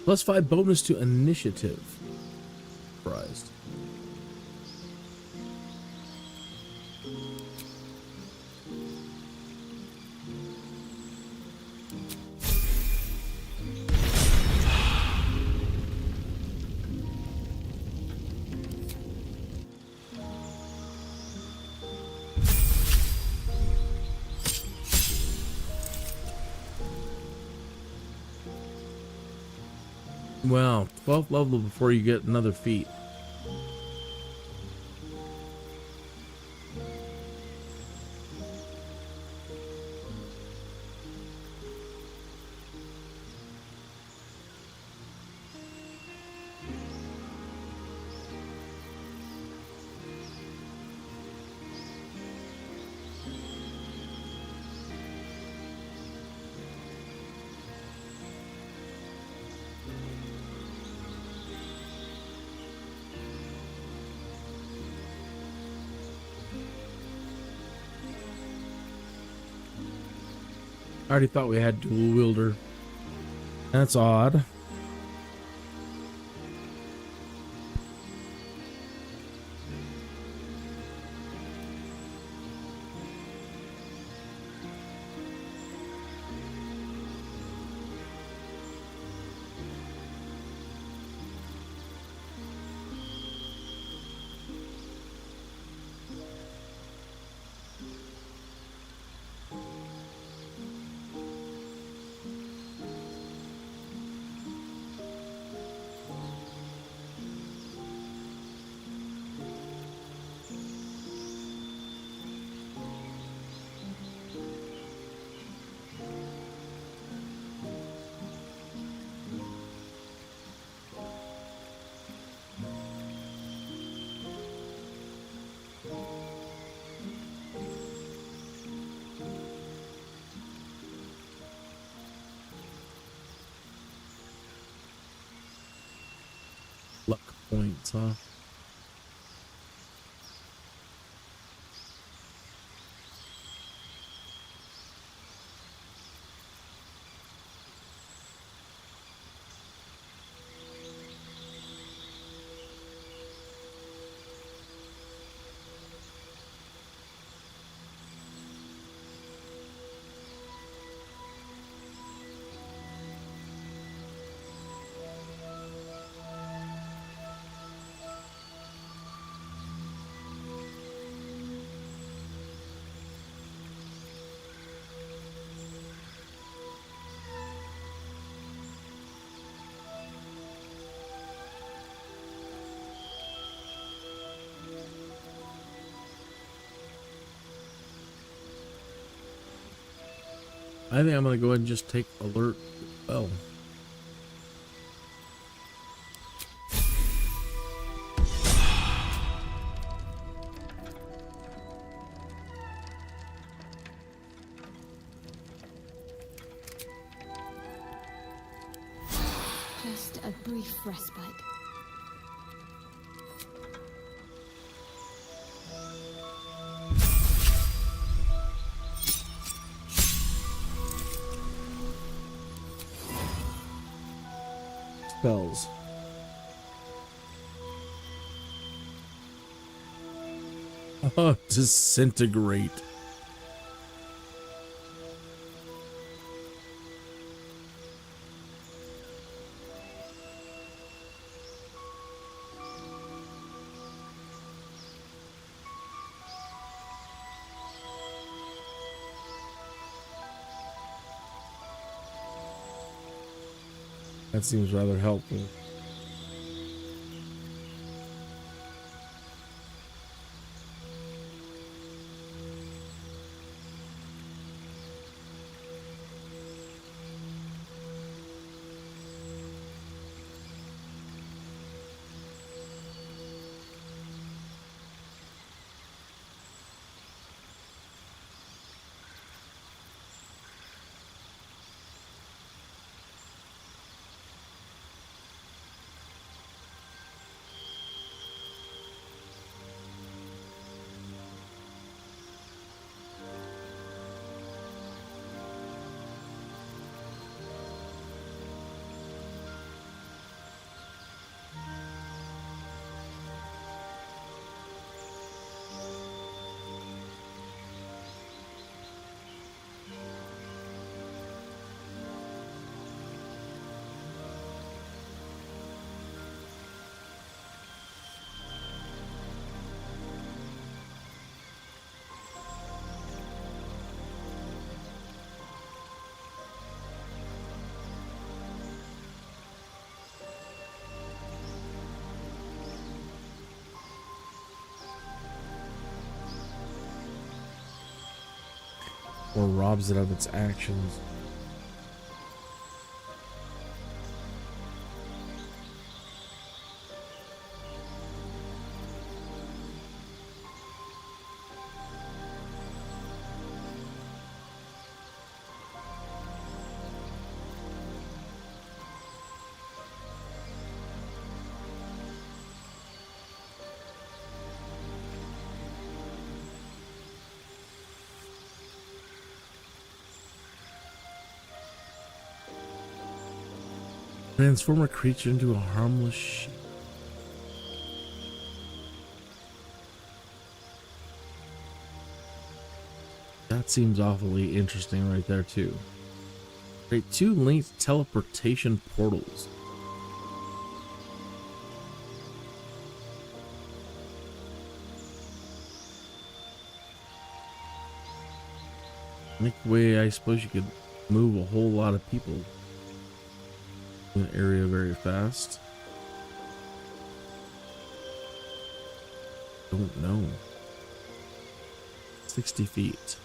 Speaker 1: +5 bonus to initiative. Surprised. Wow, 12th level before you get another feat. I already thought we had dual wielder. That's odd. Luck points, huh? I think I'm gonna go ahead and just take alert. Oh.
Speaker 19: Just a brief respite.
Speaker 1: Spells. Oh, disintegrate. That seems rather helpful. Or robs it of its actions. Transform a creature into a harmless sheep. That seems awfully interesting right there too. Create 2 linked teleportation portals. Make way, I suppose you could move a whole lot of people in an area very fast. Don't know. 60 feet.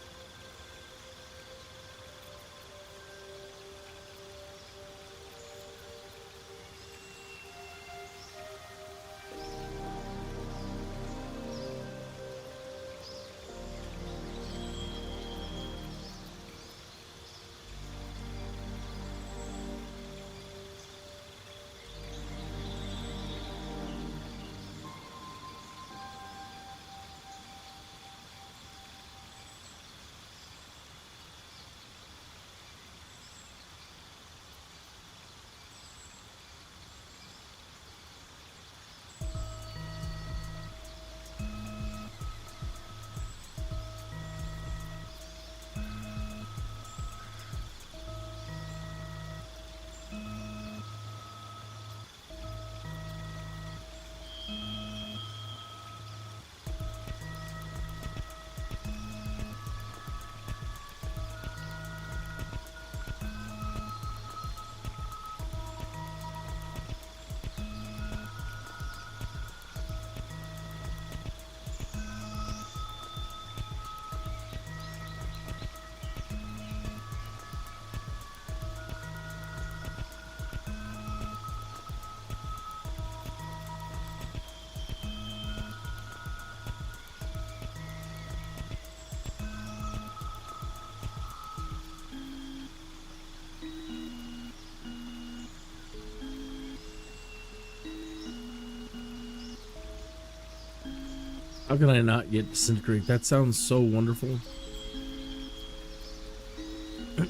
Speaker 1: How can I not yet disintegrate? That sounds so wonderful.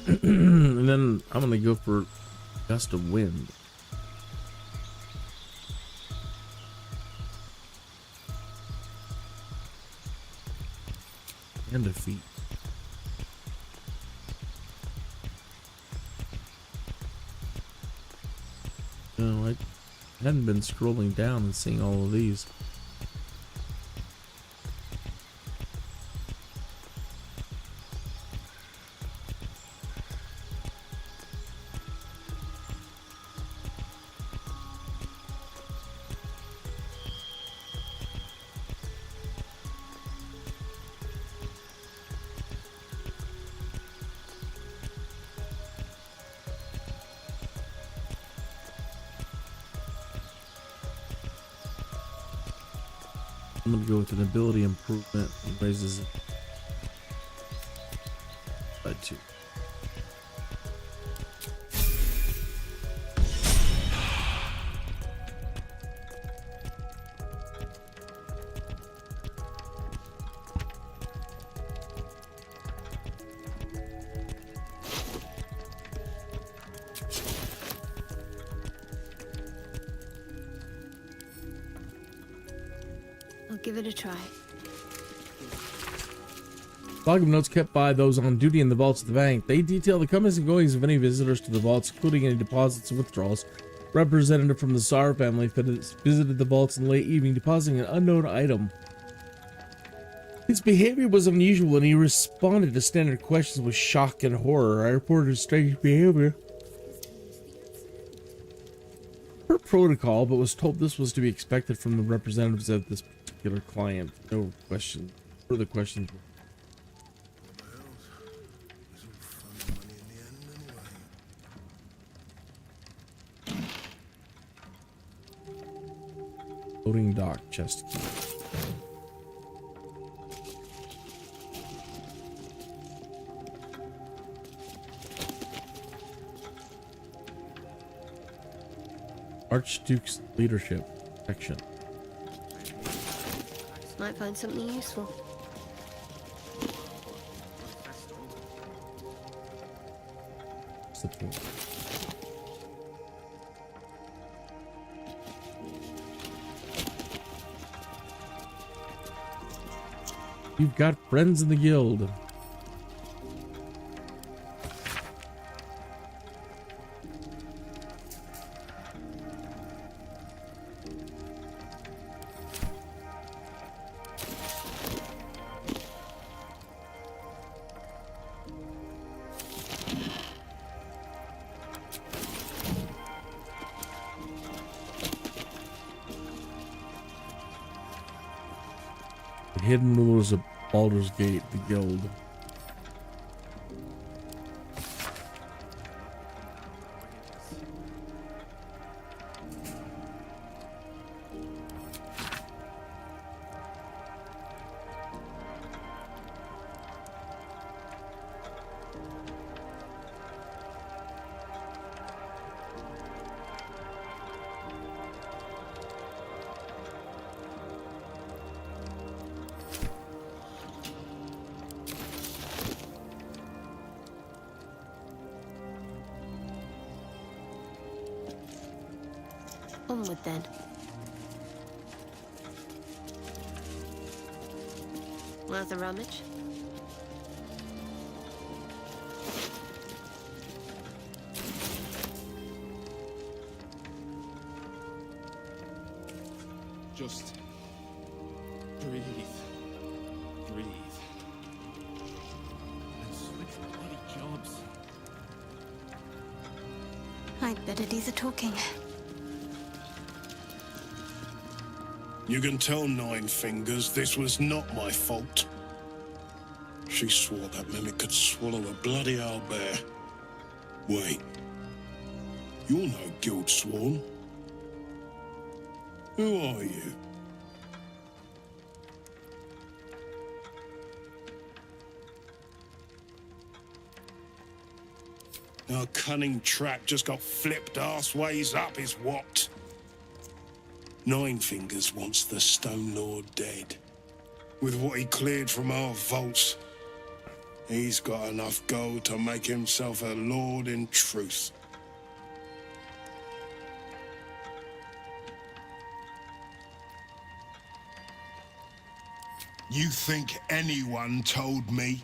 Speaker 1: And then I'm gonna go for gust of wind. And defeat. No, I hadn't been scrolling down and seeing all of these. I'm gonna go with an ability improvement. It raises it by 2.
Speaker 19: I'll give it a try.
Speaker 1: Log of notes kept by those on duty in the vaults of the bank. They detail the comings and goings of any visitors to the vaults, including any deposits and withdrawals. Representative from the Tsar family visited the vaults in the late evening, depositing an unknown item. His behavior was unusual, and he responded to standard questions with shock and horror. I reported his strange behavior per protocol, but was told this was to be expected from the representatives of this particular client. No question. Further questions. Loading dock chest key. Archduke's leadership section.
Speaker 19: Might find something useful.
Speaker 1: Support. You've got friends in the guild. The hidden rulers of Baldur's Gate, the guild.
Speaker 19: Onward then. Worth a rummage?
Speaker 20: Just breathe. Breathe.
Speaker 2: And switch bloody jobs.
Speaker 19: I'd better do the talking.
Speaker 10: You can tell Nine Fingers this was not my fault. She swore that mimic could swallow a bloody owlbear. Wait. You're no guild sworn. Who are you? Our cunning trap just got flipped arseways up is what? Nine Fingers wants the Stone Lord dead. With what he cleared from our vaults, he's got enough gold to make himself a lord in truth. You think anyone told me?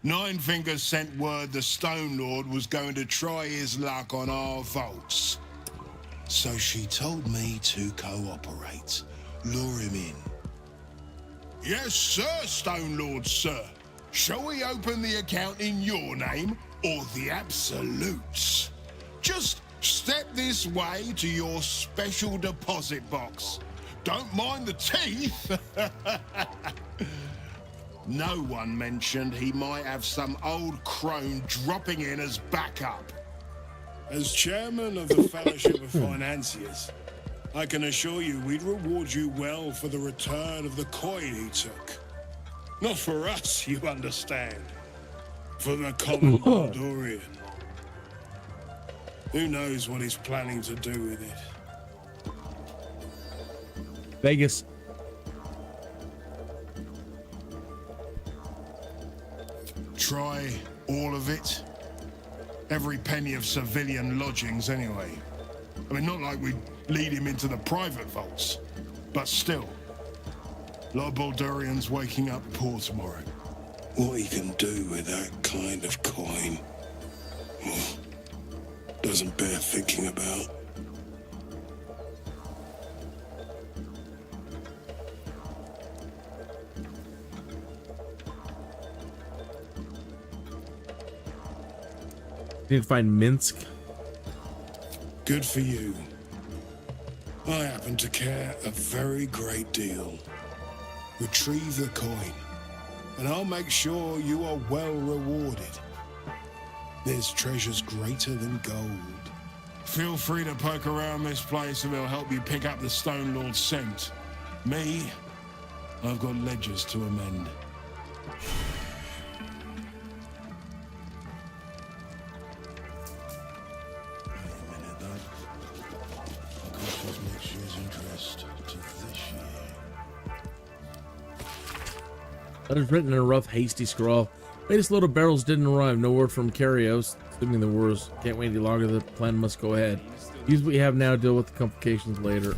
Speaker 10: Nine Fingers sent word the Stone Lord was going to try his luck on our vaults. So she told me to cooperate, lure him in. Yes, sir, Stone Lord, sir. Shall we open the account in your name or the Absolute's? Just step this way to your special deposit box. Don't mind the teeth. No one mentioned he might have some old crone dropping in as backup. As chairman of the Fellowship of Financiers, I can assure you we'd reward you well for the return of the coin he took. Not for us, you understand. For the common Baldurian. Who knows what he's planning to do with it?
Speaker 1: Vegas.
Speaker 10: Try all of it? Every penny of civilian lodgings, anyway. I mean, not like we'd lead him into the private vaults, but still. A lot of Baldurians waking up poor tomorrow. What he can do with that kind of coin doesn't bear thinking about.
Speaker 1: Need to find Minsk.
Speaker 10: Good for you. I happen to care a very great deal. Retrieve the coin, and I'll make sure you are well rewarded. There's treasures greater than gold. Feel free to poke around this place and it'll help you pick up the Stone Lord's scent. Me, I've got ledgers to amend.
Speaker 1: Letters written in a rough, hasty scrawl. Latest load of barrels didn't arrive. No word from Carios. Assuming the worst. Can't wait any longer. The plan must go ahead. Use what you have now. Deal with the complications later.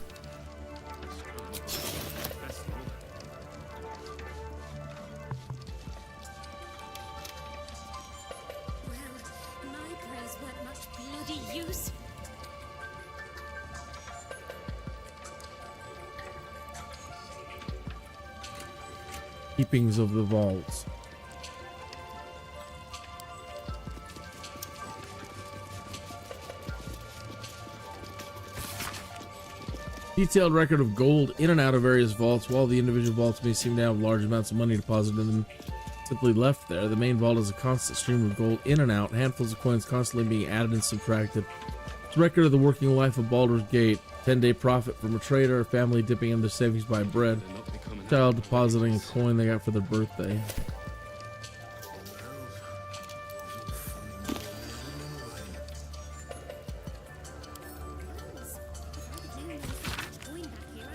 Speaker 1: Keepings of the vaults. Detailed record of gold in and out of various vaults. While the individual vaults may seem to have large amounts of money deposited in them, simply left there, the main vault is a constant stream of gold in and out, handfuls of coins constantly being added and subtracted. It's a record of the working life of Baldur's Gate. 10-day profit from a trader, a family dipping in their savings to buy bread, child depositing a coin they got for their birthday.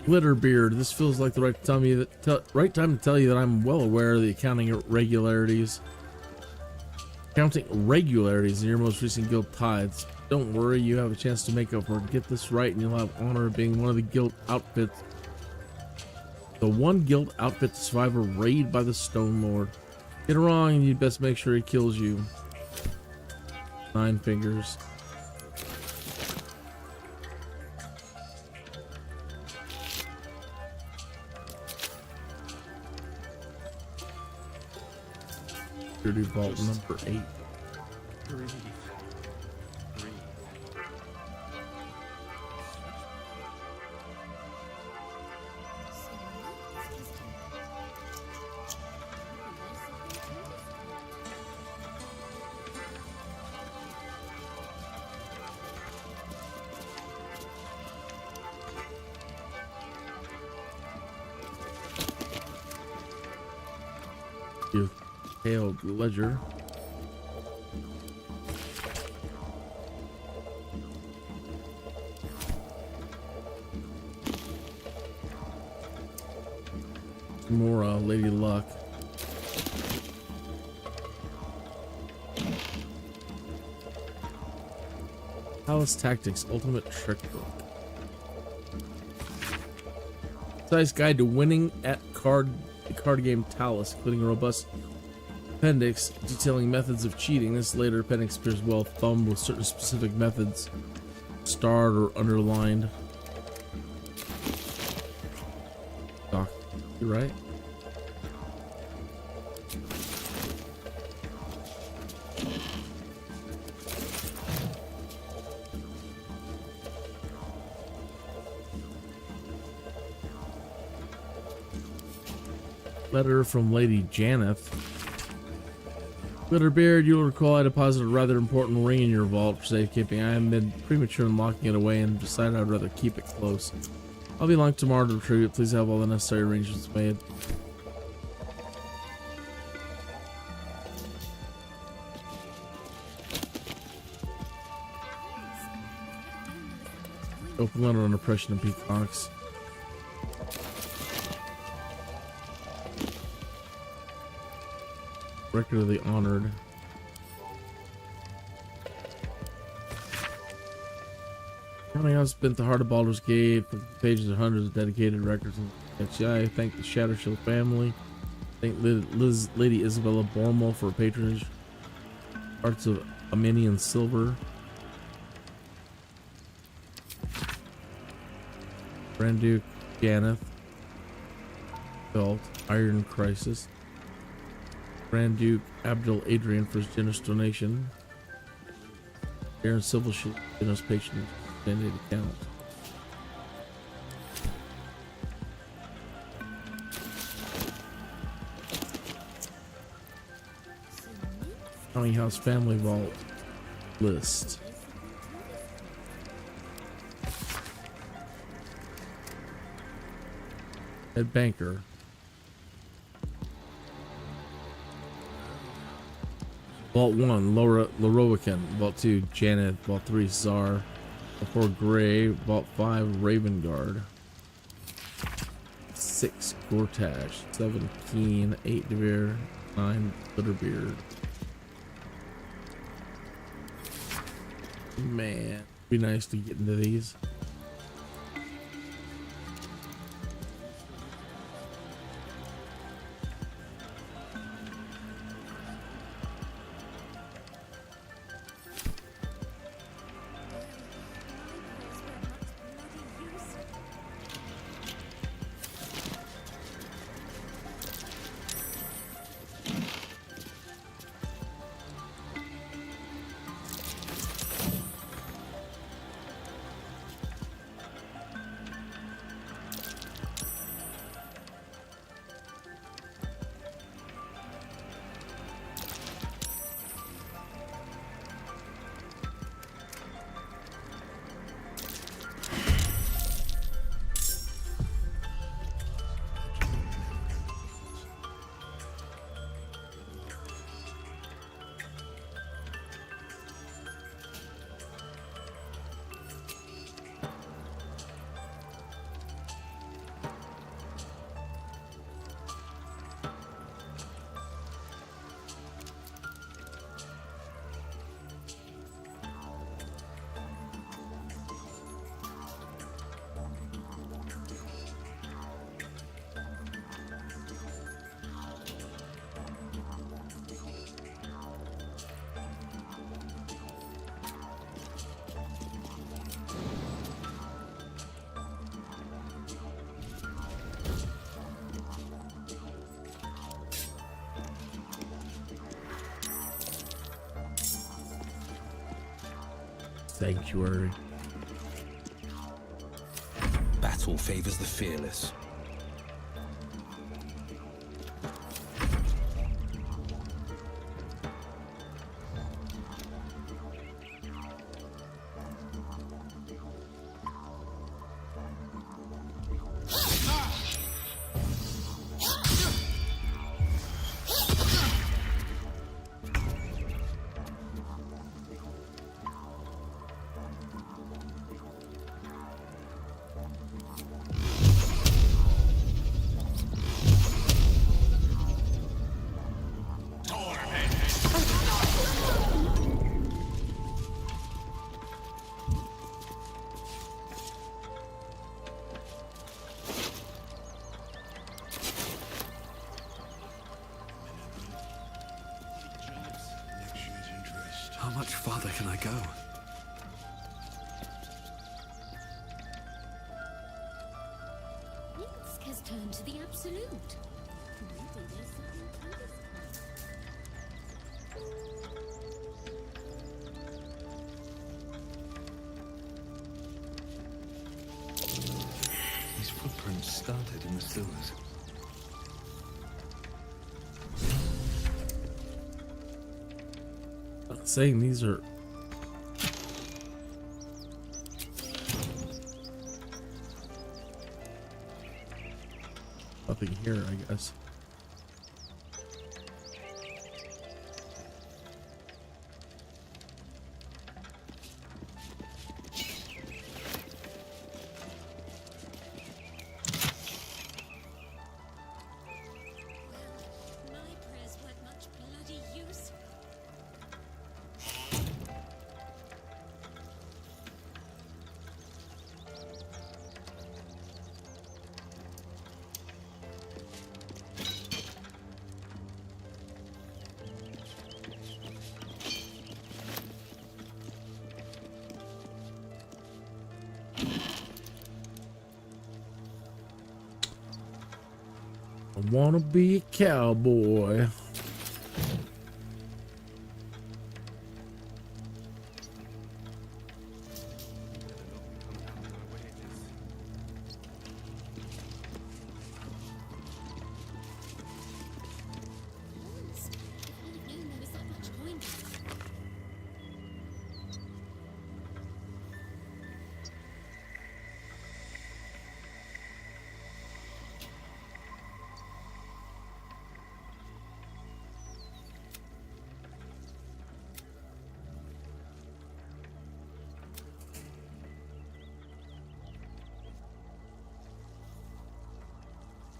Speaker 1: Glitterbeard, this feels like the right time to tell you that I'm well aware of the accounting irregularities. Counting irregularities in your most recent guild tithes. Don't worry, you have a chance to make up for it. Get this right and you'll have honor of being one of the guild outfits. The one guild outfit to survive a raid by the Stone Lord. Get it wrong and you'd best make sure he kills you. 9 fingers. Security vault number 8. Detailed ledger. More Lady Luck. Palace Tactics Ultimate Trick Book. Concise guide to winning at the card game Talus, including a robust appendix detailing methods of cheating. This later appendix appears well thumbed with certain specific methods starred or underlined. Doc, you're right. Letter from Lady Janeth. Glitterbeard, you'll recall I deposited a rather important ring in your vault for safekeeping. I have been premature in locking it away and decided I'd rather keep it close. I'll be along tomorrow to retrieve it. Please have all the necessary arrangements made. Open letter on oppression of peacocks. Record of the honored. Coming out spent the heart of Baldur's Gate for pages of hundreds of dedicated records and I thank the Shattershield family. Thank Lady Isabella Bormo for her patronage. Hearts of Armenian silver. Grand Duke Ganeth. Belt. Iron Crisis. Grand Duke Abdul Adrian for his generous donation. Baron Civil Shield, generous patronage, extended account. County House Family Vault list. Head banker. Vault 1, Lorowican. Vault 2, Janet. Vault 3, Czar. Vault 4, Gray. Vault 5, Ravenguard. 6, Gortash. 7, Keen. 8, Devere. 9, Glitterbeard. Man, be nice to get into these. Sanctuary.
Speaker 3: Battle favors the fearless.
Speaker 12: How much farther can I go?
Speaker 19: Risk has turned to the absolute. Maybe there's something to this.
Speaker 12: These footprints started in the sewers.
Speaker 1: Saying these are nothing here, I guess. I wanna be a cowboy.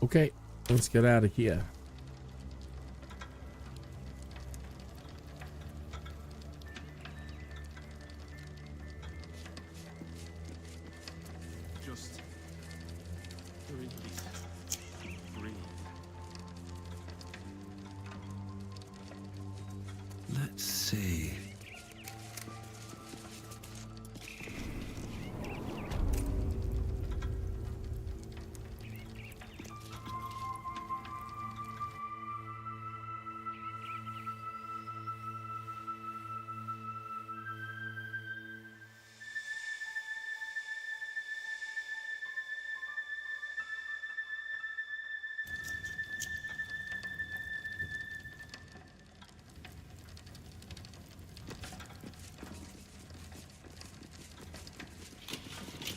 Speaker 1: Okay, let's get out of here.
Speaker 12: Just breathe. Breathe. Let's see.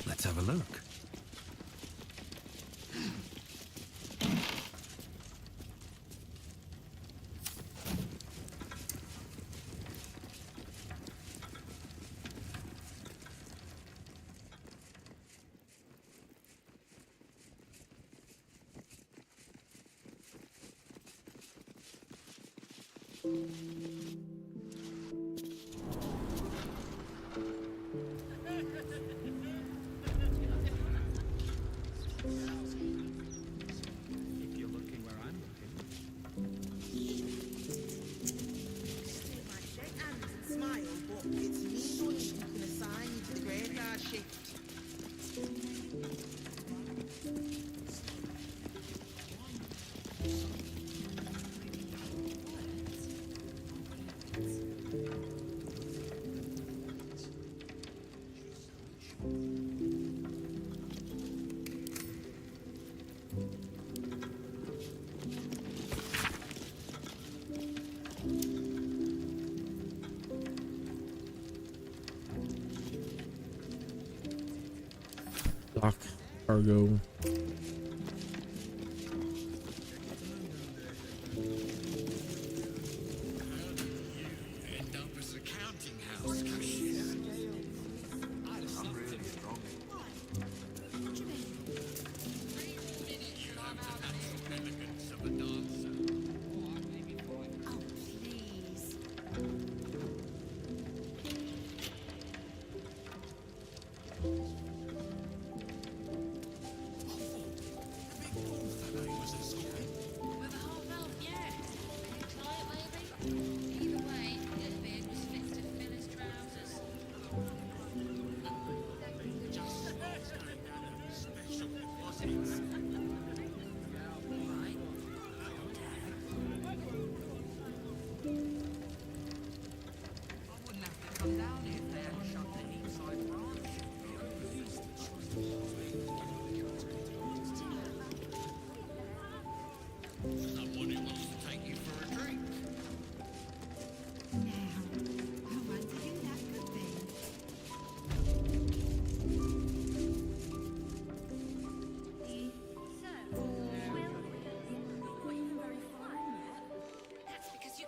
Speaker 12: Let's have a look. Dock cargo.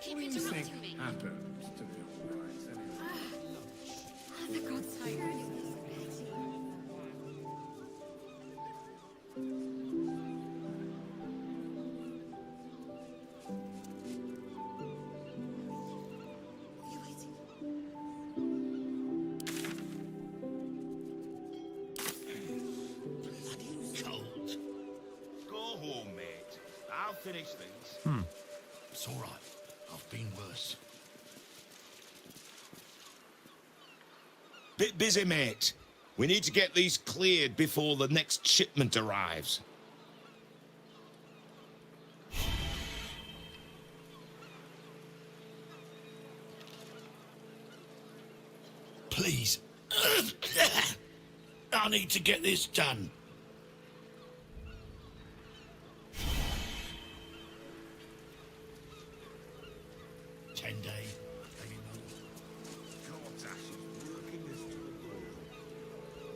Speaker 19: Keep
Speaker 7: What do
Speaker 19: it
Speaker 7: you
Speaker 19: to
Speaker 7: think
Speaker 19: me.
Speaker 7: happens to the allies anyway?
Speaker 19: For God's sake.
Speaker 9: Cold. Go home, mate. I'll finish things.
Speaker 8: It's all right. I've been worse.
Speaker 14: Bit busy, mate. We need to get these cleared before the next shipment arrives.
Speaker 8: Please. I need to get this done.
Speaker 9: Gortash is working us to the bone.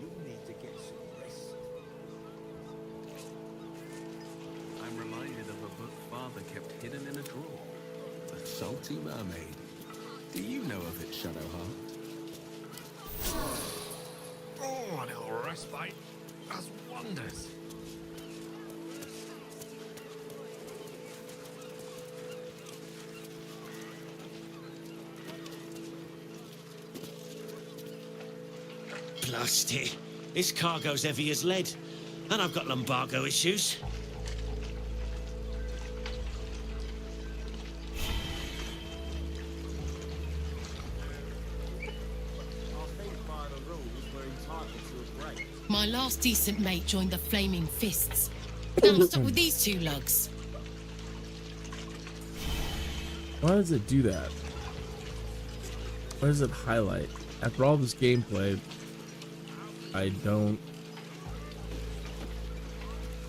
Speaker 9: You need to get some rest.
Speaker 12: I'm reminded of a book Father kept hidden in a drawer. The Salty Mermaid. Do you know of it, Shadowheart?
Speaker 8: Oh, a little respite does wonders.
Speaker 11: Blasty. This cargo's heavy as lead. And I've got lumbago issues.
Speaker 4: My last decent mate joined the Flaming Fists. Now I'm stuck with these two lugs.
Speaker 1: Why does it do that? Why does it highlight? After all this gameplay, I don't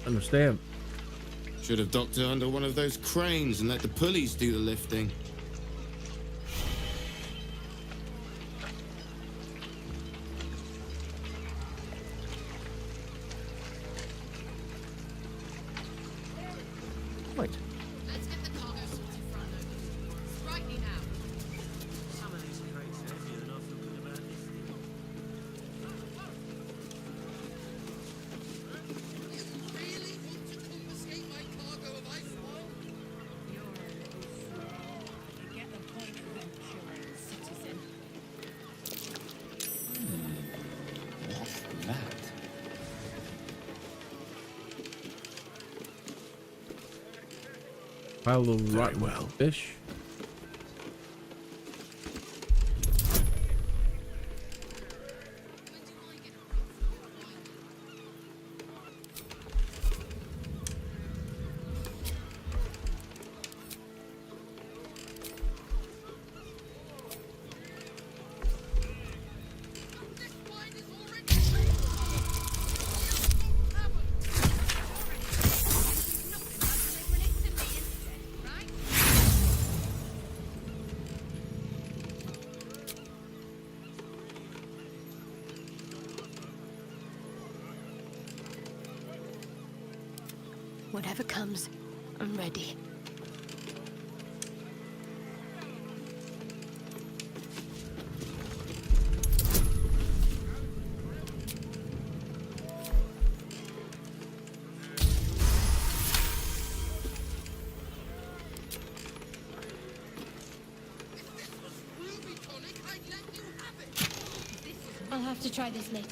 Speaker 1: understand.
Speaker 17: Should have docked her under one of those cranes and let the pulleys do the lifting.
Speaker 14: Right.
Speaker 19: Let's get the cargo sorted, Frano. Rightly now.
Speaker 11: Some of these crates are heavier than I feel good about this.
Speaker 19: Really want to confiscate my cargo of ice wine? You're a little slow. You get the point eventually, citizen.
Speaker 14: What's that?
Speaker 1: Pile of rotten fish.
Speaker 19: Whatever comes, I'm ready.
Speaker 4: I'll have to try this later.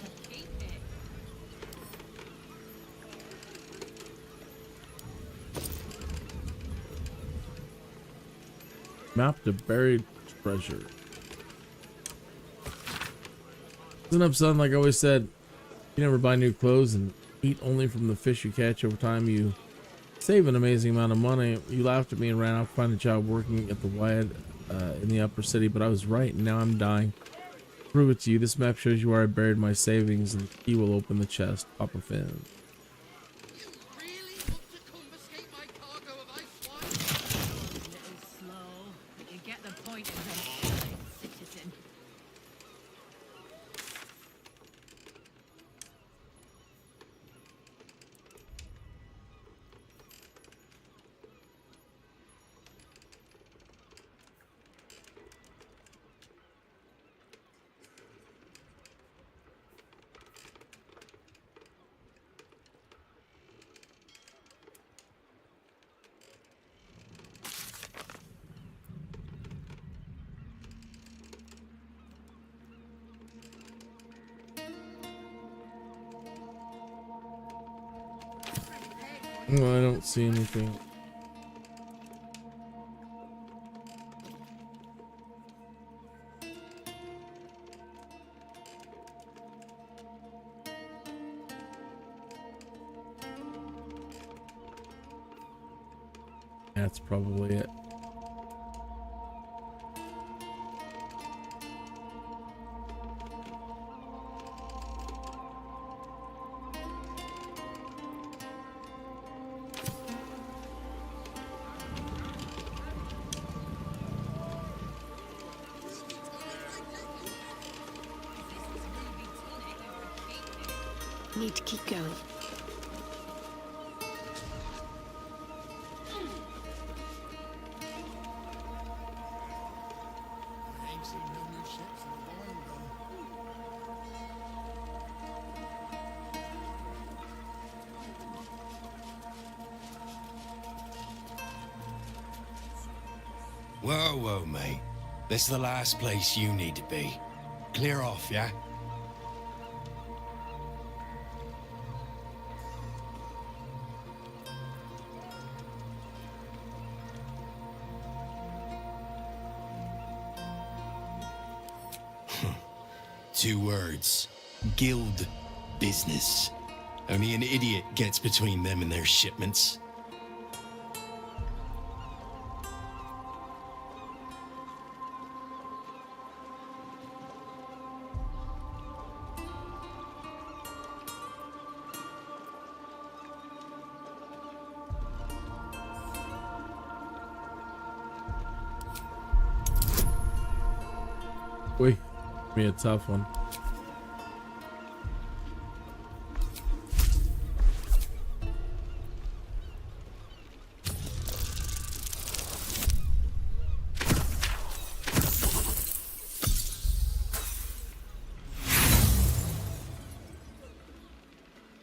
Speaker 1: Map to buried treasure. Listen up, son. Like I always said, you never buy new clothes and eat only from the fish you catch. Over time, you save an amazing amount of money. You laughed at me and ran off to find a job working at the Wyad in the upper city, but I was right, and now I'm dying. Prove it to you. This map shows you where I buried my savings, and the key will open the chest. Papa Finn.
Speaker 5: You get the point eventually, citizen.
Speaker 1: Well, I don't see anything. That's probably it.
Speaker 13: Need to keep going.
Speaker 15: Whoa, whoa, mate. This is the last place you need to be. Clear off, yeah? Two words. Guild business. Only an idiot gets between them and their shipments.
Speaker 1: Wait, be a tough one.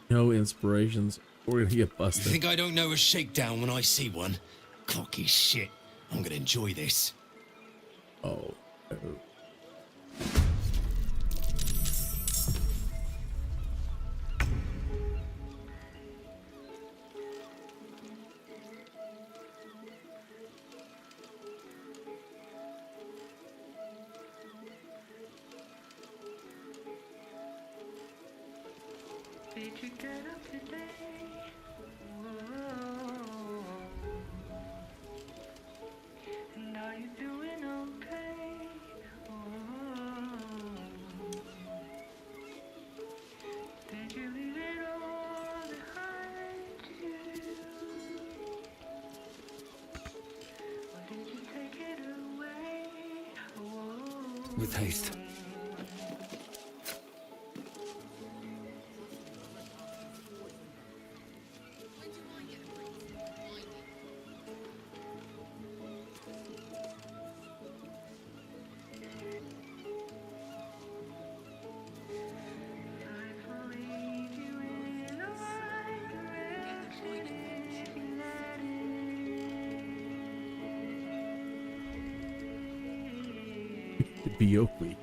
Speaker 1: No inspirations. We're gonna get
Speaker 15: You
Speaker 1: busted.
Speaker 15: think I don't know a shakedown when I see one? Cocky shit. I'm gonna enjoy this.
Speaker 1: Oh.
Speaker 16: Did you get up today? And are you doing okay? Did you leave it all behind you? Or did you take it away?
Speaker 2: With haste.
Speaker 1: Biopi.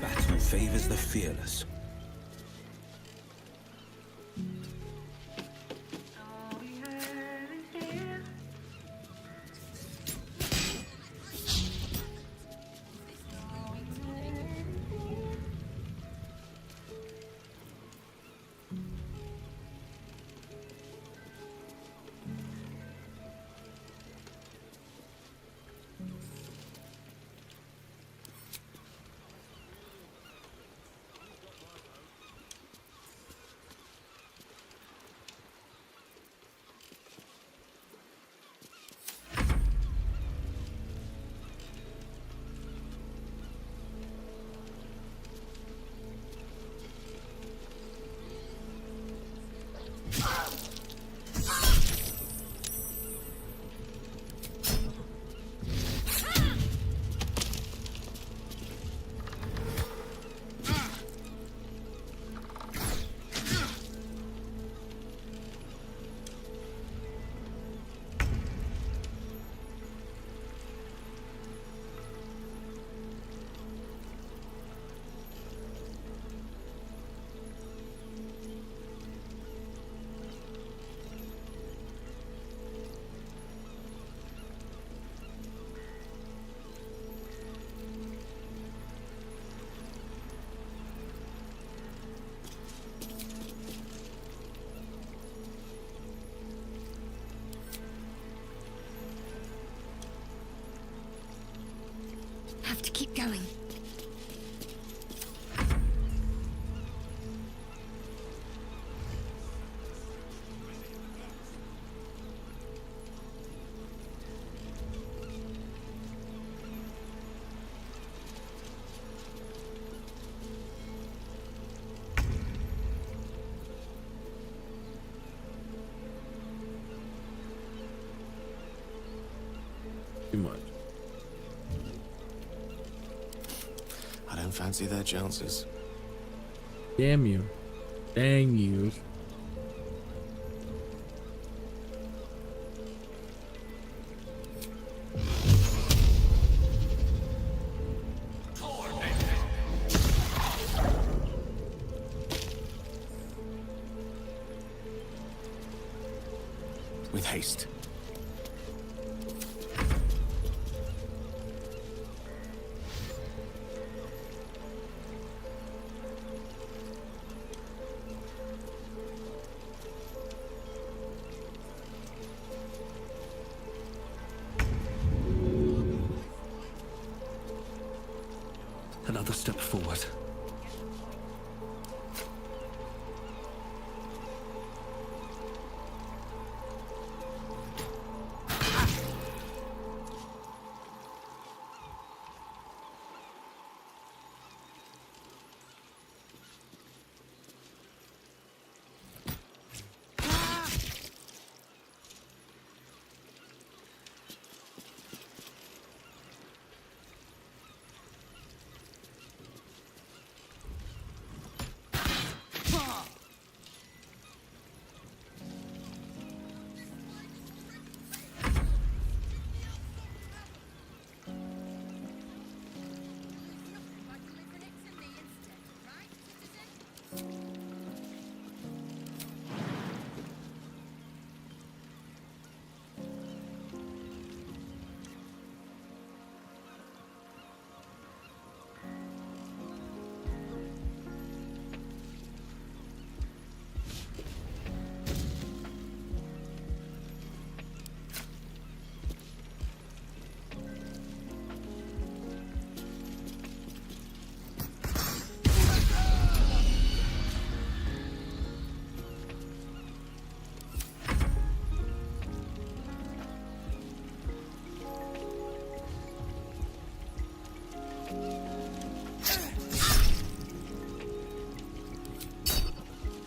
Speaker 3: Battle favors the fearless.
Speaker 13: Have to keep going.
Speaker 1: Too much.
Speaker 2: I don't fancy their chances.
Speaker 1: Damn you. Dang you.
Speaker 2: With haste. Another step forward.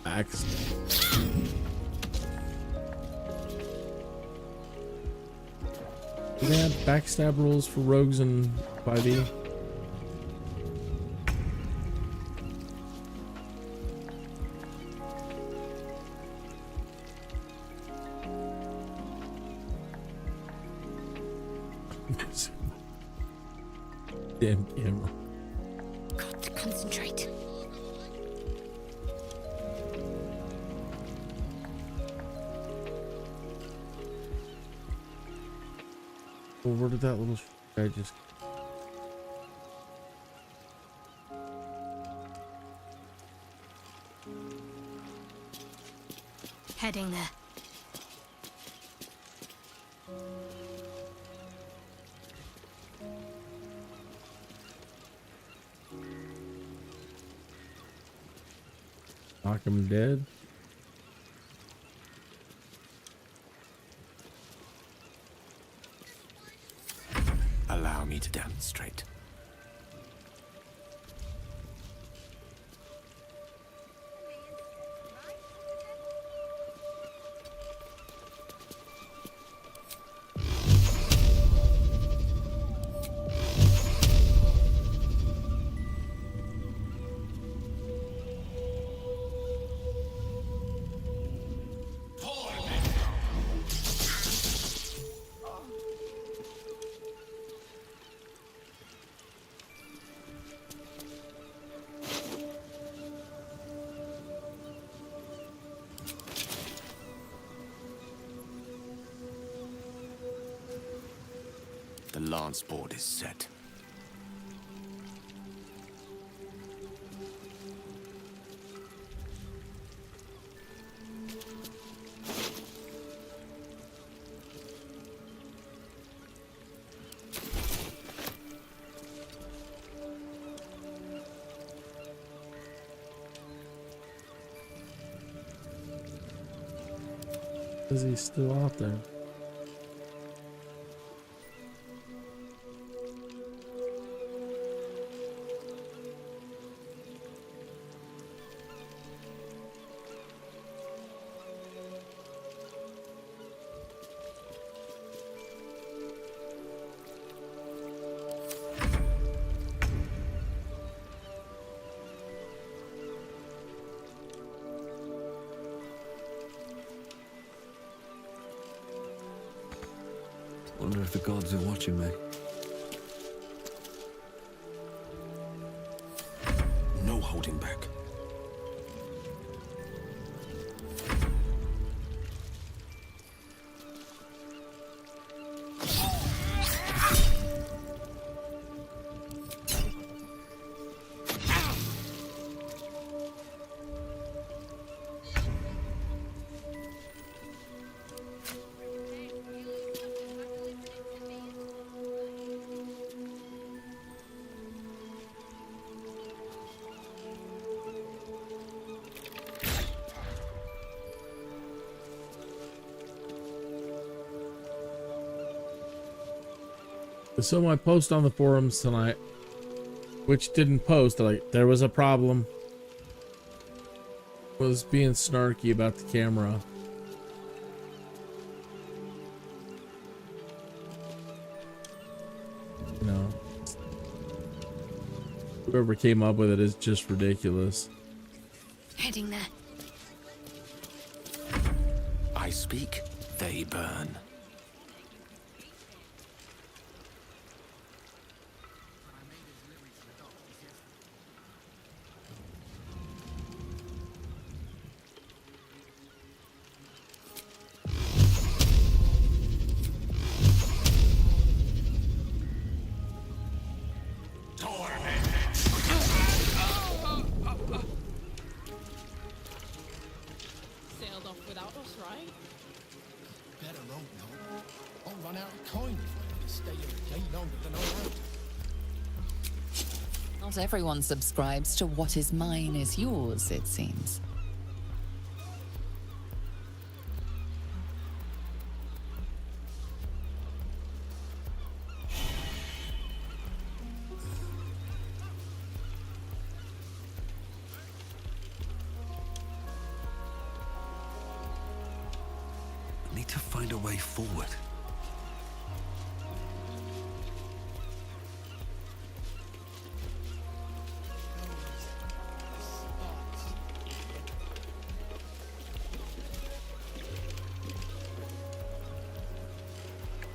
Speaker 1: Axe. Do they have backstab rules for rogues in 5e? Damn camera.
Speaker 13: Got to concentrate.
Speaker 1: Well, where did that little guy just...
Speaker 13: Heading there.
Speaker 1: Knock him dead?
Speaker 2: Allow me to demonstrate. The lance board is set.
Speaker 1: Is he still out there?
Speaker 2: Wonder if the gods are watching me.
Speaker 3: No holding back.
Speaker 1: So my post on the forums tonight, which didn't post, like there was a problem, was being snarky about the camera. You know, whoever came up with it is just ridiculous.
Speaker 13: Heading there.
Speaker 2: I speak, they burn.
Speaker 19: Sailed off without us, right?
Speaker 15: Better rope, no. I'll run out of coin if I stay here any longer than I want.
Speaker 6: Not everyone subscribes to what is mine is yours, it seems.
Speaker 2: I need to find a way forward.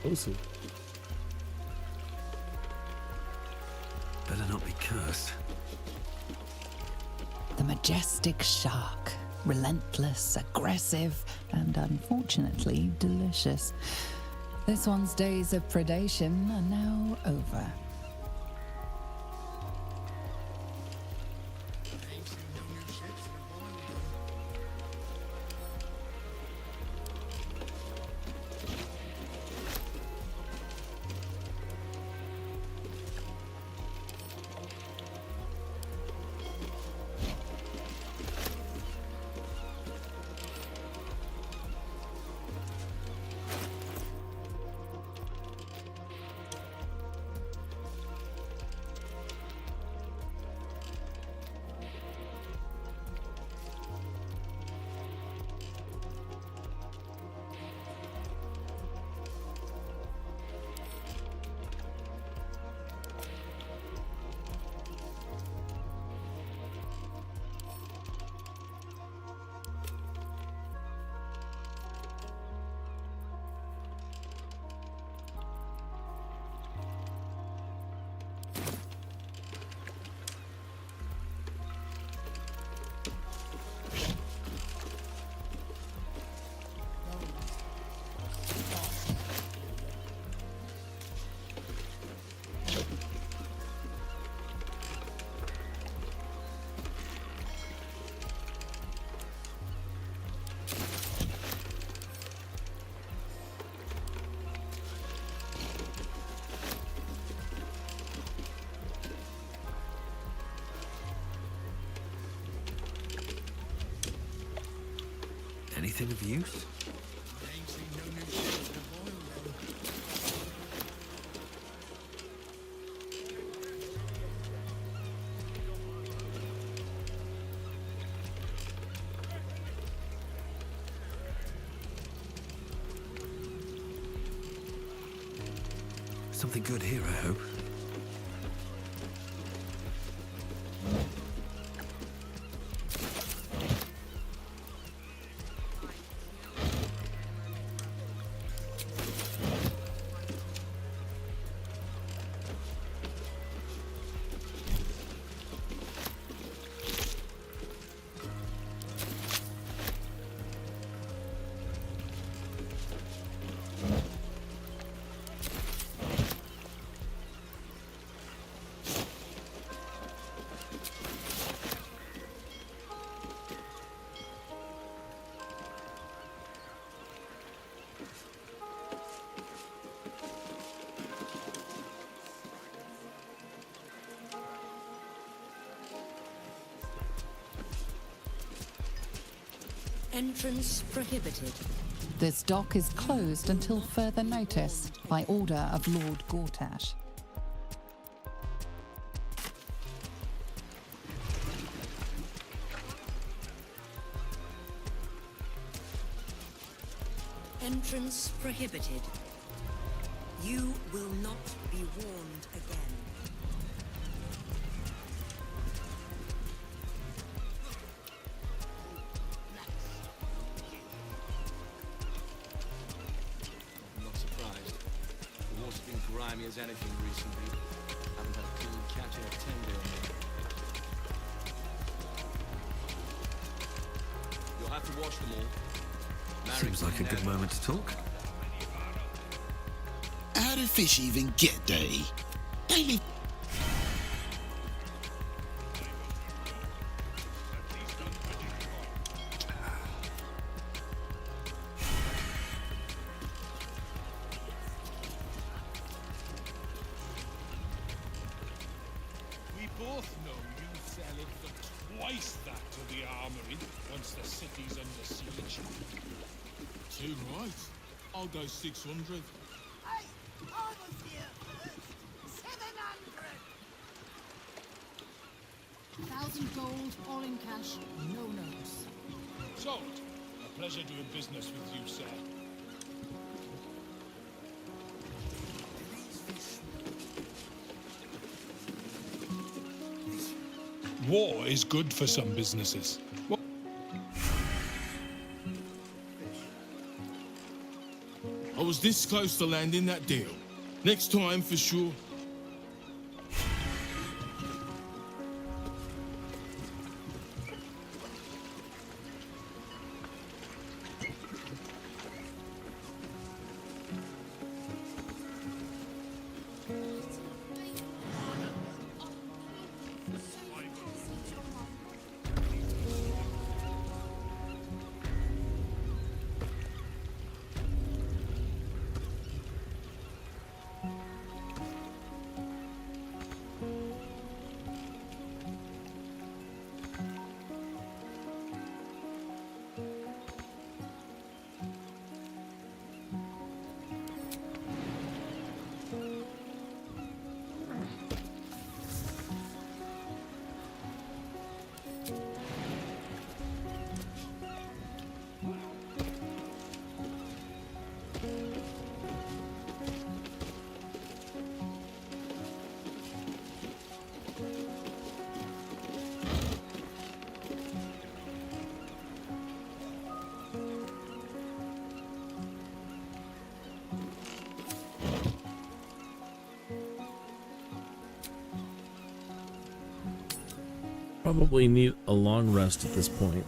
Speaker 1: OOPSIE.
Speaker 2: Better not be cursed.
Speaker 6: The majestic shark. Relentless, aggressive, and unfortunately delicious. This one's days of predation are now over.
Speaker 2: Anything of use? Something good here, I hope.
Speaker 5: Entrance prohibited.
Speaker 6: This dock is closed until further notice by order of Lord Gortash.
Speaker 5: Entrance prohibited. You will not be warned again.
Speaker 12: I'm not surprised. The water's been grimy as anything recently. Haven't had a clean catch in a 10-day or more. You'll have to wash them all.
Speaker 2: Seems like a good moment to talk.
Speaker 3: How do fish even get there? They live.
Speaker 10: We both know you sell it for twice that to the armory once the city's under siege. Too right. I'll go 600.
Speaker 19: Hey, I was here first. 700.
Speaker 18: 1,000 gold, all in cash, no notes.
Speaker 10: Sold. A pleasure doing business with you, sir. War is good for some businesses.
Speaker 21: I was this close to landing that deal. Next time, for sure.
Speaker 1: Probably need a long rest at this point.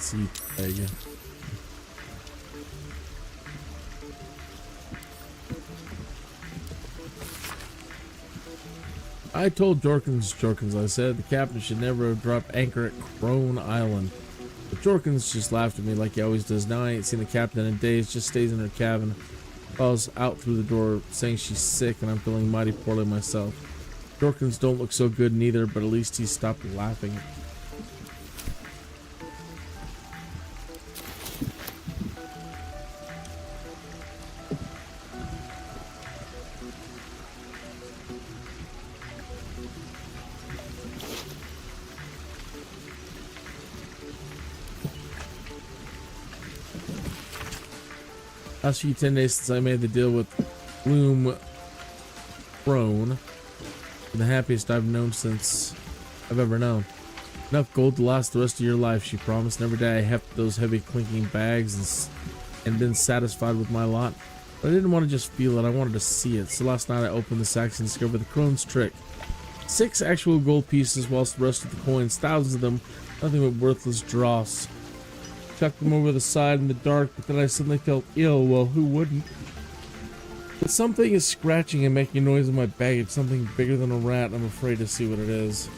Speaker 1: Sea egg. I told Jorkins, I said the captain should never have dropped anchor at Crone Island. But Jorkins just laughed at me like he always does. Now I ain't seen the captain in days, just stays in her cabin. Falls out through the door saying she's sick and I'm feeling mighty poorly myself. Jorkins don't look so good neither, but at least he stopped laughing. Last few 10 days since I made the deal with Bloom Crone, the happiest I've known since I've ever known. Enough gold to last the rest of your life, she promised. And every day I hefted those heavy clinking bags and been satisfied with my lot. But I didn't want to just feel it, I wanted to see it. So last night I opened the sacks and discovered the Crone's trick. 6 actual gold pieces, whilst the rest of the coins, thousands of them, nothing but worthless dross. Chucked them over the side in the dark, but then I suddenly felt ill. Well, who wouldn't? But something is scratching and making noise in my baggage. Something bigger than a rat. I'm afraid to see what it is.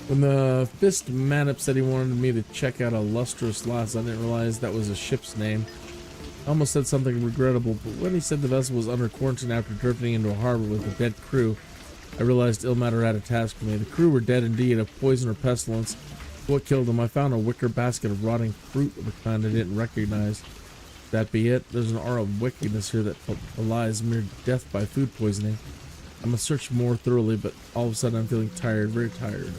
Speaker 1: When the Fist Manip said he wanted me to check out a lustrous loss, I didn't realize that was a ship's name. I almost said something regrettable, but when he said the vessel was under quarantine after drifting into a harbor with a dead crew, I realized Ilmater had a task for me. The crew were dead indeed, of poison or pestilence. What killed them? I found a wicker basket of rotting fruit of a kind I didn't recognize. That be it? There's an aura of wickedness here that belies mere death by food poisoning. I must search more thoroughly, but all of a sudden I'm feeling tired, very tired.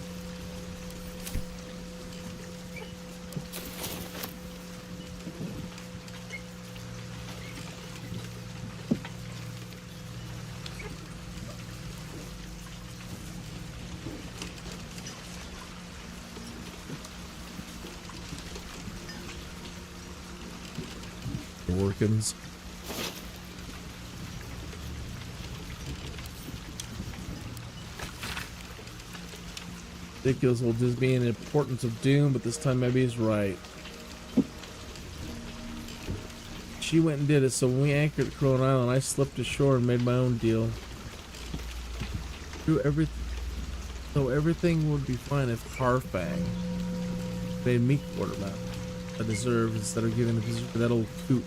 Speaker 1: Workins. Ridiculous will just be an importance of doom, but this time maybe he's right. She went and did it, so when we anchored at Crone Island, I slipped ashore and made my own deal. So everything would be fine if Harfang made me quartermaster. I deserve instead of giving the position to that old coot.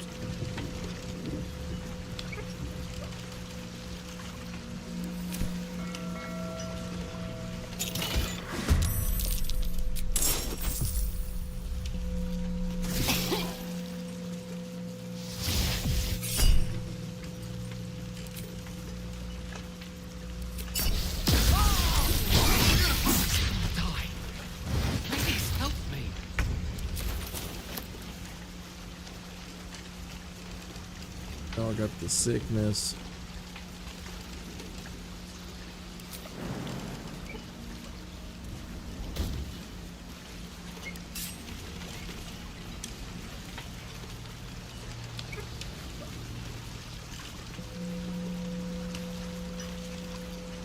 Speaker 1: I got the sickness.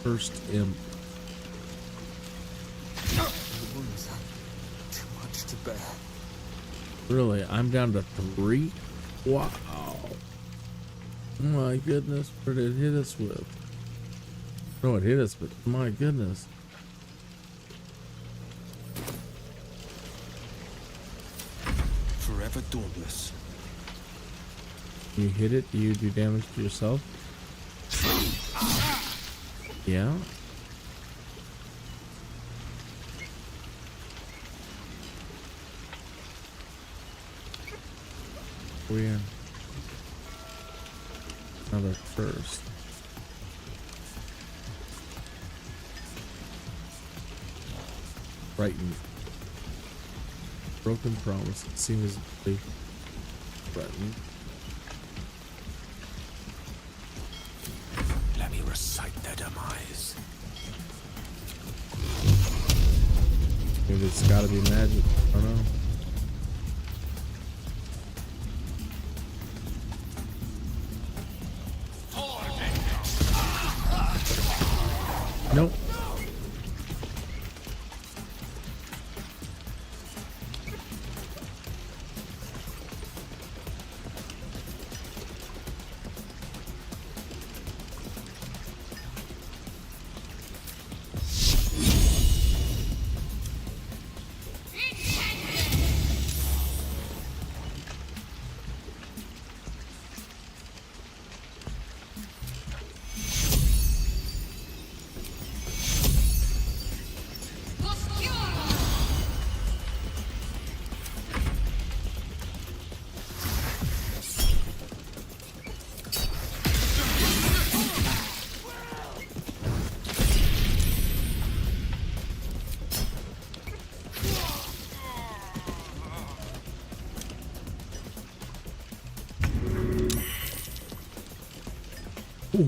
Speaker 1: First imp.
Speaker 2: Too much to bear.
Speaker 1: Really? I'm down to 3? Wow. My goodness, what did it hit us with? No, it hit us, but my goodness.
Speaker 2: Forever dauntless.
Speaker 1: You hit it, do you do damage to yourself? Yeah. Weird. Another first. Frightened. Broken promise. It seems to be threatened.
Speaker 12: recite their demise.
Speaker 1: Maybe it's gotta be magic. I don't know. Nope.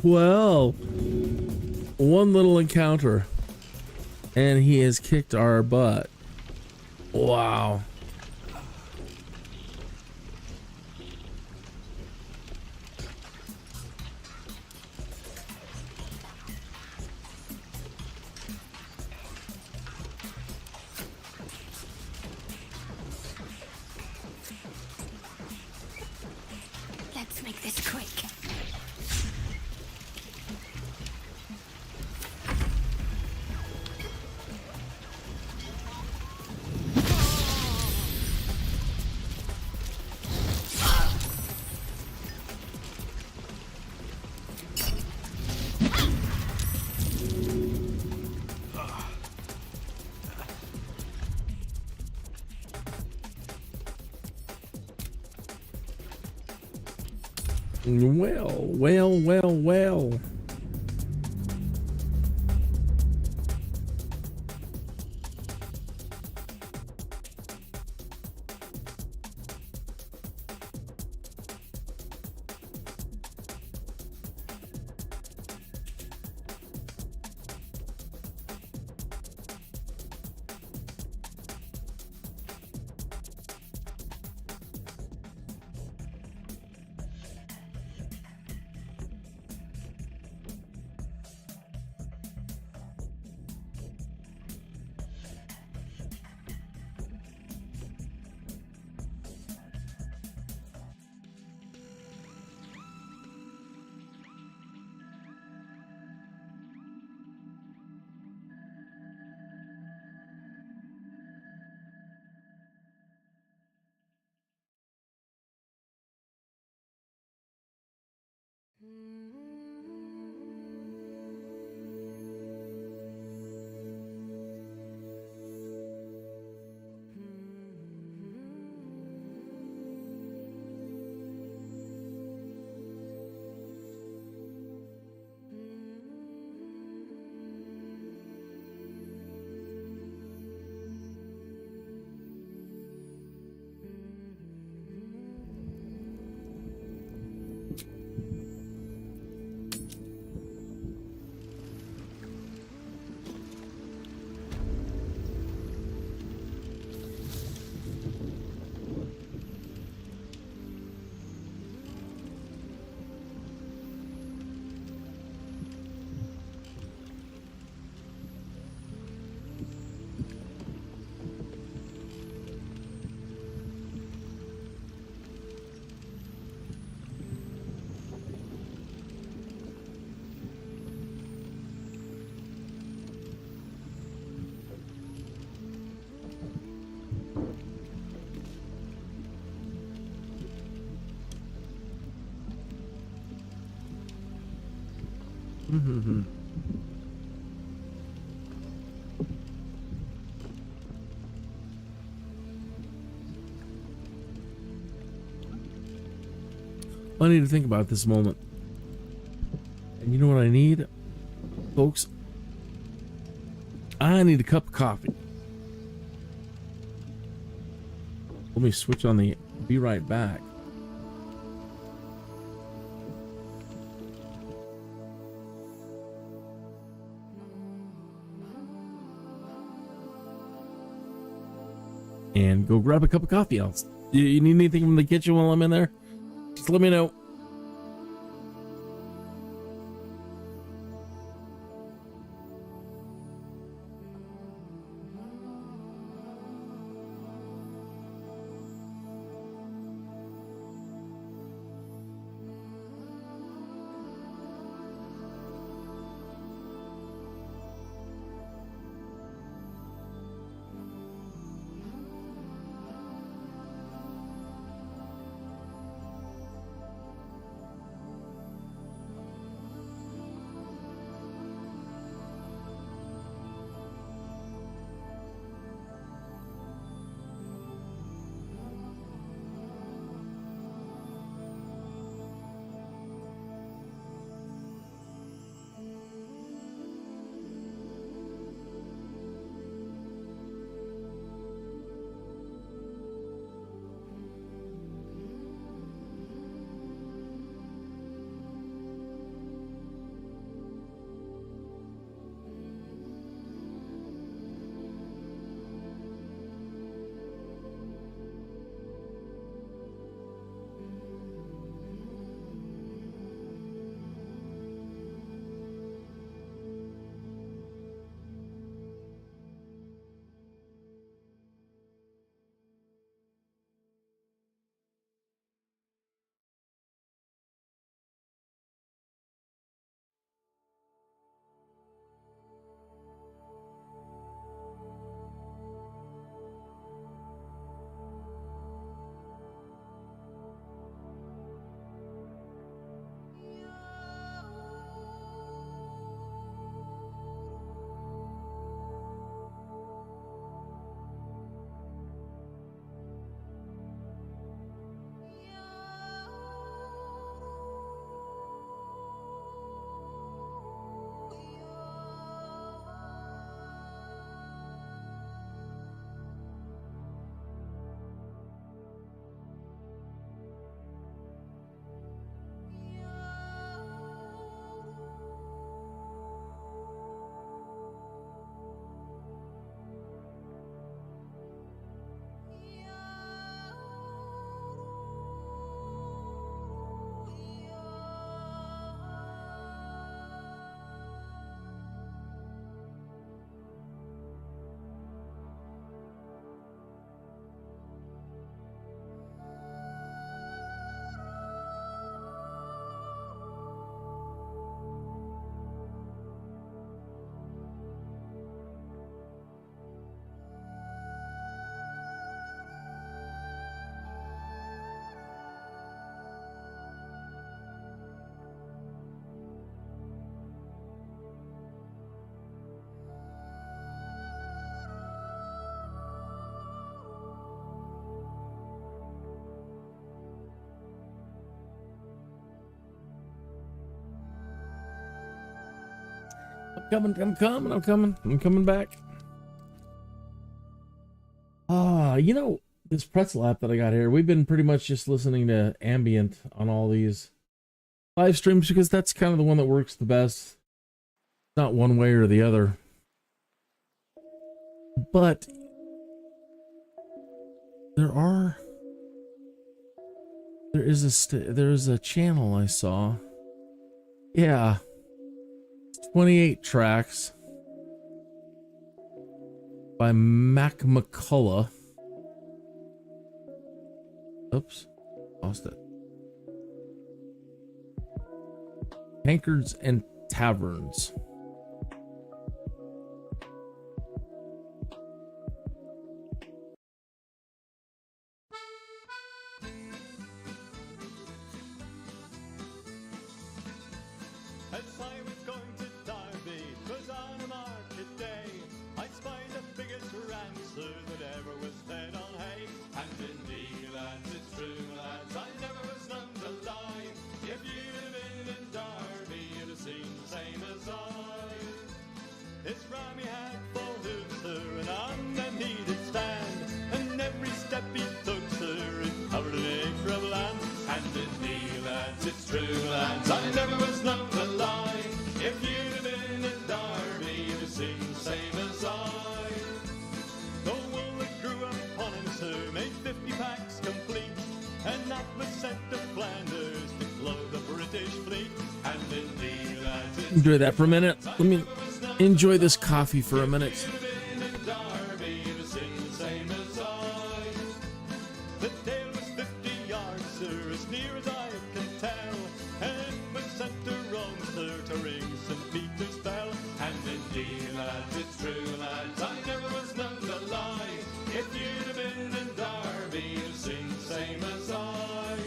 Speaker 1: Well, one little encounter and he has kicked our butt. Wow.
Speaker 13: Let's make this quick.
Speaker 1: Well. I need to think about this moment. And you know what I need, folks? I need a cup of coffee. Let me switch on the be right back. and go grab a cup of coffee else. You need anything from the kitchen while I'm in there? Just let me know. I'm coming back. You know, this pretzel app that I got here, we've been pretty much just listening to ambient on all these live streams because that's kind of the one that works the best. Not one way or the other. But there is a channel I saw. Yeah. 28 tracks by Mac McCullough. Oops, lost it. Tankards and Taverns.
Speaker 20: The wool that grew upon him was sent to Flanders to clothe the British fleet, and indeed as it's
Speaker 1: Enjoy that for a minute. Let me enjoy this coffee for a minute.
Speaker 20: Derby to sing the same as I. The tale was 50 yards, sir, as near as I can tell, and was sent to Rome, sir, to ring St. Peter's bell. And indeed, lads, it's true, lads, I never was known to lie. If you'd have been in Derby, you'd have seen the same as I.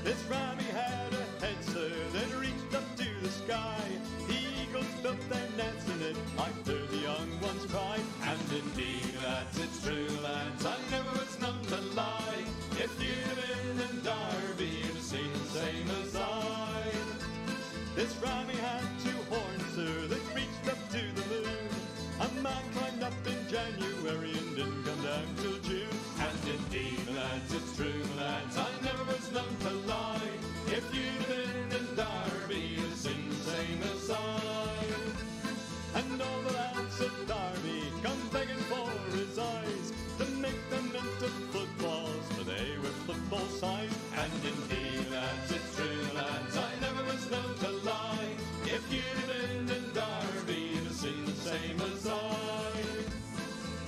Speaker 20: This Rammy had a head, sir, that reached up to the sky. Eagles built their nets in it, I heard the young ones cry. And indeed, lads, it's true, lads, I never was known to lie. If you'd have been in Derby, you'd have seen the same as I. This Rammy had two horns, sir, that reached up to the moon. A man climbed up in January and didn't come down till June. And indeed, lads, it's true, lads, I never was known to lie. If you'd have been in Derby, you'd have seen the same as I. And all the lads of Derby come begging for his eyes to make them into footballs, for they were football size. And indeed, lads, it's true, lads, I never was known to lie. If you'd have been in Derby, you'd have seen the same as I.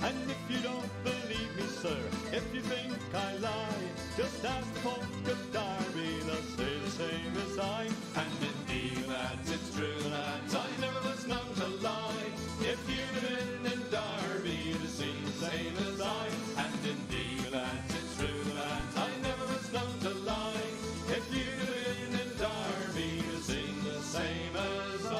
Speaker 20: And if you don't believe me, sir, if you think I lie, just ask folk of Derby, they'll say the same as I. And indeed, lads, it's true, lads, I never was known to lie. If you'd have been in Derby, you'd have seen the same as I. And indeed, lads, it's true, lads, I never was known to lie. If you'd have been in Derby, you'd have seen the same as I.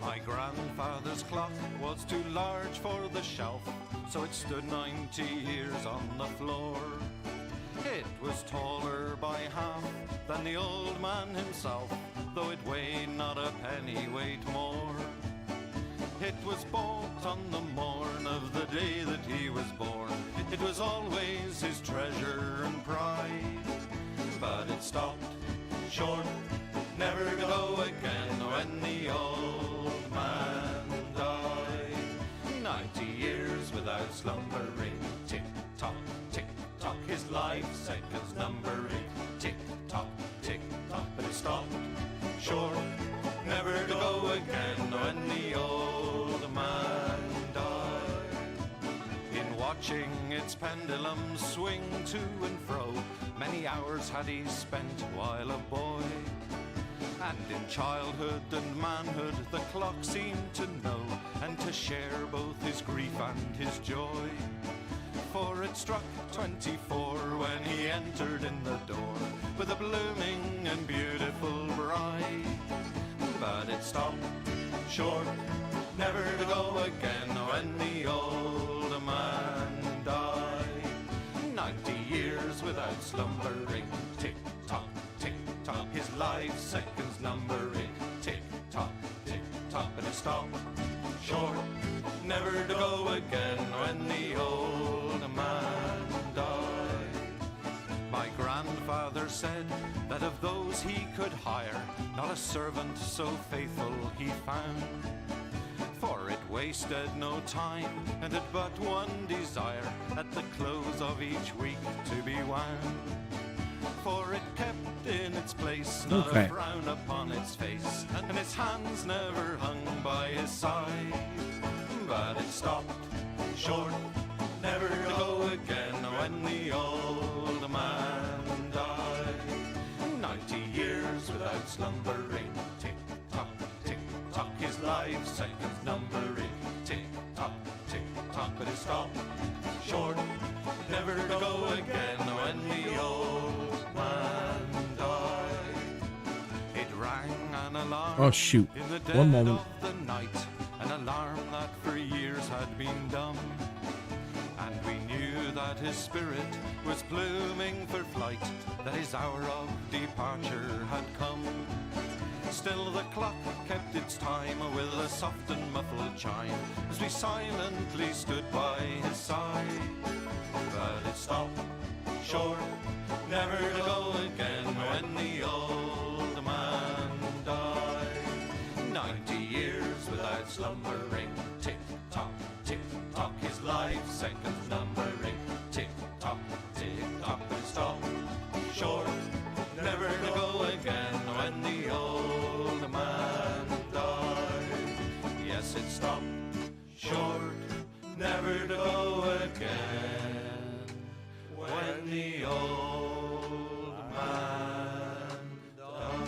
Speaker 22: My grandfather's clock was too large for the shelf, so it stood 90 years on the floor. It was taller by half than the old man himself, though it weighed not a pennyweight more. It was bought on the morn of the day that he was born. It was always his treasure and pride, but it stopped short, never to go again when the old man died. 90 years without slumbering, tick-tock, tick-tock, his life seconds numbering, tick-tock, tick-tock, but it stopped short, never to go again when the old man died. In watching its pendulum swing to and fro, many hours had he spent while a boy. And in childhood and manhood the clock seemed to know, and to share both his grief and his joy. For it struck 24 when he entered in the door, with a blooming and beautiful bride. But it stopped short, never to go again when the old man died. 90 years without slumbering, tick-tock, tick-tock, his life seconds numbering, tick-tock, tick-tock, but it stopped short, never to go again when the old man died. My grandfather said that of those he could hire, not a servant so faithful he found. For it wasted no time, and had but one desire, at the close of each week to be wound. For it kept in its place, not a frown upon its face, and its hands never hung by his side. But it stopped short, never to go again when the old man died. 90 years without slumbering, tick-tock, tick-tock, his life seconds numbering, tick-tock, tick-tock, but it stopped short, never to go again when the old man died. It rang an alarm.
Speaker 1: Oh shoot!
Speaker 22: In the dead
Speaker 1: One moment.
Speaker 22: of the night, an alarm that for years had been dumb. And we knew that his spirit was pluming for flight, that his hour of departure had come. Still the clock kept its time with a soft and muffled chime as we silently stood by his side. But it stopped short, never to go again when the old man died. 90 years without slumbering, tick-tock, tick-tock, his life seconds numbering, tick-tock, tick-tock, but it stopped short, never to go again when the old man died. Yes, it stopped short, never to go again when the old man died.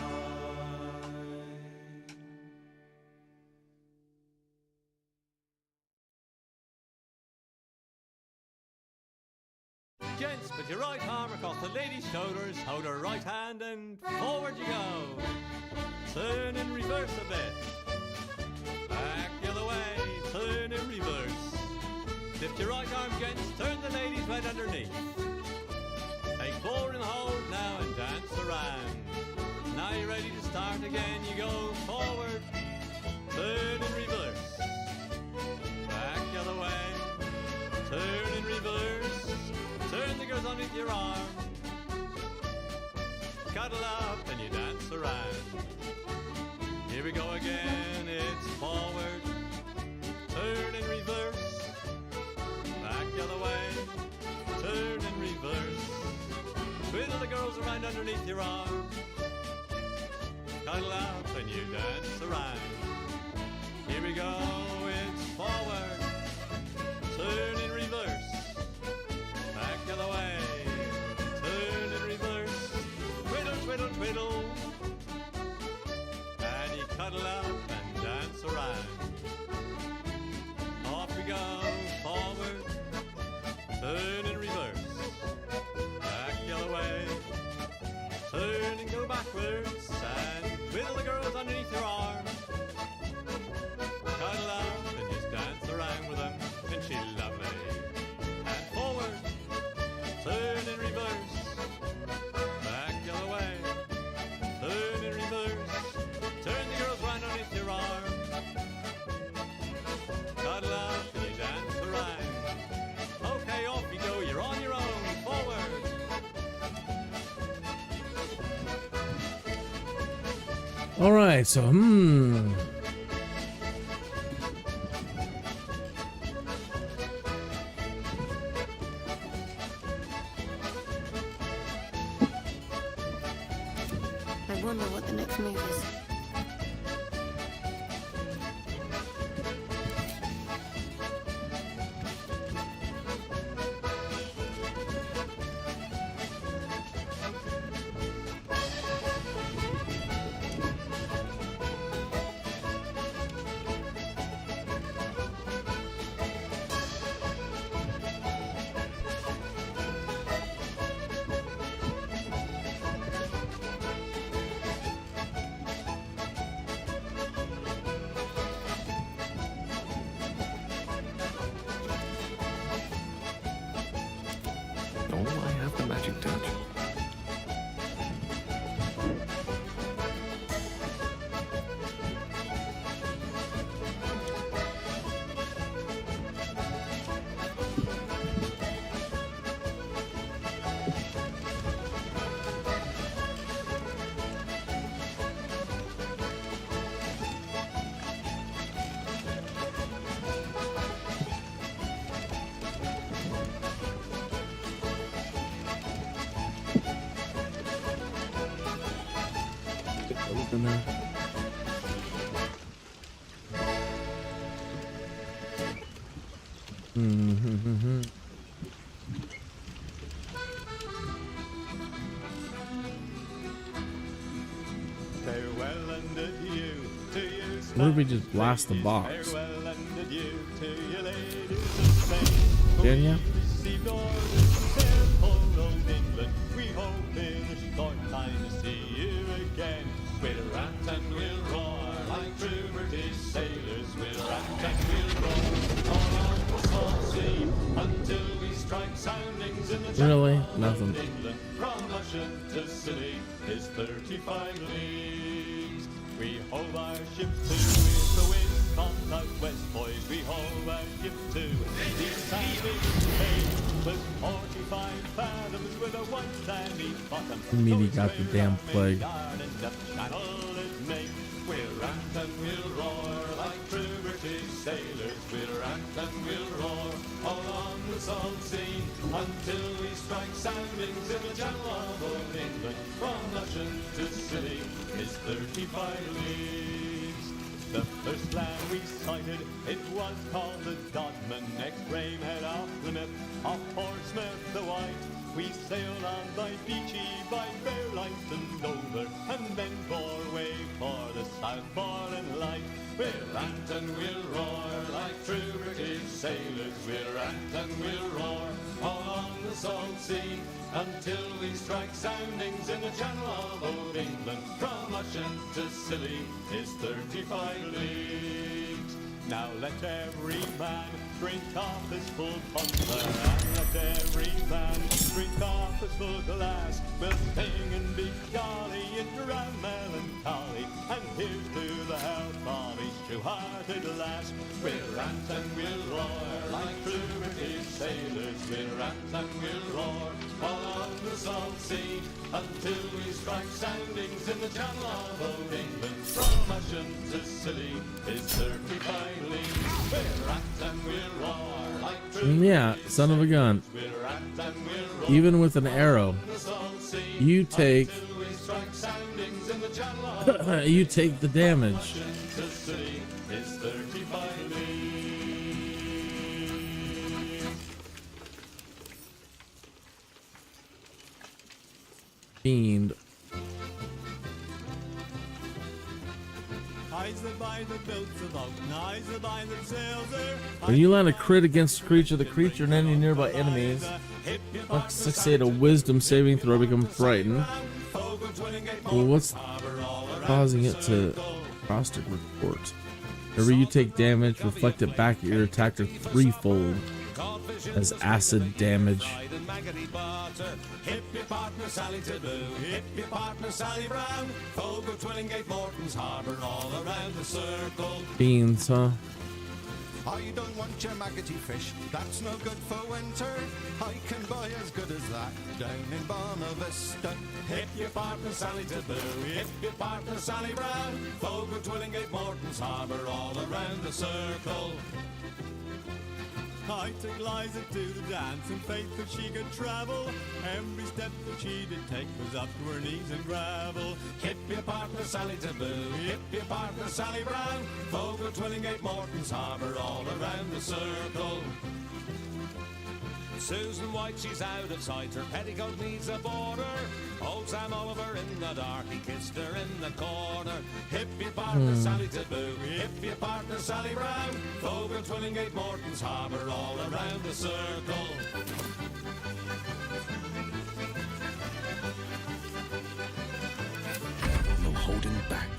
Speaker 20: Gents, put your right arm across the lady's shoulders, hold her right hand and forward you go. Turn in reverse a bit. Back the other way, turn in reverse. Lift your right arm, gents, turn the ladies right underneath. Take forward and hold now and dance around. Now you're ready to start again, you go forward, turn in reverse. Back the other way, turn in reverse. Turn the girls underneath your arm. Cuddle up and you dance around. Here we go again, it's forward, turn in reverse. Back the other way, turn in reverse. Twiddle the girls around underneath your arm. Cuddle up and you dance around. Here we go, it's forward, turn in reverse. Back the other way, turn in reverse. Twiddle, twiddle, twiddle. And you cuddle up and dance around. Off we go, forward, turn in reverse. Back the other way, turn and go backwards. And twiddle the girls underneath your arm. Cuddle up and just dance around with them. Isn't she lovely? And forward, turn in reverse. Back the other way, turn in reverse. Turn the girls round underneath your arm. Cuddle up and you dance around. Okay, off you go, you're on your own. Forward.
Speaker 1: All right, so
Speaker 13: I wonder what the next move is.
Speaker 2: Oh, I have the magic touch.
Speaker 1: in there.
Speaker 20: Farewell and adieu to you.
Speaker 1: What if we just blast the box?
Speaker 20: Farewell and adieu to you, ladies of Spain.
Speaker 1: Can ya?
Speaker 20: Received orders from fair poor old England. We hope in a short time to see you again. We'll rant and we'll roar like true British sailors. We'll rant and we'll roar on the small sea until we strike soundings in the
Speaker 1: Really?
Speaker 20: channel
Speaker 1: Nothing.
Speaker 20: of England. From Lushan to Scilly is 35 leagues. We hove our ship to with the wind from southwest, boys. We hove our ship to. East side was 45 fathoms with a white sandy bottom.
Speaker 1: I mean, he got the damn plague.
Speaker 20: We'll rant and we'll roar like true British sailors. We'll rant and we'll roar all on the salt sea until we strike soundings in the channel of England. From Lushan to Scilly is 35 leagues. The first land we sighted, it was called the Dodman. Next Rainhead off Plymouth, off Portsmouth the White. We sailed on by Beachy, by Fairlight and Dover, and then bore away for the Southmoreland Light. We'll rant and we'll roar like true British sailors. We'll rant and we'll roar all on the salt sea until we strike soundings in the channel of Old England. From Lushan to Scilly is 35 leagues. Now let every man drink off his full tumbler, and let every man drink off his full glass. We'll sing and be jolly and drown melancholy, and here's to the health of each true-hearted lass. We'll rant and we'll roar like true British sailors. We'll rant and we'll roar all on the salt sea until we strike soundings in the channel of Old England. From Lushan to Scilly is 35 leagues. We'll rant and we'll roar like true.
Speaker 1: Yeah, son of a gun. Even with an arrow, you take you take the damage. Fiend. When you land a crit against a creature, the creature and any nearby enemies must succeed a wisdom saving throw, become frightened. Well, what's causing it to caustic report? Whenever you take damage, reflect it back at your attacker threefold as acid damage.
Speaker 22: Hip your partner Sally Taboo, hip your partner Sally Brown. Folk of Twillingate, Morton's Harbour, all around the circle.
Speaker 1: Beans, huh?
Speaker 22: I don't want your maggoty fish, that's no good for winter. I can buy as good as that down in Bonavista. Hip your partner Sally Taboo, hip your partner Sally Brown. Folk of Twillingate, Morton's Harbour, all around the circle.
Speaker 20: I took Liza to the dance, and faith that she could travel. Every step that she did take was up to her knees in gravel.
Speaker 22: Hip your partner Sally Taboo, hip your partner Sally Brown. Folk of Twillingate, Morton's Harbour, all around the circle.
Speaker 11: Susan White, she's out of sight, her petticoat needs a border. Old Sam Oliver in the dark, he kissed her in the corner.
Speaker 22: Hip your partner Sally Taboo, hip your partner Sally Brown. Folk of Twillingate, Morton's Harbour, all around the circle.
Speaker 2: No holding back.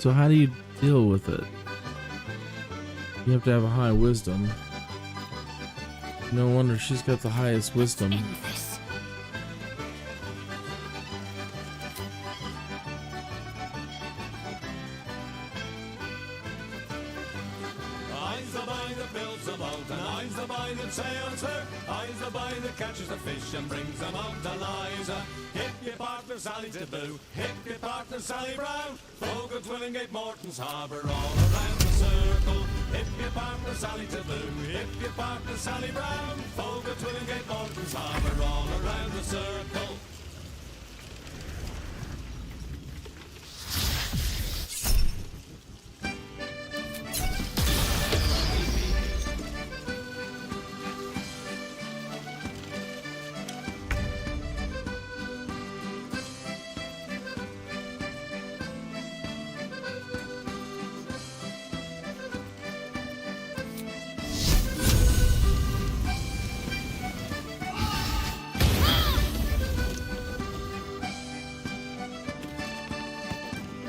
Speaker 1: So how do you deal with it? You have to have a high wisdom. No wonder she's got the highest wisdom.
Speaker 22: Eyes the boy that builds a boat, and eyes the boy that sails her. Eyes the boy that catches the fish and brings them out to Liza. Hip your partner Sally Taboo, hip your partner Sally Brown. Folk of Twillingate, Morton's Harbour, all around the circle. Hip your partner Sally Taboo, hip your partner Sally Brown. Folk of Twillingate, Morton's Harbour, all around the circle.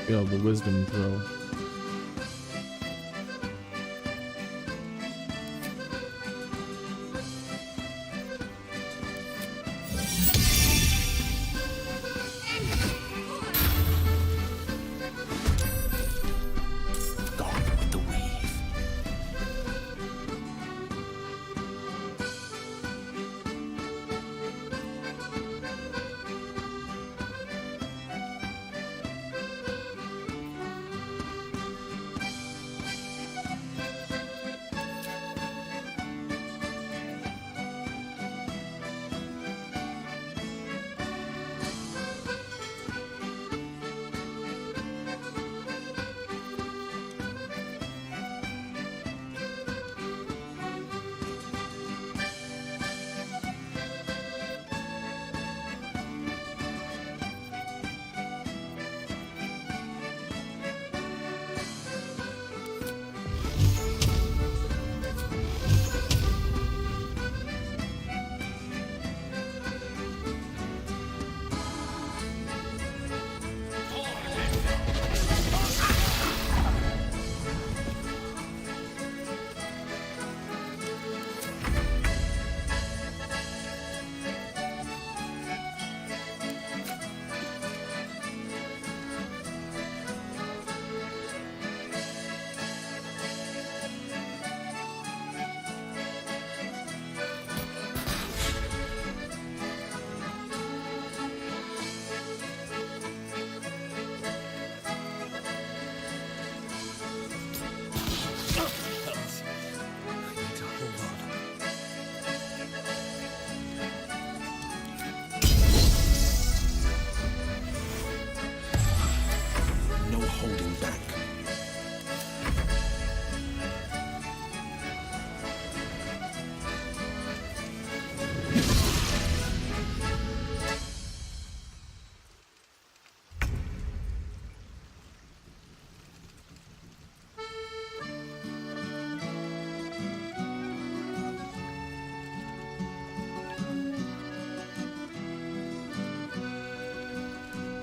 Speaker 1: Failed the wisdom throw.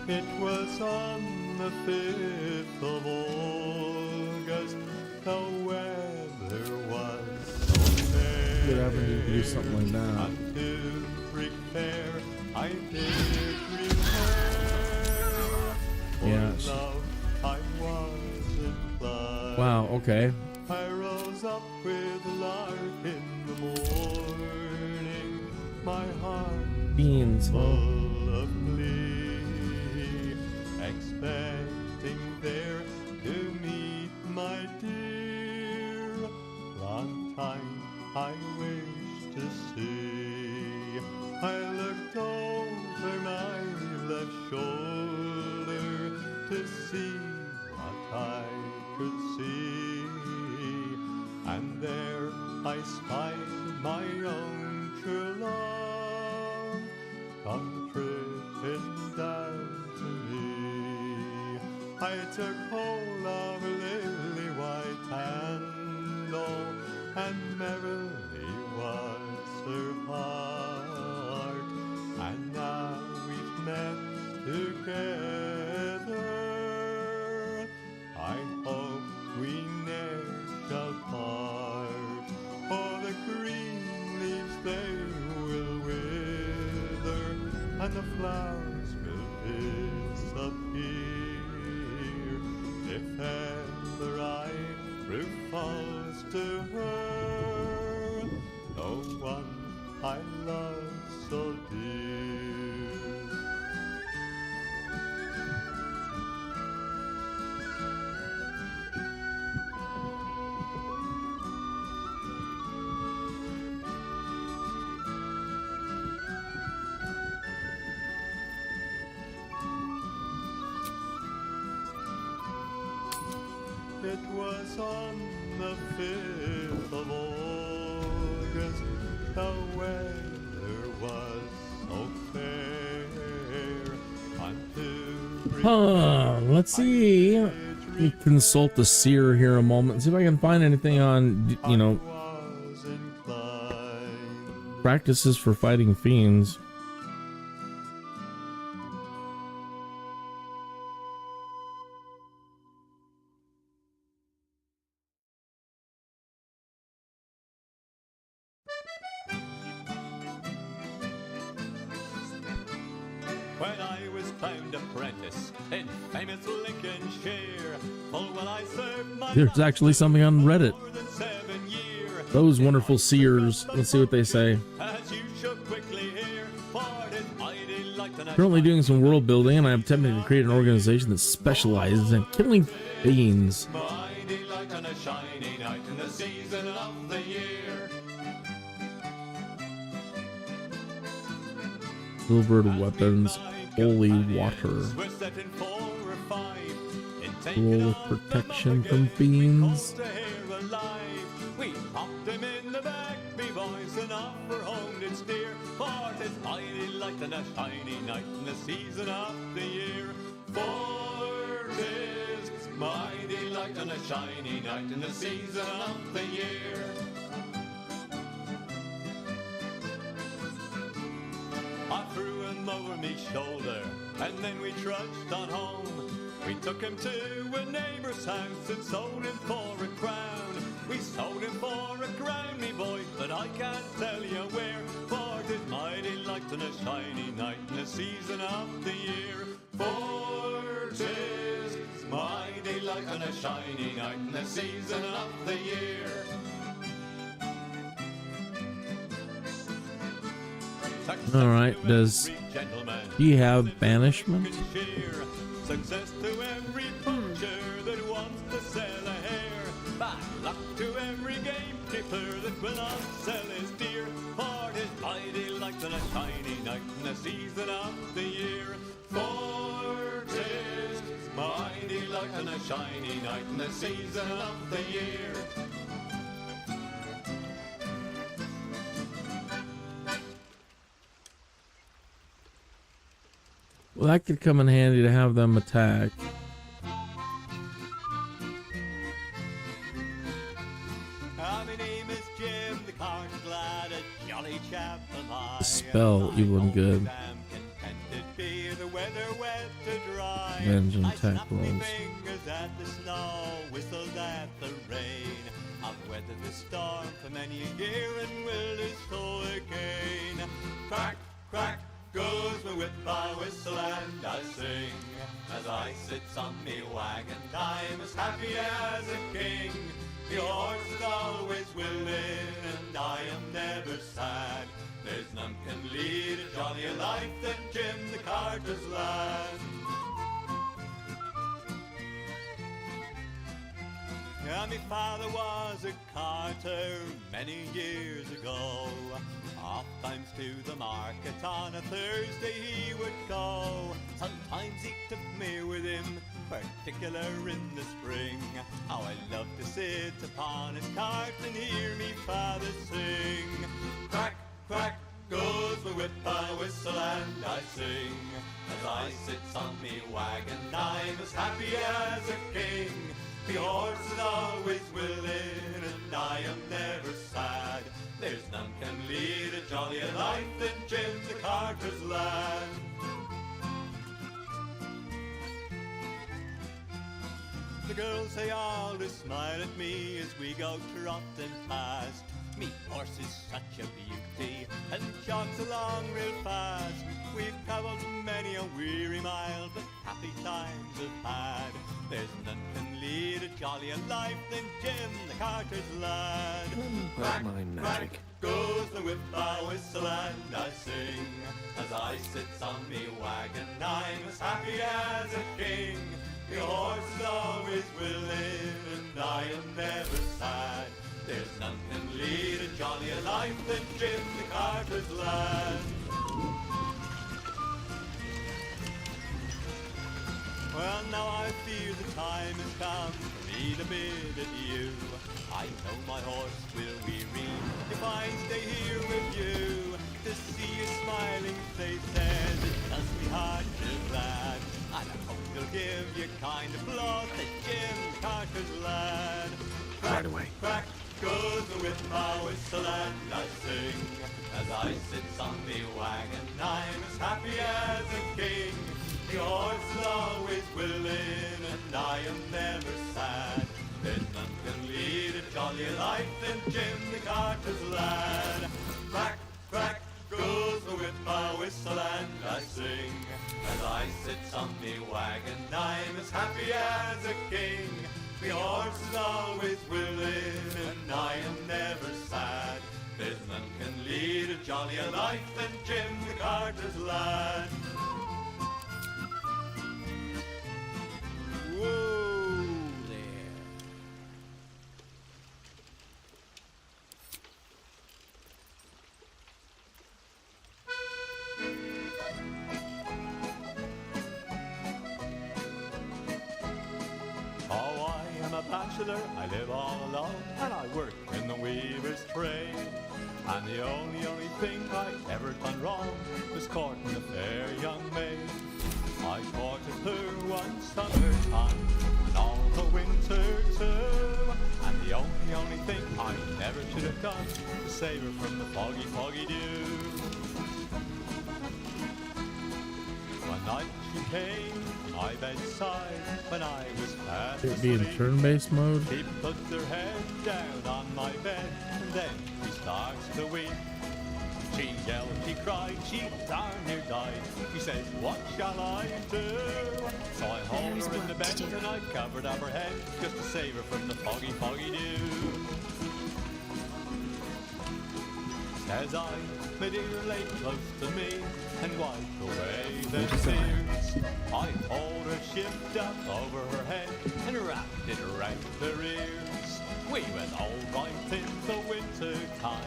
Speaker 20: It was on the 5th of August. The weather was so fair.
Speaker 1: Good having to do something like that.
Speaker 20: Unto Brick Fair I did repair.
Speaker 1: Yeah.
Speaker 20: For love I was inclined.
Speaker 1: Wow, okay.
Speaker 20: I rose up with lark in the morning, my heart
Speaker 1: Beans,
Speaker 20: full of glee, expecting there to meet my dear. Long time I wished to see. I looked over my left shoulder to see what I could see. And there I spied my own true love come tripping down to me. I took hold of her lily white candle, and merrily was her heart. And now we've met together. I hope we ne'er shall part, for the green leaves they will wither, and the flowers will disappear. If ever I prove false to her, the one I love so dear. It was on the 5th of August, the weather was so fair.
Speaker 1: Let's see. Let me consult the seer here a moment. See if I can find anything on, you know, practices for fighting fiends.
Speaker 20: When I was found apprentice in famous Lincolnshire, full well I served my
Speaker 1: There's actually something on Reddit.
Speaker 20: more than 7 years.
Speaker 1: Those wonderful seers. Let's see what they say.
Speaker 20: As you should quickly hear, for it is mighty like the
Speaker 1: Currently doing some world building, and I'm attempting to create an organization that specializes in killing fiends.
Speaker 20: mighty like on a shiny night in the season of the year.
Speaker 1: Silvered weapons, holy water.
Speaker 20: We're set in 4 or 5,
Speaker 1: Roll with protection from fiends.
Speaker 20: to hear alive. We popped him in the back, me boys, and off for home did steer. For 'tis mighty light and a shiny night in the season of the year. For 'tis mighty light and a shiny night in the season of the year. I threw him over me shoulder, and then we trudged on home. We took him to a neighbor's house and sold him for a crown. We sold him for a crown, me boy, but I can't tell you where. For 'tis mighty light and a shiny night in the season of the year. For 'tis mighty light and a shiny night in the season of the year.
Speaker 1: All right, does he have banishment?
Speaker 20: Success to every poacher that wants to sell a hare. Bad luck to every gamekeeper that will not sell his deer. For 'tis mighty light and a shiny night in the season of the year. For 'tis mighty light and a shiny night in the season of the year.
Speaker 1: Well, that could come in handy to have them attack.
Speaker 20: My name is Jim the Cart Glad, a jolly chap am I.
Speaker 1: The spell even good.
Speaker 20: I'm contented being the weather wet to dry.
Speaker 1: Engine
Speaker 20: I
Speaker 1: tech
Speaker 20: snapped my
Speaker 1: rules.
Speaker 20: fingers at the snow, whistled at the rain. I've weathered the storm for many a year and will do so again. Crack, crack, goes my whip, I whistle and I sing. As I sits on me wagon, I'm as happy as a king. The horse is always willing and I am never sad. There's none can lead a jollier life than Jim the carter's lad. Yeah, my father was a carter many years ago. Oft times to the market on a Thursday he would go. Sometimes he took me with him, particular in the spring. How I love to sit upon his cart and hear me father sing. Crack, crack, goes my whip, I whistle and I sing. As I sits on me wagon, I'm as happy as a king. The horse is always willing and I am never sad. There's none can lead a jollier life than Jim the carter's lad. The girls they all do smile at me as we go trotting past. Me horse is such a beauty and jogs along real fast. We've travelled many a weary mile, but happy times have had. There's none can lead a jollier life than Jim the carter's lad.
Speaker 2: Work my magic.
Speaker 20: Goes the whip, I whistle and I sing. As I sits on me wagon, I'm as happy as a king. The horse is always willing and I am never sad. There's none can lead a jollier life than Jim the carter's lad. Well, now I feel the time has come for me to bid adieu. I know my horse will weary if I stay here with you. To see your smiling faces, it does me heart to glad. And I hope you'll give your kind applause to Jim the carter's lad.
Speaker 2: Right away.
Speaker 20: Crack goes the whip, I whistle and I sing. As I sits on me wagon, I'm as happy as a king. The horse is always willing and I am never sad. There's none can lead a jollier life than Jim the carter's lad. Crack, crack, goes the whip, I whistle and I sing. As I sits on me wagon, I'm as happy as a king. The horse is always willing and I am never sad. There's none can lead a jollier life than Jim the carter's lad. Whoa there. Oh, I am a bachelor, I live all alone, and I work in the weaver's trade. And the only thing I ever done wrong was courting a fair young maid. I courted her one summertime, and all the winter too. And the only thing I never should have done was save her from the foggy, foggy dew. One night she came to my bedside when I was fast
Speaker 1: It be in
Speaker 20: asleep.
Speaker 1: turn-based mode.
Speaker 20: She puts her head down on my bed, and then she starts to weep. She yelled, she cried, she darn near died. She says, what shall I do? So I hauled her in the bed and I covered up her head just to save her from the foggy, foggy dew. As I, my dear, lay close to me and wiped away the tears, I pulled her shift up over her head and wrapped it around her ears. We went all right in the winter time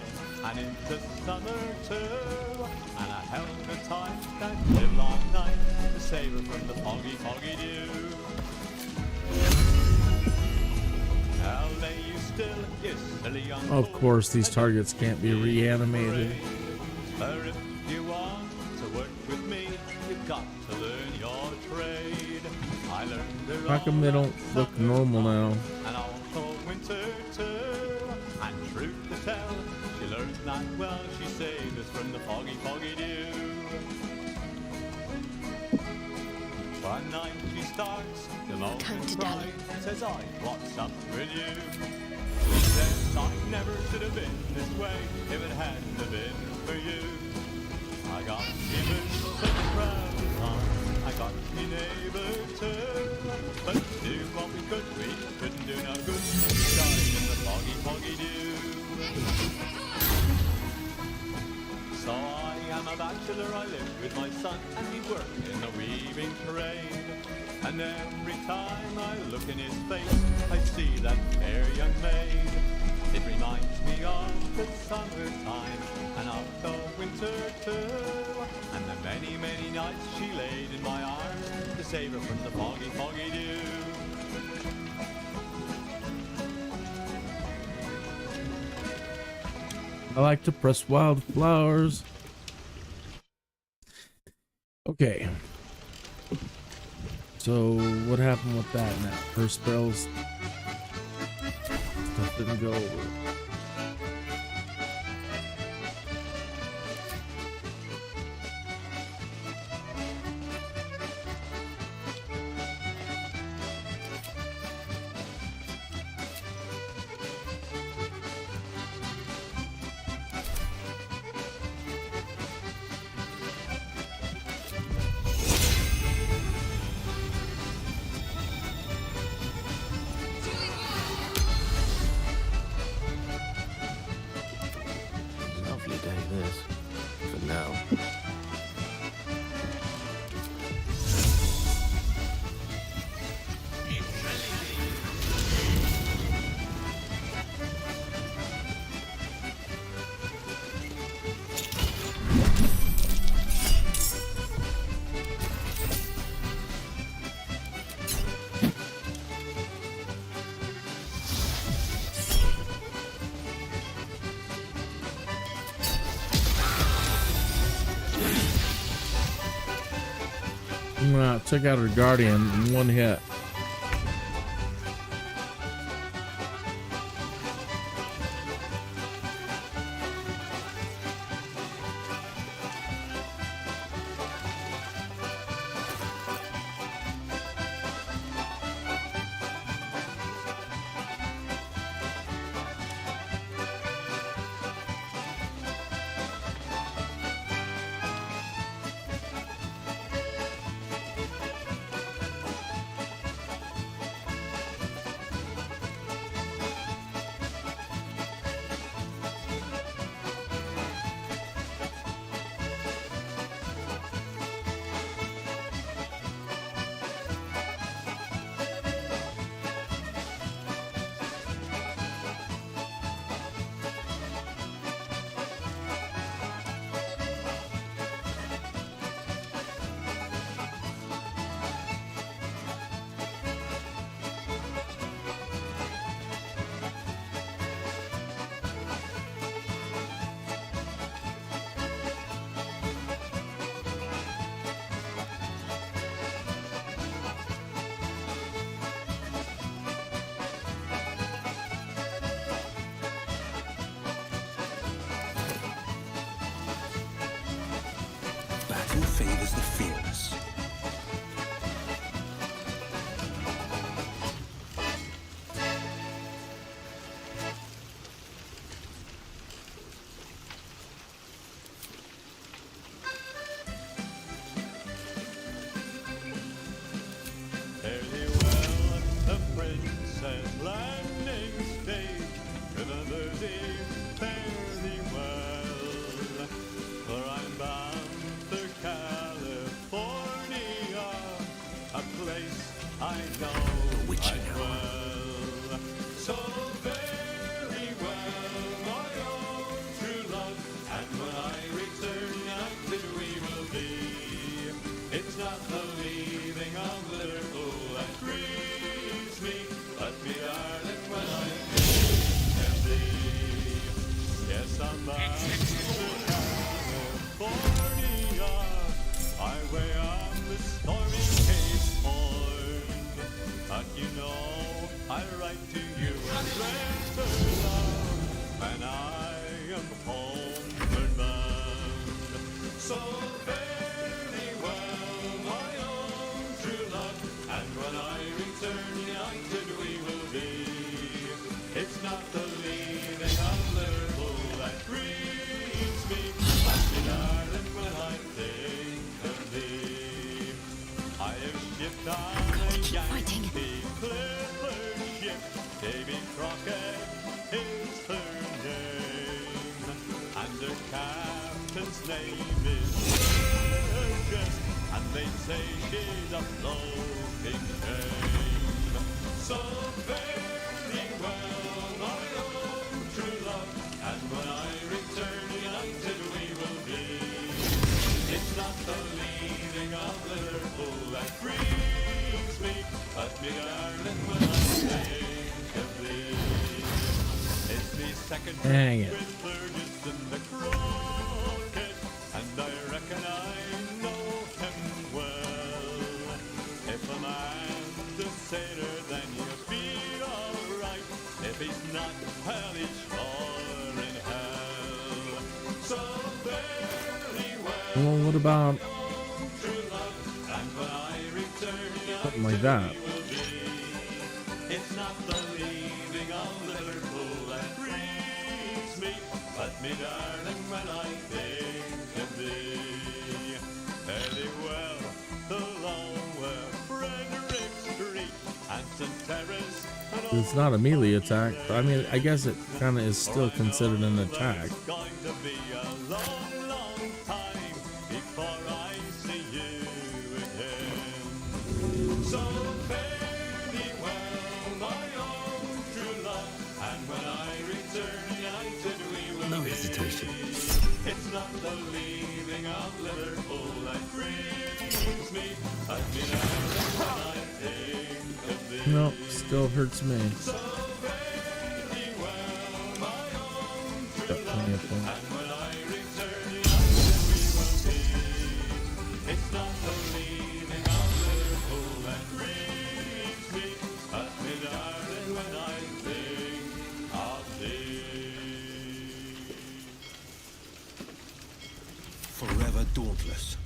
Speaker 20: and into summer too, and I held her tight that livelong night to save her from the foggy, foggy dew. Now lay you still, you silly young
Speaker 1: Of course, these targets can't be reanimated.
Speaker 20: Or if you want to work with me, you've got to learn your trade. I learned her
Speaker 1: How come they don't look normal now?
Speaker 20: and also winter too. And truth to tell, she learns not well. She saved us from the foggy, foggy dew. One night she starts to moan and cry, says I, what's up with you? She says I never should have been this way if it hadn't have been for you. I got given such proud time, I got me neighbour too. But do what we couldn't do no good. We died in the foggy, foggy dew. So I am a bachelor, I live with my son, and we work in the weaving trade. And every time I look in his face, I see that fair young maid. It reminds me of the summertime, and of the winter too, and the many, many nights she laid in my arms to save her from the foggy, foggy dew.
Speaker 1: I like to press wildflowers. Okay. So what happened with that now? First barrels stuff didn't go over. Took out her guardian in one hit.
Speaker 2: Who favors the fearless?
Speaker 20: Fare thee well, the princess landing stage. Remember thee, fare thee well, for I'm bound for California, a place I know quite well. So very well, my own true love, and when I return, united we will be. It's not the leaving of Liverpool that grieves me, but me darling, when I am thee. Yes, I'm bound for California, highway on the stormy Cape Horn. But you know, I write to you and render love, and I am homeward bound. So very well, my own true their captain's name is Burgess, and they say she's a floating shame. So very well, my own true love, and when I return united we will be. It's not the leaving of Liverpool that frees me, but me darling when I think of thee. It's me second
Speaker 1: Dang it.
Speaker 20: with Burgess in the croquet, and I reckon I know him well. If a man's a sailor, then you'll be alright. If he's not, well, he's sure in hell. So very well.
Speaker 1: Well, what about
Speaker 20: True love, and when I return,
Speaker 1: something like that?
Speaker 20: it's not the leaving of Liverpool that frees me, but me darling when I think of thee. Very well, the long where Frederick Street and St. Terrace and all
Speaker 1: It's not a melee attack, but I mean, I guess it kind of is still considered an attack.
Speaker 20: it's going to be a long, long time before I see you again. So fare thee well, my own true love, and when I return united we will
Speaker 2: No
Speaker 20: be.
Speaker 2: hesitation.
Speaker 20: It's not the leaving of Liverpool that frees me, but me darling when I think of thee.
Speaker 1: No, still hurts me.
Speaker 20: So fare thee well, my own true
Speaker 1: Got plenty of points.
Speaker 20: and when I return united we will be. It's not the leaving of Liverpool that frees me, but me darling when I think of thee.
Speaker 12: Forever dauntless.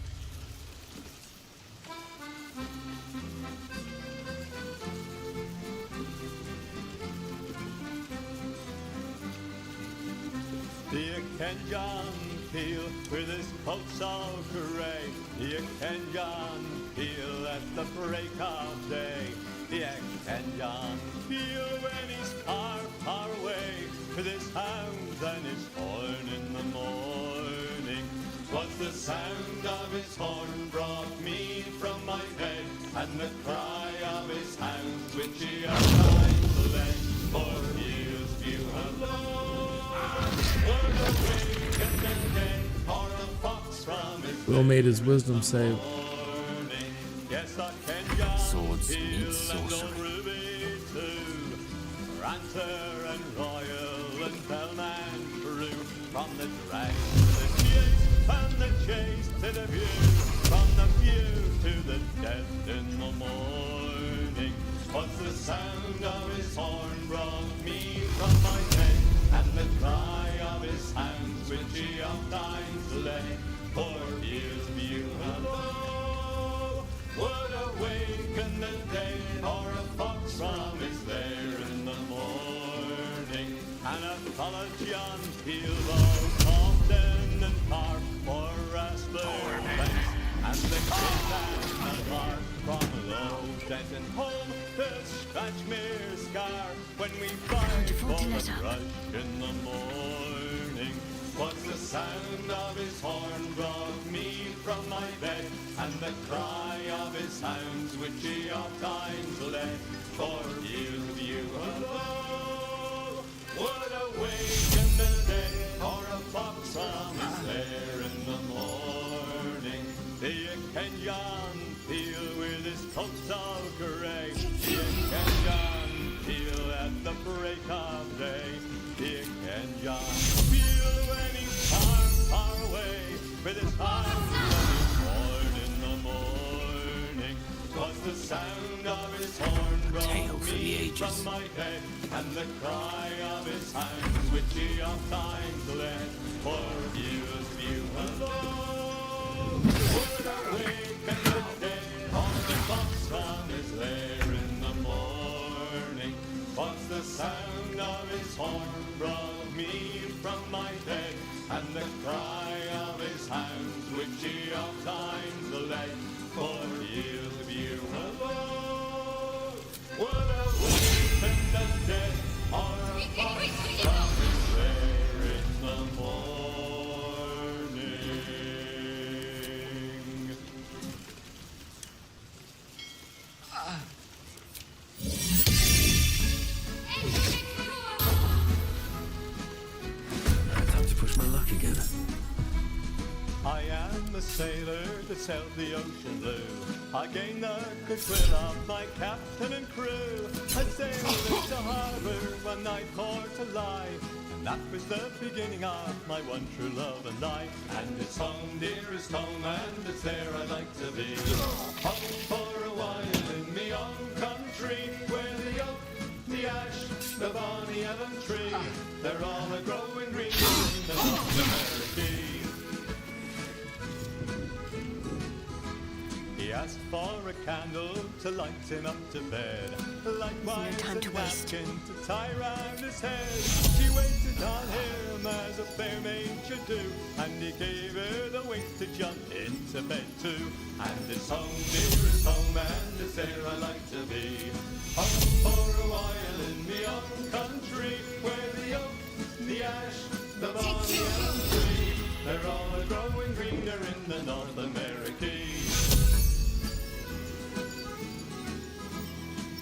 Speaker 20: You can John Peel with his coats all grey. You can John Peel at the break of day. You can John Peel when he's far, far away with his hounds and his horn in the morning. 'Twas the sound of his horn brought me from my bed, and the cry of his hounds which he of times led. For Peel's view alone would awaken the dead, or a fox from his
Speaker 1: Will made his wisdom save.
Speaker 20: morning. Yes, I can John
Speaker 2: Swords
Speaker 20: Peel
Speaker 2: meet
Speaker 20: and
Speaker 2: sorcery.
Speaker 20: old Ruby too. Ranter and Royal and Bellman crew, from the drag to the chase, and the chase to the view, from the view to the death in the morning. What's the sound of his horn brought me from my bed, and the cry of his hounds which he ofttimes led. For years view alone would awaken the dead, or a fox from his lair in the morning. And a fellow John Peel both Compton and Park for wrestler fence, and the kid and the bark from low Denton home to Scratchmere Scar, when we fight for the rush in the morning. What's the sound of his horn brought me from my bed, and the cry of his hounds which he ofttimes led. For years view alone would awaken the dead, or a fox from his lair in the morning. You can John Peel with his coats all grey. You can John Peel at the break of day. You can John Peel when he's far, far away, with his hounds and his horn in the morning. 'Twas the sound of his horn brought me from my bed, and the cry of his hounds which he ofttimes led. For Peel's view alone would awaken the dead, or the fox from his lair in the morning. What's the sound of his horn brought me from my bed, and the cry of his hounds which he ofttimes led. For Peel's view alone would awaken the dead, or a fox from his lair in the morning.
Speaker 12: together.
Speaker 20: I am a sailor that sailed the ocean blue. I gained the goodwill of my captain and crew. I sailed into harbor one night for to lie. And that was the beginning of my one true love and life. And it's home, dearest home, and it's there I'd like to be. Home for a while in me own country, where the oak, the ash, the bonny elm tree, they're all a growing green in the North America. He asked for a candle to light him up to bed. Likewise a napkin to tie round his head. She waited on him as a fair maid should do, and he gave her the wink to jump into bed too. And it's home, dearest home, and it's there I like to be. Home for a while in me own country, where the oak, the ash, the bonny elm tree, they're all a growing greener in the North America.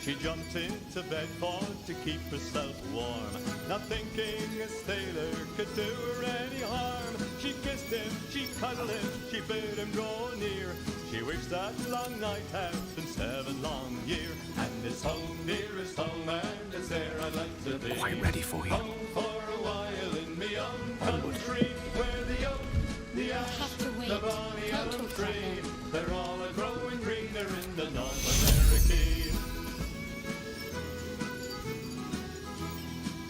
Speaker 20: She jumped into bed for to keep herself warm, not thinking a sailor could do her any harm. She kissed him, she cuddled him, she bid him draw near. She wished that long night had been 7 long years. And it's home, dearest home, and it's there I'd like to be.
Speaker 2: Quite ready for you.
Speaker 20: Home for a while in me own country, where the oak, the ash, the bonny elm tree, they're all a growing greener in the North America.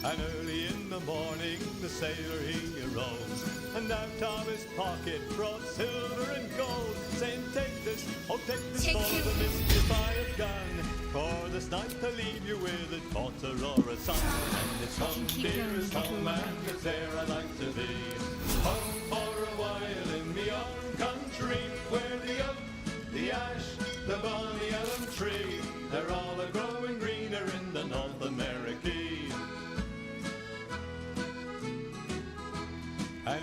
Speaker 20: And early in the morning the sailor he arose, and out of his pocket brought silver and gold, saying, take this, oh take this for the mischief I have done. For this night I'll leave you with a daughter or a son. And it's home, dearest home, and it's there I like to be. Home for a while in me own country, where the oak, the ash, the bonny elm tree, they're all a growing greener in the North America.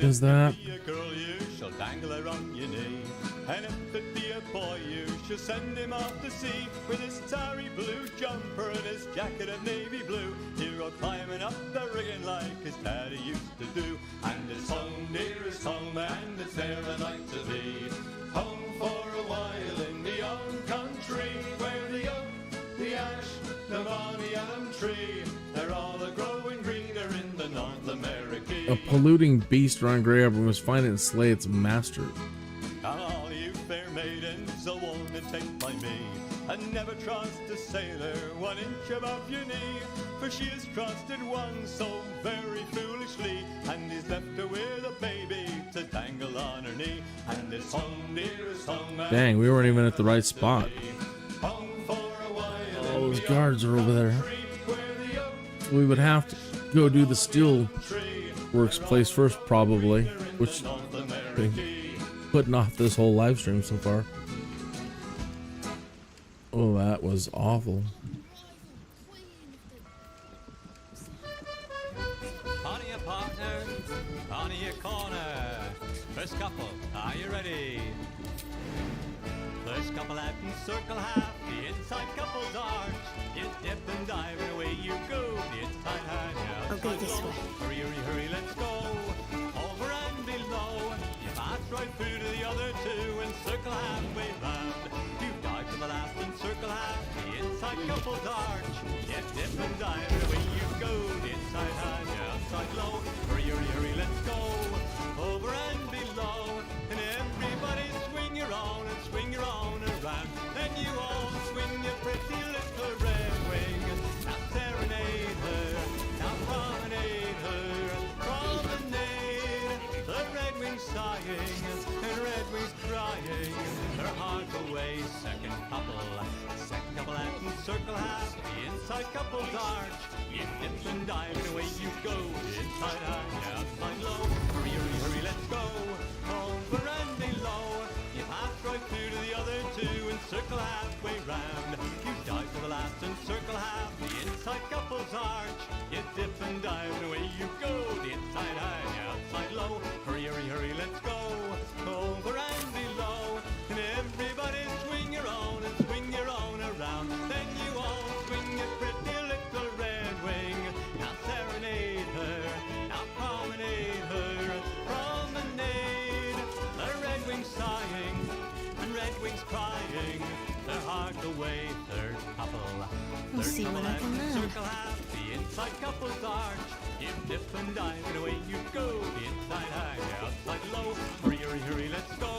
Speaker 1: Is that?
Speaker 20: If it be a girl, you shall dangle her on your knee. And if it be a boy, you shall send him off to sea with his tarry blue jumper and his jacket of navy blue. He'll go climbing up the rigging like his daddy used to do. And it's home, dearest home, and it's there I'd like to be. Home for a while in me own country, where the oak, the ash, the bonny elm tree, they're all a growing greener in the North America.
Speaker 1: A polluting beast Ron Gray must find it and slay its master.
Speaker 20: And all you fair maidens, a want to take by me, and never trust a sailor 1 inch above your knee. For she has trusted one so very foolishly, and is left her with a baby to dangle on her knee. And it's home, dearest home.
Speaker 1: Dang, we weren't even at the right spot. All those guards are over there. We would have to go do the steel works place first, probably, which been putting off this whole live stream so far. Oh, that was awful.
Speaker 11: On your partner, on your corner. First couple, are you ready? First couple out and circle half, the inside couple's arch. You dip and dive and away you go. The inside hand, yeah.
Speaker 13: I'll go this way.
Speaker 11: Hurry, hurry, hurry, let's go. Over and below. You pass right through to the other two and circle halfway round. You dive to the last and circle half, the inside couple's arch. You dip and dive and away you go. The inside hand, yeah, outside low. Hurry, hurry, hurry, let's go. Over and below. And everybody swing your own and swing your own around. Then you all swing your pretty little red wing. Now serenade her, now promenade her. Promenade, the red wing's sighing and red wing's crying. Her heart away, second couple out and circle half. The inside couple's arch. You dip and dive and away you go. The inside high, outside low. Hurry, hurry, hurry, let's go. Over and below. You pass right through to the other two and circle halfway round. You dive to the last and circle half, the inside couple's arch. You dip and dive and away you go. The inside high, the outside low. Hurry, hurry, hurry, let's go. Over and below. And everybody swing your own and swing your own around. Then you all swing your pretty little red wing. Now serenade her, now promenade her. away. Third couple.
Speaker 13: We'll see what I can learn.
Speaker 11: Circle half, the inside couple's arch. You dip and dive and away you go. The inside high, the outside low. Hurry, hurry, hurry, let's go.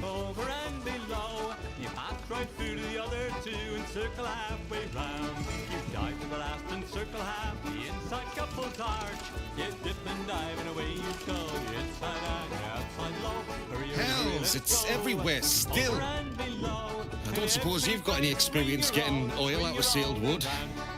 Speaker 11: Over and below. You pass right through to the other two and circle halfway round. You dive to the last and circle half, the inside couple's arch. You dip and dive and away you go. The inside high, the outside low. Hurry, hurry, hurry,
Speaker 7: Hells,
Speaker 11: let's
Speaker 7: it's
Speaker 11: go.
Speaker 7: everywhere still.
Speaker 11: Over and below.
Speaker 7: I don't suppose you've got any experience getting oil out of sealed wood.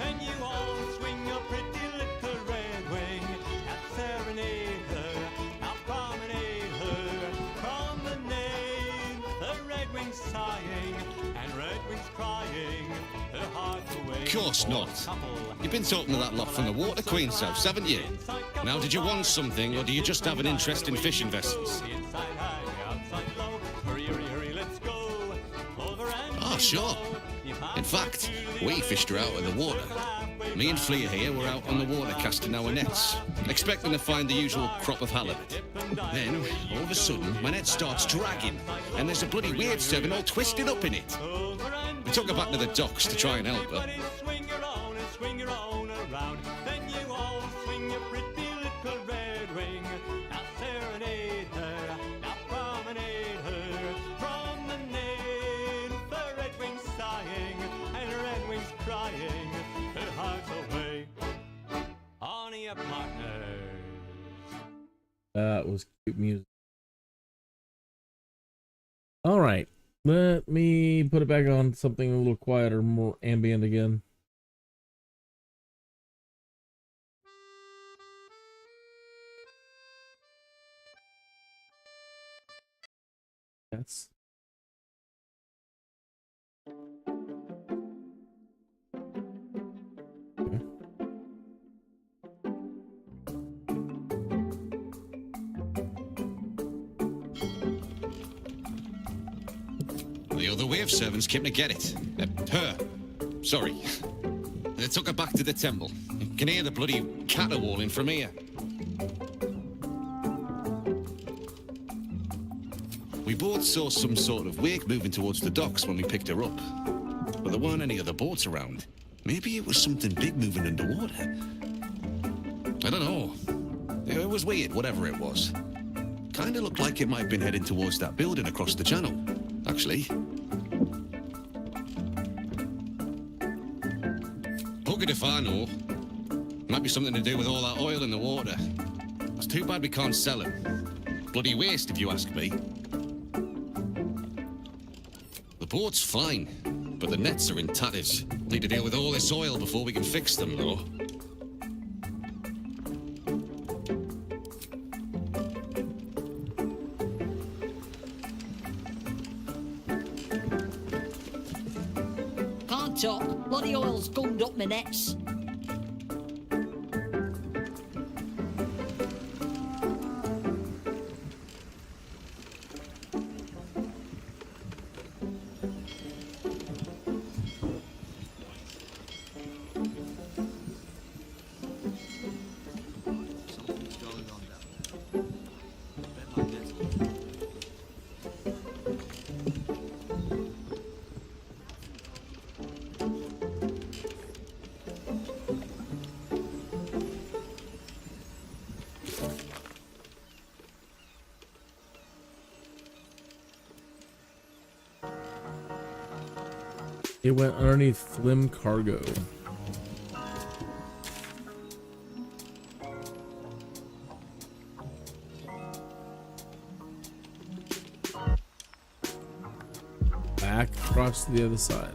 Speaker 11: And you all swing your pretty little red wing. Now serenade her, now promenade her. Promenade, the red wing's sighing, and red wing's crying. Her heart's away.
Speaker 7: Of course not. You've been talking to that lot from the Water Queen's house, haven't you? Now, did you want something, or do you just have an interest in fishing vessels?
Speaker 11: The inside high, the outside low. Hurry, hurry, hurry, let's go. Over and
Speaker 7: Oh, sure. In fact, we fished her out of the water. Me and Flea here were out on the water casting our nets, expecting to find the usual crop of halibut. Then, all of a sudden, my net starts dragging, and there's a bloody weird seven all twisted up in it. We took her back to the docks to try and help her.
Speaker 11: Swing your own and swing your own around. Then you all swing your pretty little red wing. Now serenade her, now promenade her. Promenade, the red wing's sighing, and the red wing's crying. Her heart's away on your partners.
Speaker 1: That was cute music. All right, let me put it back on something a little quieter, more ambient again. That's okay.
Speaker 7: The other wave servants came to get it. Her. Sorry. They took her back to the temple. You can hear the bloody caterwauling from here. We both saw some sort of wake moving towards the docks when we picked her up. But there weren't any other boats around. Maybe it was something big moving underwater. I don't know. It was weird, whatever it was. Kinda looked like it might have been heading towards that building across the channel, actually. Buggered if I know. Might be something to do with all that oil in the water. It's too bad we can't sell it. Bloody waste, if you ask me. The boat's fine, but the nets are in tatters. Need to deal with all this oil before we can fix them, though.
Speaker 9: Can't talk. Bloody oil's gummed up my nets.
Speaker 1: It went underneath Flim Cargo. Back across to the other side.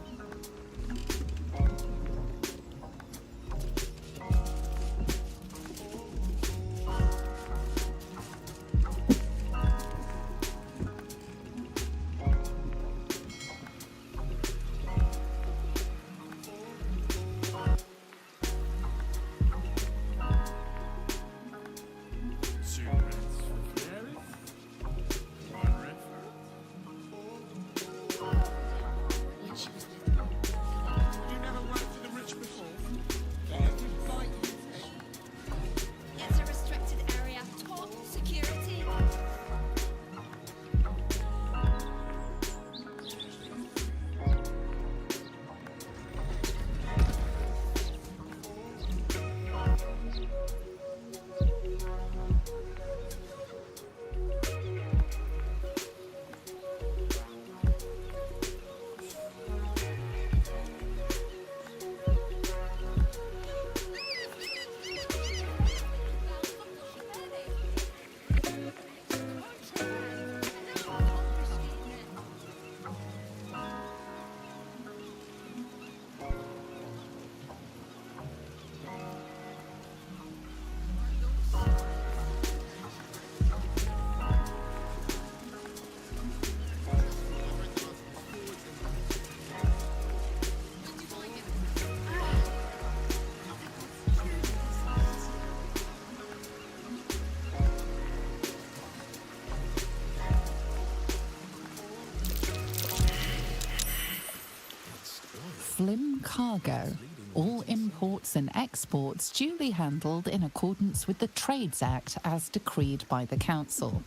Speaker 6: Vlim cargo. All imports and exports duly handled in accordance with the Trades Act as decreed by the Council.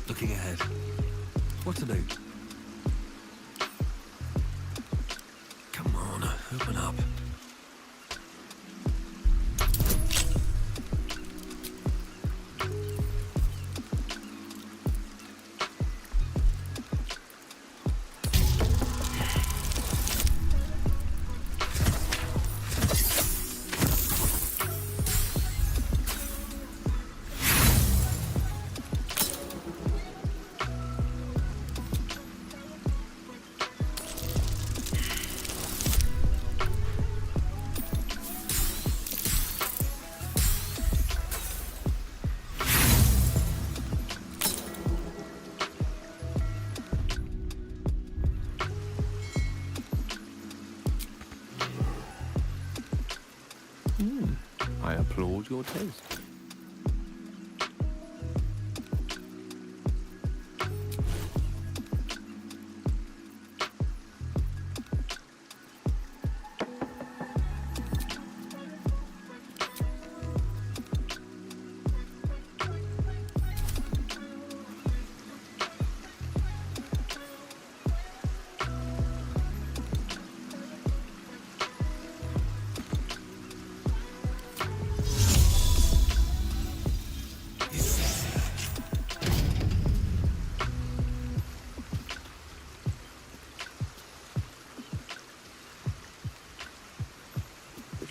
Speaker 2: Looking ahead. What to do? Come on, open up. I applaud your taste.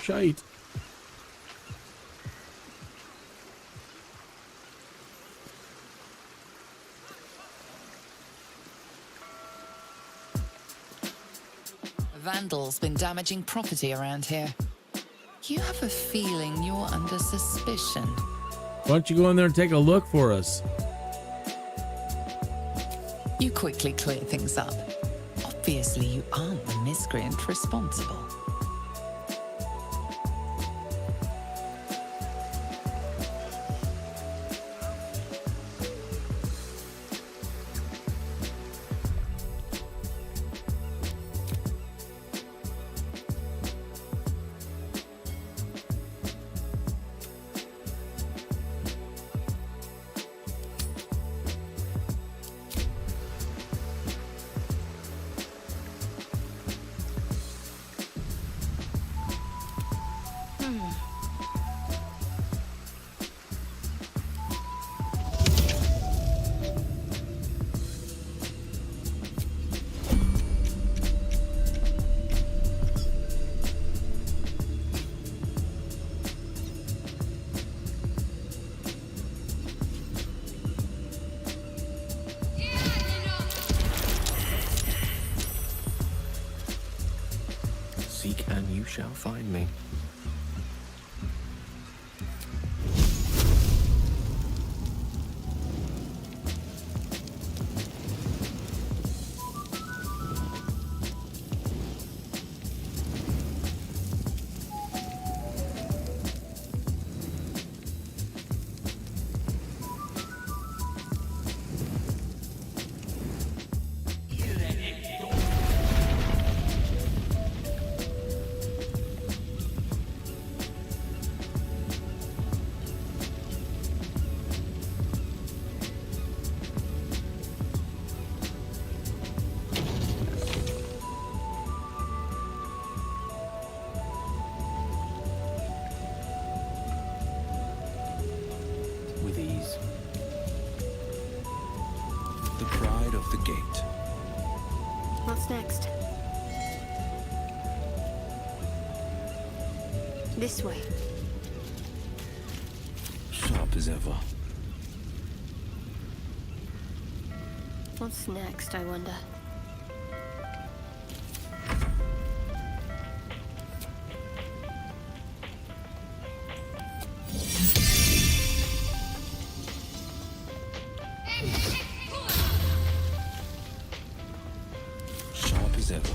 Speaker 1: Shite.
Speaker 6: A vandal's been damaging property around here. You have a feeling you're under suspicion.
Speaker 1: Why don't you go in there and take a look for us?
Speaker 6: You quickly clear things up. Obviously, you aren't the miscreant responsible.
Speaker 2: Seek and you shall find me. With ease. The pride of the gate.
Speaker 13: What's next? This way.
Speaker 2: Sharp as ever.
Speaker 13: What's next, I wonder?
Speaker 2: Sharp as ever.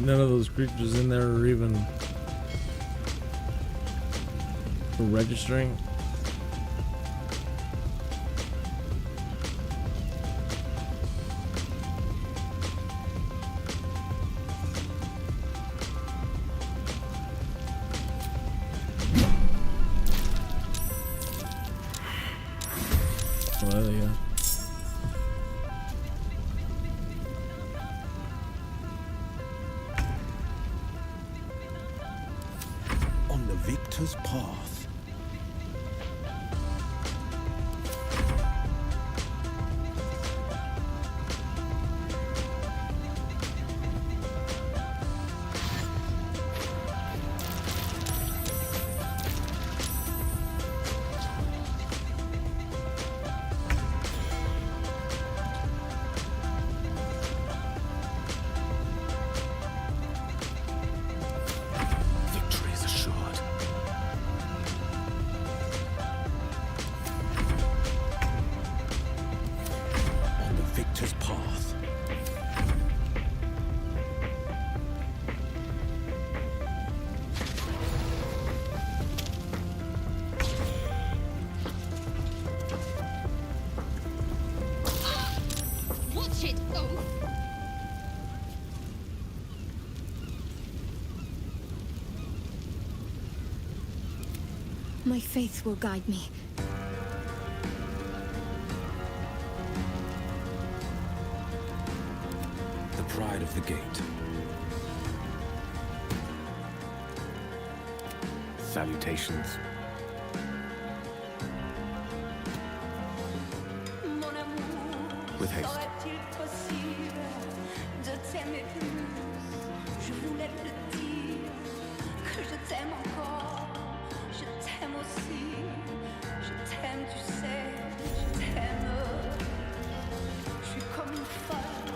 Speaker 1: none of those creatures in there are even registering. Well, yeah.
Speaker 3: On the victor's path.
Speaker 2: Victory is assured.
Speaker 3: On the victor's path.
Speaker 4: Watch it, oh!
Speaker 13: My faith will guide me.
Speaker 2: The pride of the gate. Salutations. With haste.
Speaker 16: Serait-il possible de t'aimer plus? Je voulais te le dire que je t'aime encore. Je t'aime aussi. Je t'aime, tu sais. Je t'aime. Je suis comme une folle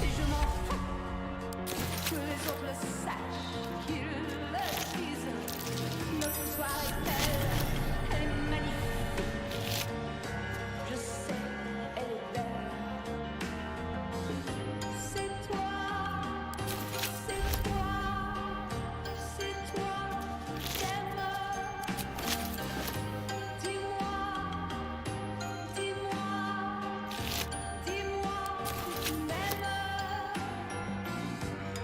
Speaker 16: et je m'en fous que les autres le sachent, qu'ils le disent. Notre soirée est belle, elle est magnifique. Je sais, elle est belle. C'est toi, c'est toi, c'est toi, j'aime. Dis-moi, dis-moi, dis-moi que tu m'aimes.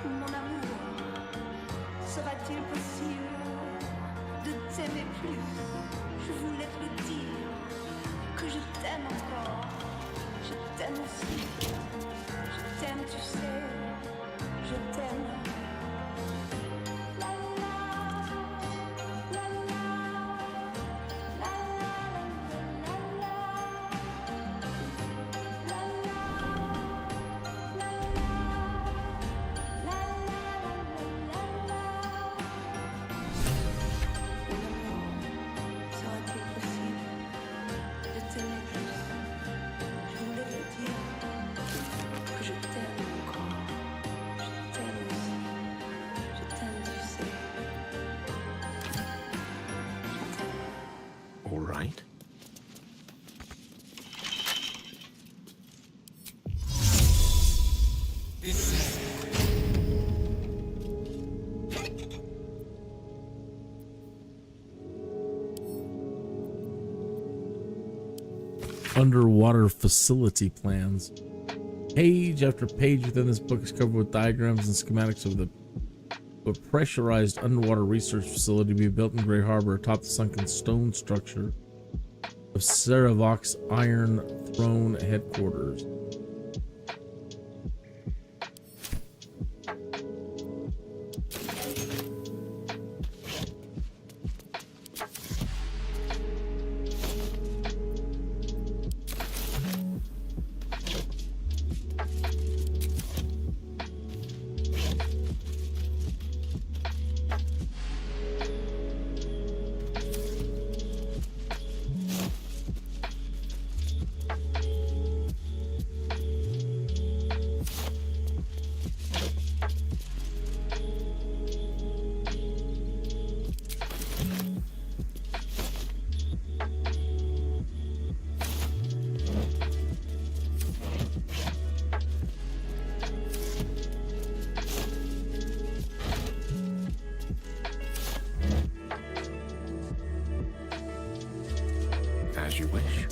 Speaker 16: Mon amour, sera-t-il possible de t'aimer plus? Je voulais te le dire, que je t'aime encore. Je t'aime aussi. Je t'aime, tu sais. Je t'aime. La la, la la, la la, la la, la Sera-t-il possible de t'aimer plus? Je voulais te dire que je t'aime encore. Je t'aime aussi. Je t'aime, tu sais. Je t'aime.
Speaker 2: All right.
Speaker 1: Underwater facility plans. Page after page within this book is covered with diagrams and schematics of a pressurized underwater research facility to be built in Grey Harbor atop the sunken stone structure of Saravok's Iron Throne headquarters.
Speaker 14: As you wish.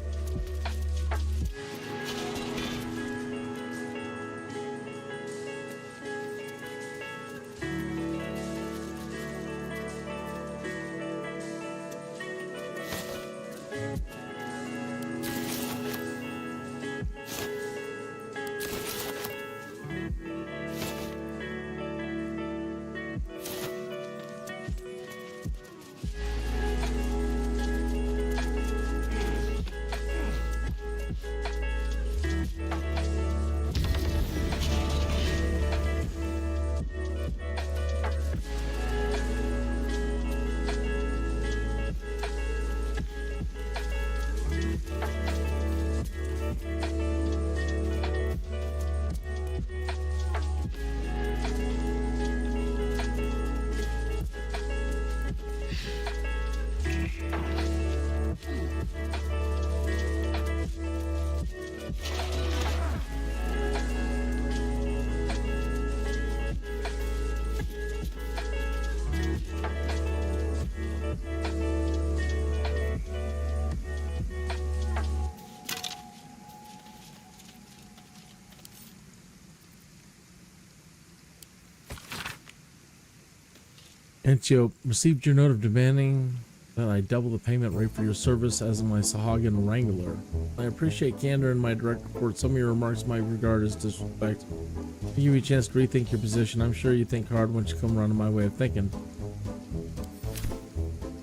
Speaker 1: Antio, received your note of demanding that I double the payment rate for your service as my Sahagin Wrangler. I appreciate candor in my direct report. Some of your remarks might regard as disrespect. To give you a chance to rethink your position, I'm sure you think hard once you come around to my way of thinking.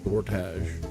Speaker 1: Dortage.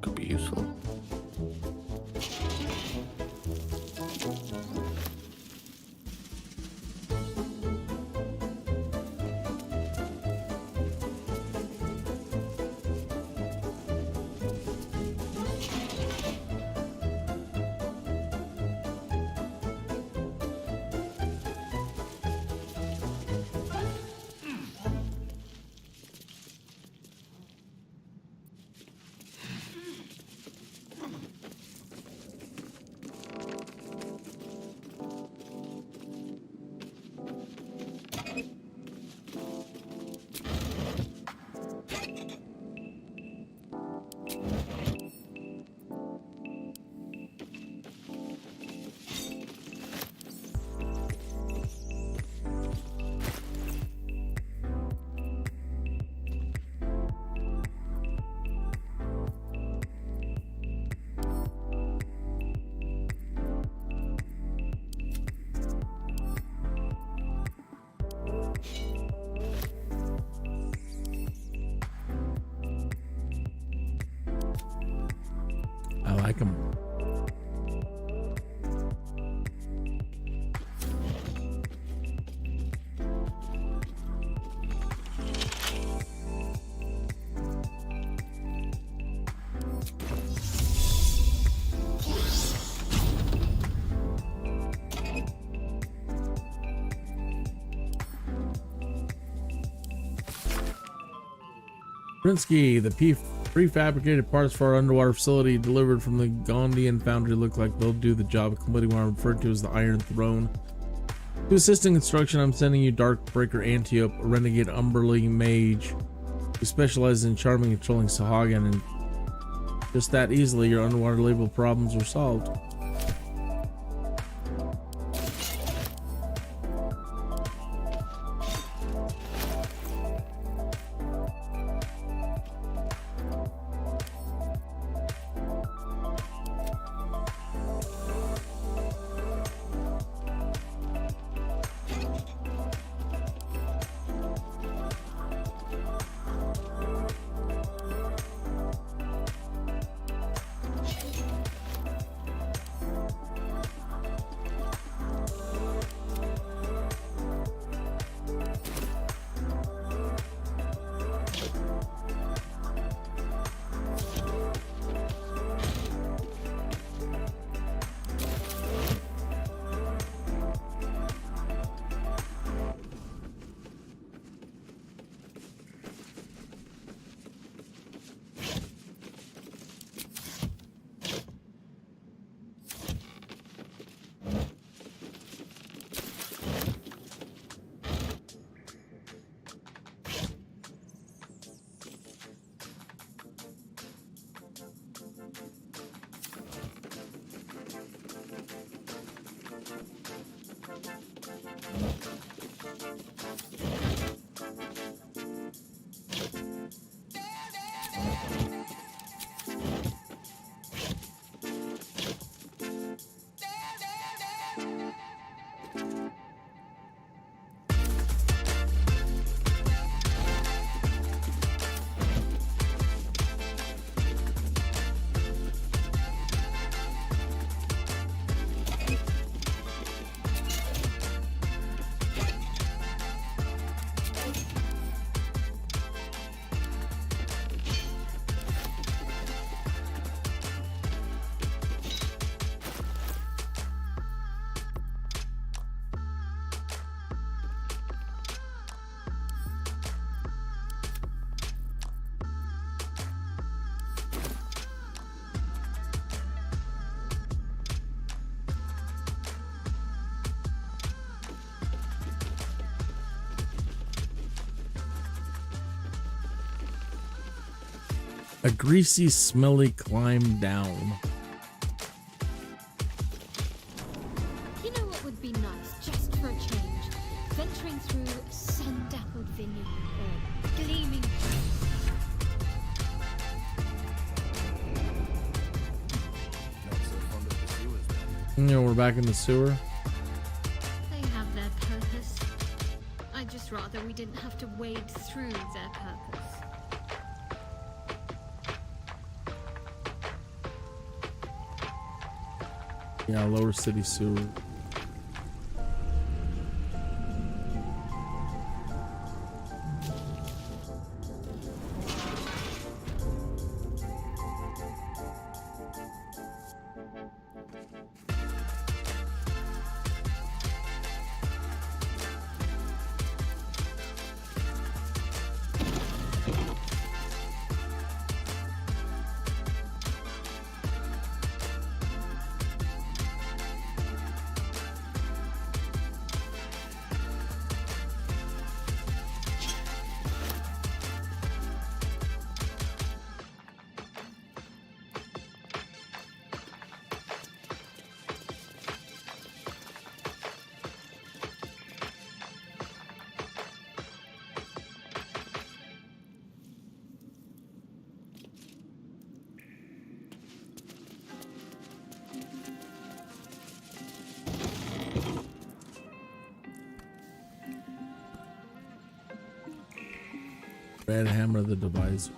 Speaker 2: Could be useful. I like them. Prinsky, the prefabricated parts for our underwater facility delivered from the Gondian foundry look like they'll do the job of completing what I'm referred to as the Iron Throne. To assist in construction, I'm sending you Darkbreaker Antiope, a renegade Umberlee mage who specializes in charming and controlling Sahagin, and just that easily your underwater label problems were solved.
Speaker 1: A greasy, smelly climb down.
Speaker 13: You know what would be nice, just for a change? Venturing through a sun-dappled vineyard or gleaming
Speaker 1: You know, we're back in the sewer.
Speaker 13: They have their purpose. I'd just rather we didn't have to wade through their purpose.
Speaker 1: Yeah, lower city sewer. Red hammer the device.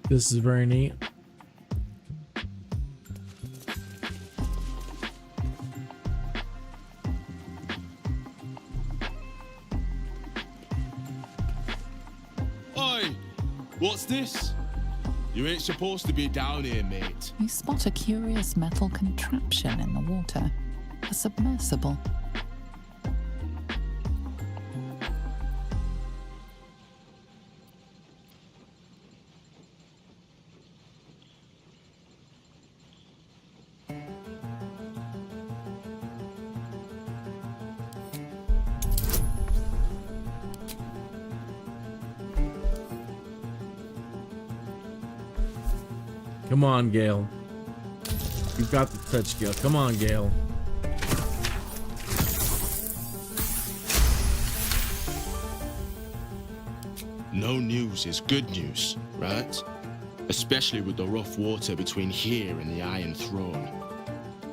Speaker 1: This is very neat.
Speaker 21: Oi! What's this? You ain't supposed to be down here, mate.
Speaker 6: You spot a curious metal contraption in the water. A submersible.
Speaker 1: Come on, Gale. You've got the touch, Gale. Come on, Gale.
Speaker 21: No news is good news, right? Especially with the rough water between here and the Iron Throne.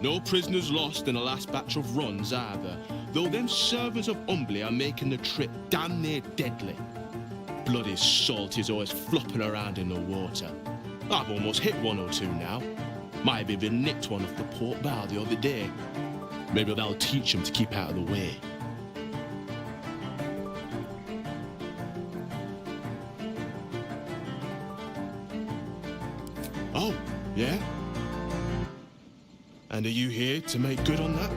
Speaker 21: No prisoners lost in the last batch of runs either, though them servants of Umberlee are making the trip damn near deadly. Bloody salt is always flopping around in the water. I've almost hit one or two now. Might have even nicked one off the port bow the other day. Maybe that'll teach them to keep out of the way. Oh, yeah? And are you here to make good on that?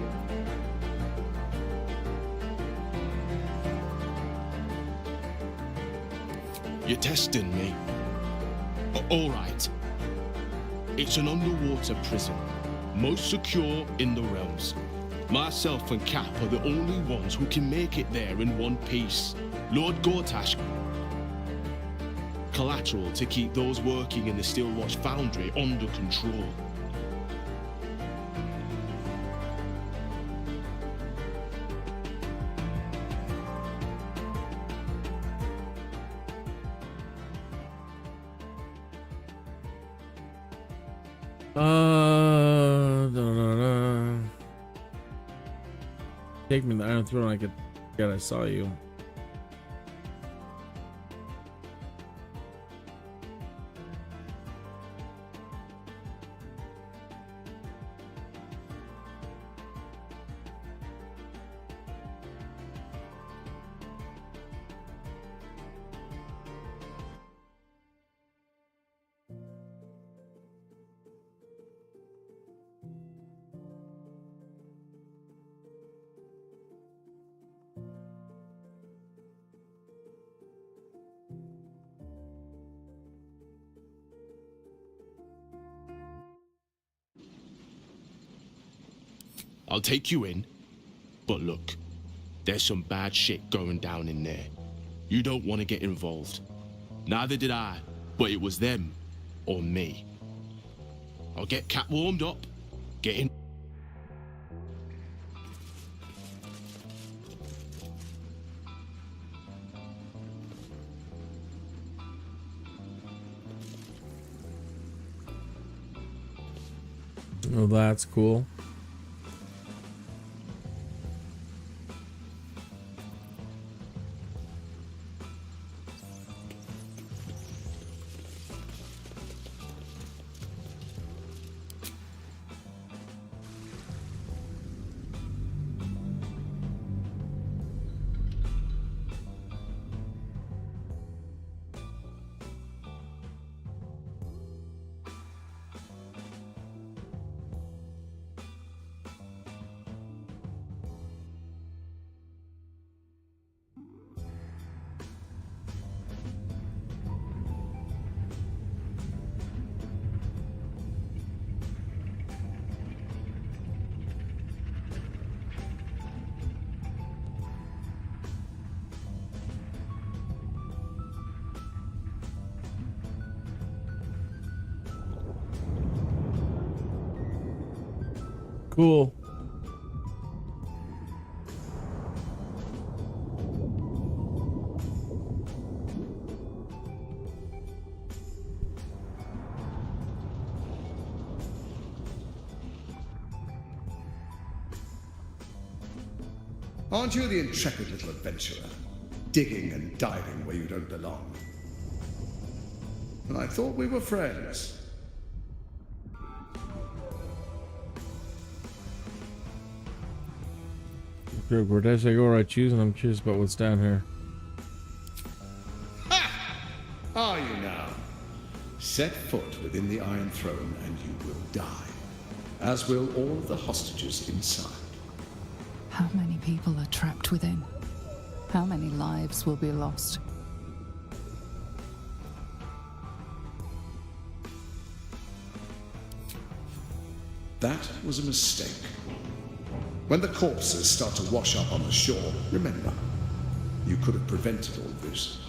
Speaker 21: You're testing me. All right. It's an underwater prison, most secure in the realms. Myself and Cap are the only ones who can make it there in one piece. Lord Gortash collateral to keep those working in the Steelwatch Foundry under control.
Speaker 2: Take me to the Iron Throne. I could. God, I saw you.
Speaker 21: I'll take you in, but look, there's some bad shit going down in there. You don't want to get involved. Neither did I, but it was them or me. I'll get Cat warmed up, get in.
Speaker 2: Oh, that's cool. Cool.
Speaker 8: Aren't you the intrepid little adventurer, digging and diving where you don't belong? And I thought we were friends.
Speaker 2: Where did I go where I choose, and I'm curious about what's down here.
Speaker 8: Ha! Are you now? Set foot within the Iron Throne and you will die, as will all of the hostages inside.
Speaker 6: How many people are trapped within? How many lives will be lost?
Speaker 8: That was a mistake. When the corpses start to wash up on the shore, remember, you could have prevented all this.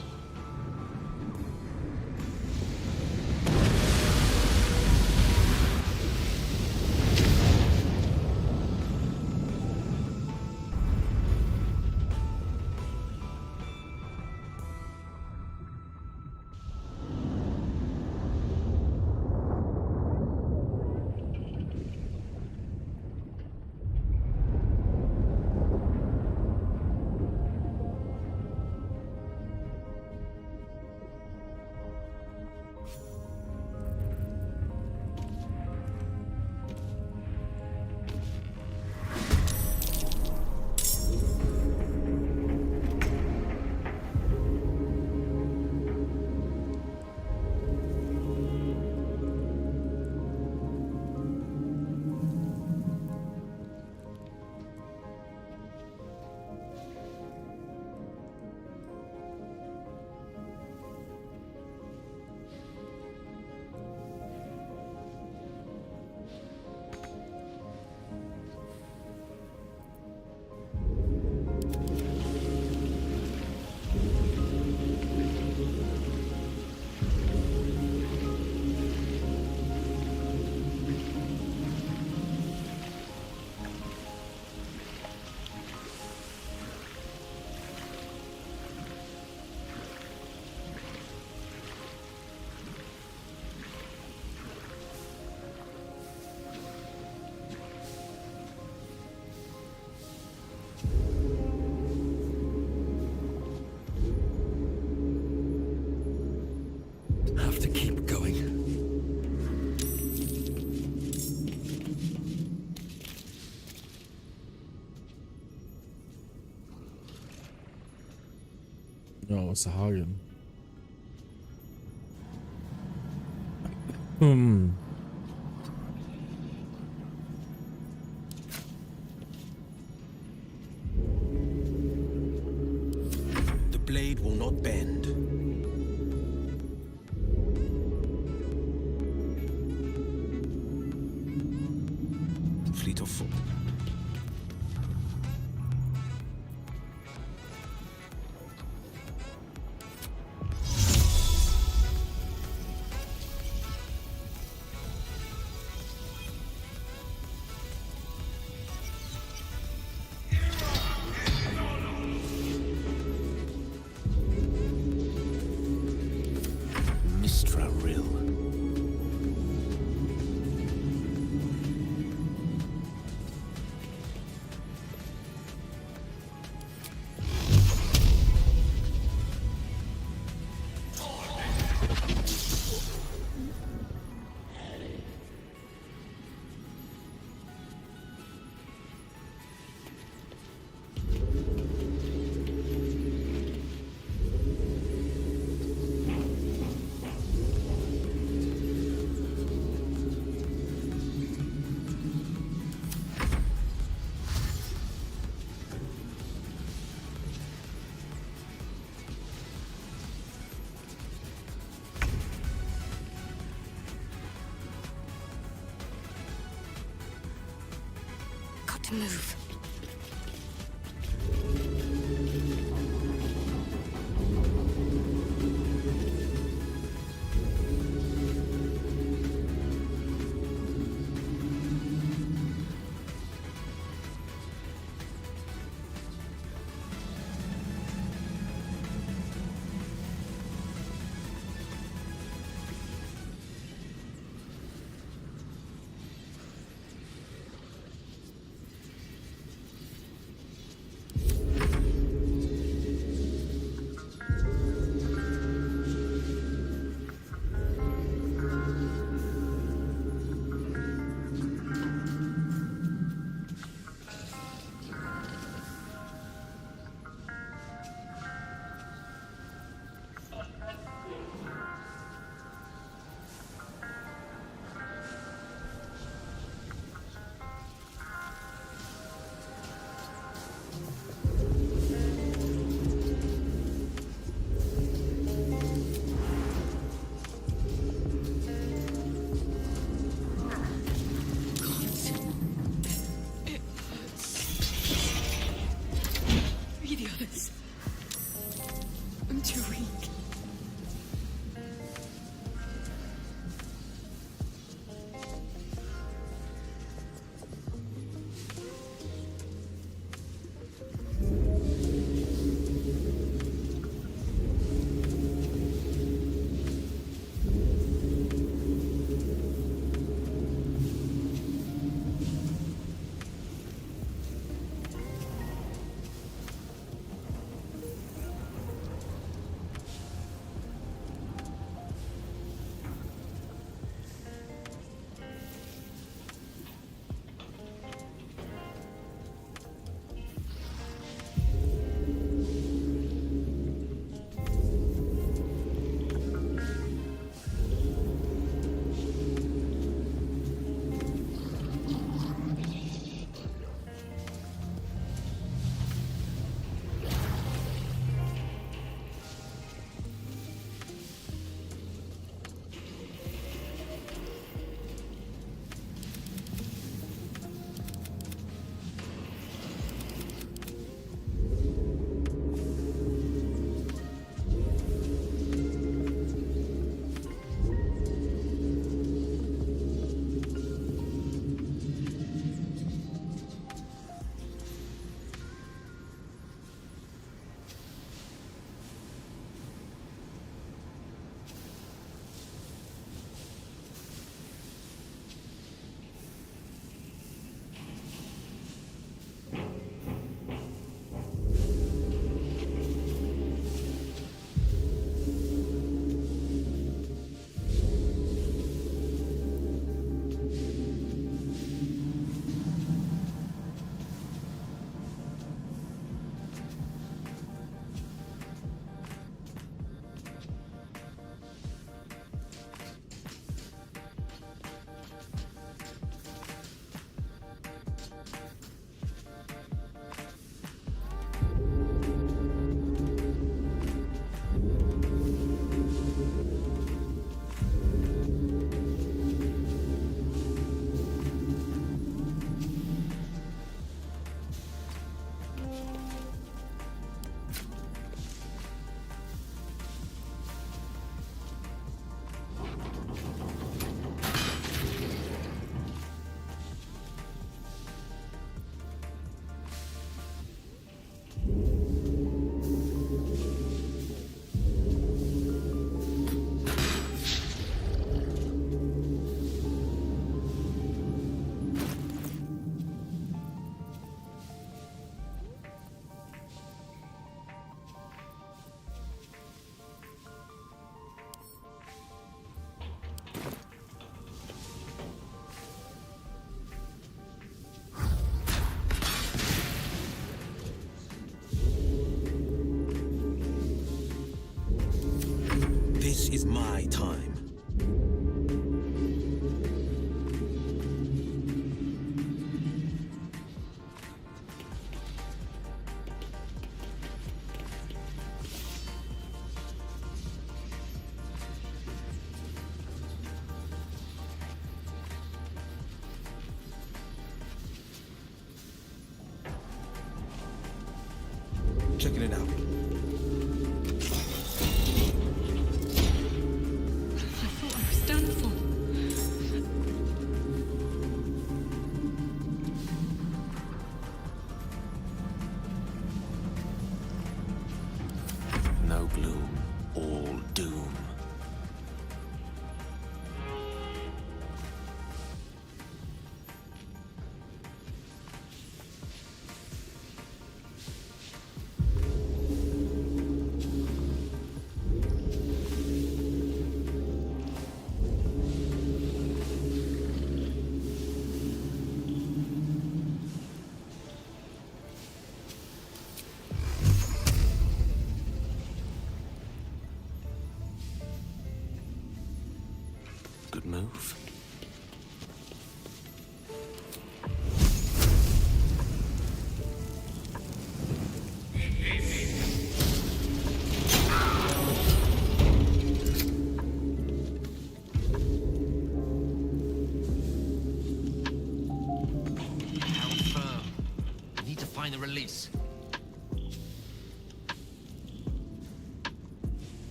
Speaker 2: No, it's a Hagen.
Speaker 12: The blade will not bend. Fleet of foot.
Speaker 16: To move.
Speaker 12: my time. Checking it out.
Speaker 4: I thought I was done for.
Speaker 12: No gloom, all doom. Good move.
Speaker 15: Held firm. I need to find a release.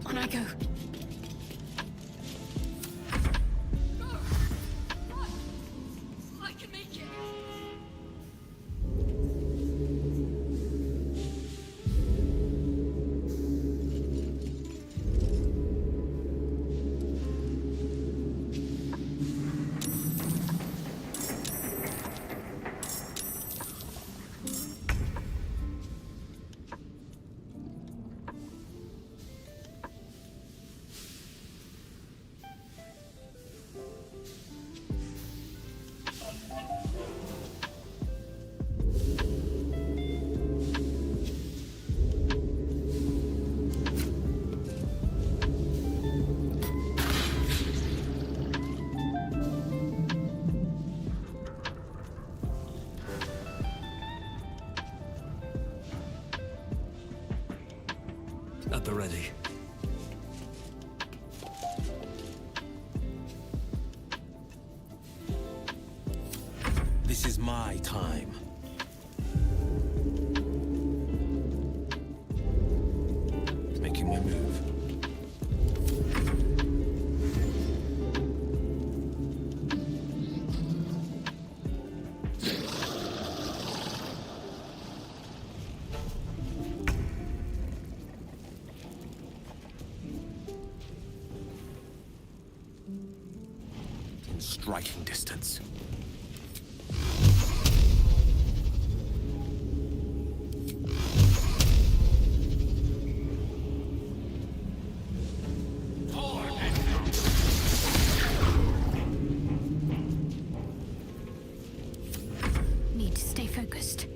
Speaker 4: On I go. I can make it.
Speaker 12: At the ready. This is my time. Making my move. In striking distance.
Speaker 4: Need to stay focused.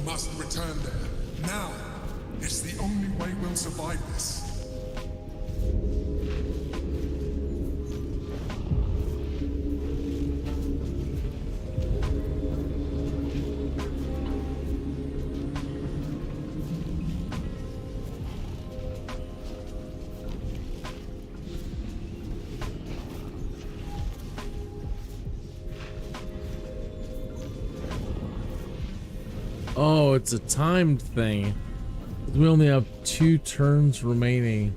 Speaker 17: must return there. Now! It's the only way we'll survive this.
Speaker 2: Oh, it's a timed thing. We only have 2 turns remaining.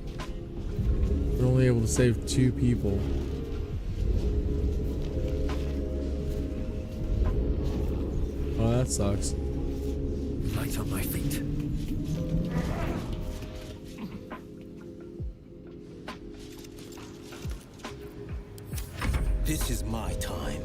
Speaker 2: We're only able to save 2 people. Oh, that sucks.
Speaker 15: Light on my feet. This is my time.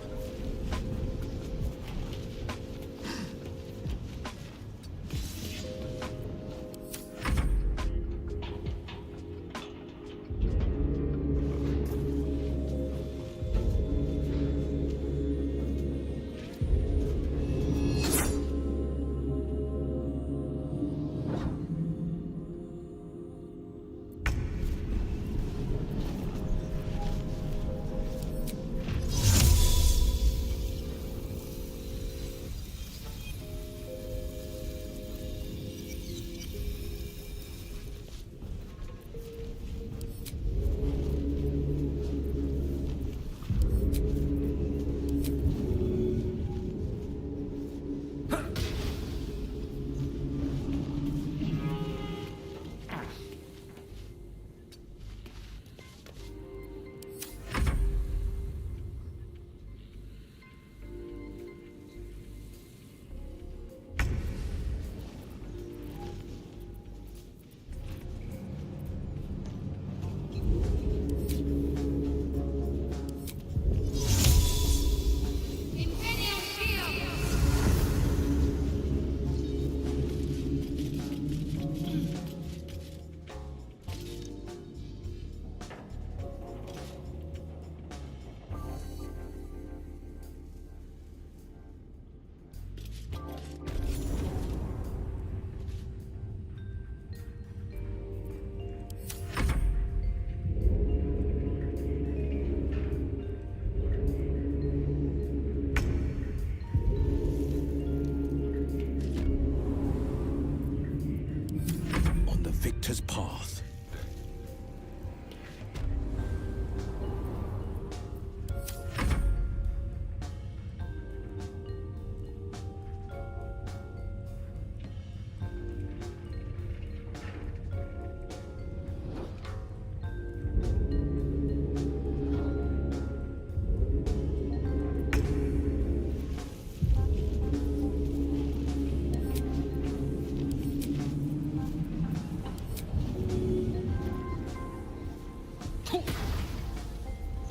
Speaker 15: Victor's path.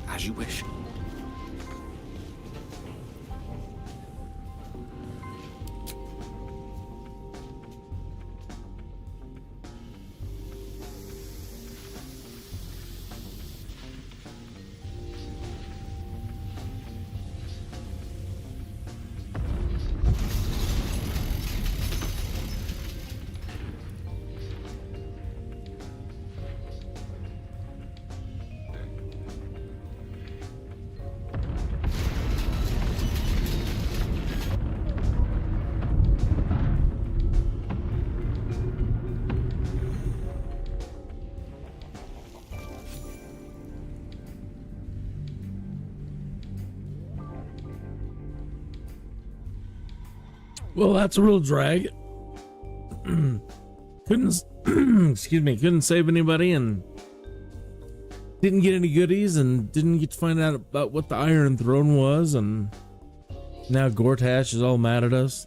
Speaker 15: As you wish.
Speaker 2: Well, that's a real drag. Couldn't excuse me, couldn't save anybody and didn't get any goodies and didn't get to find out about what the Iron Throne was, and now Gortash is all mad at us.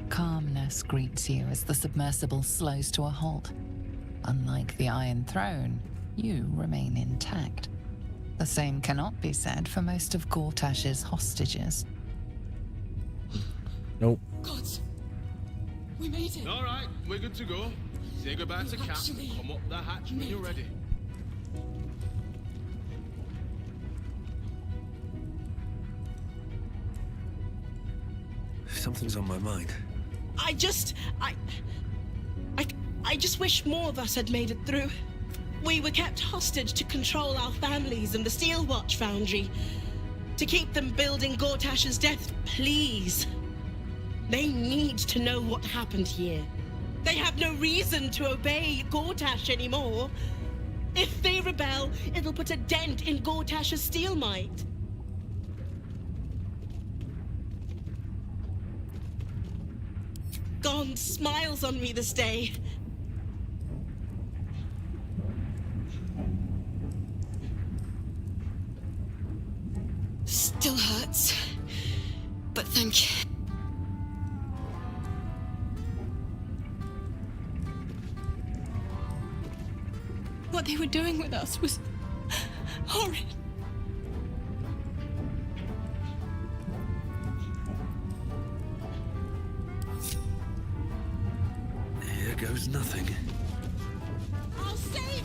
Speaker 6: Calmness greets you as the submersible slows to a halt. Unlike the Iron Throne, you remain intact. The same cannot be said for most of Gortash's hostages.
Speaker 2: Nope.
Speaker 18: Gods, we made it.
Speaker 21: All right, we're good to go. Say goodbye to Cap. Come up the hatch when you're ready.
Speaker 12: Something's on my mind.
Speaker 5: I just wish more of us had made it through. We were kept hostage to control our families and the Steel Watch Foundry. To keep them building Gortash's death, please. They need to know what happened here. They have no reason to obey Gortash anymore. If they rebel, it'll put a dent in Gortash's steel might. Gond smiles on me this day. Still hurts, but thank you. What they were doing with us was horrid.
Speaker 12: Here goes nothing.
Speaker 5: I'll save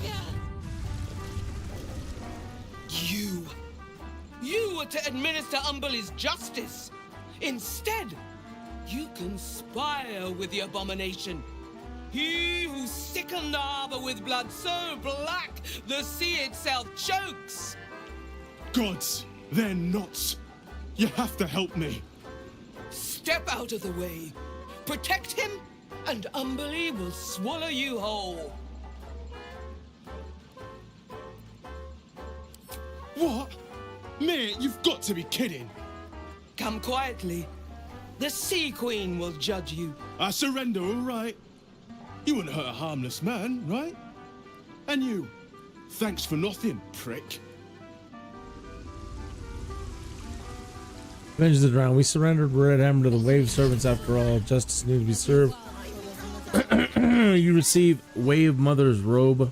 Speaker 5: you!
Speaker 19: You were to administer Umberlee's justice. Instead, you conspire with the abomination. He who sickened the harbor with blood so black, the sea itself chokes.
Speaker 21: Gods, they're nuts. You have to help me.
Speaker 19: Step out of the way. Protect him, and Umberlee will swallow you whole.
Speaker 21: What? Mate, you've got to be kidding.
Speaker 19: Come quietly. The Sea Queen will judge you.
Speaker 21: I surrender, all right. You wouldn't hurt a harmless man, right? And you, thanks for nothing, prick.
Speaker 2: Avenge the drowned. We surrendered Red Hammer to the Wave Servants after all. Justice needs to be served. You receive Wave Mother's robe.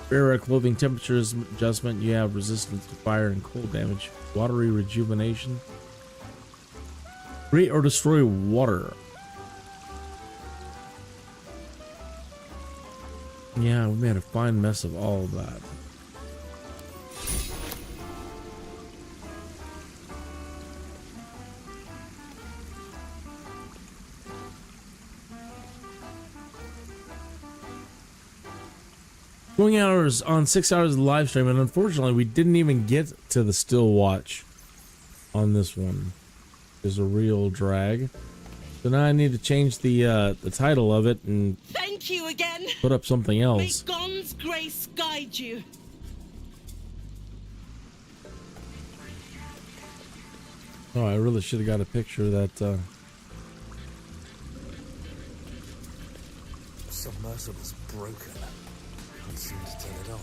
Speaker 2: Rare clothing temperatures adjustment. You have resistance to fire and cold damage. Watery rejuvenation. Create or destroy water. Yeah, we made a fine mess of all of that. Going hours on 6 hours of live stream, and unfortunately we didn't even get to the Still Watch on this one. It's a real drag. So now I need to change the title of it and
Speaker 5: Thank you again.
Speaker 2: put up something
Speaker 5: May
Speaker 2: else.
Speaker 5: Gond's grace guide you.
Speaker 2: Oh, I really should have got a picture of that.
Speaker 12: Submersible's broken. Can't seem to turn it on.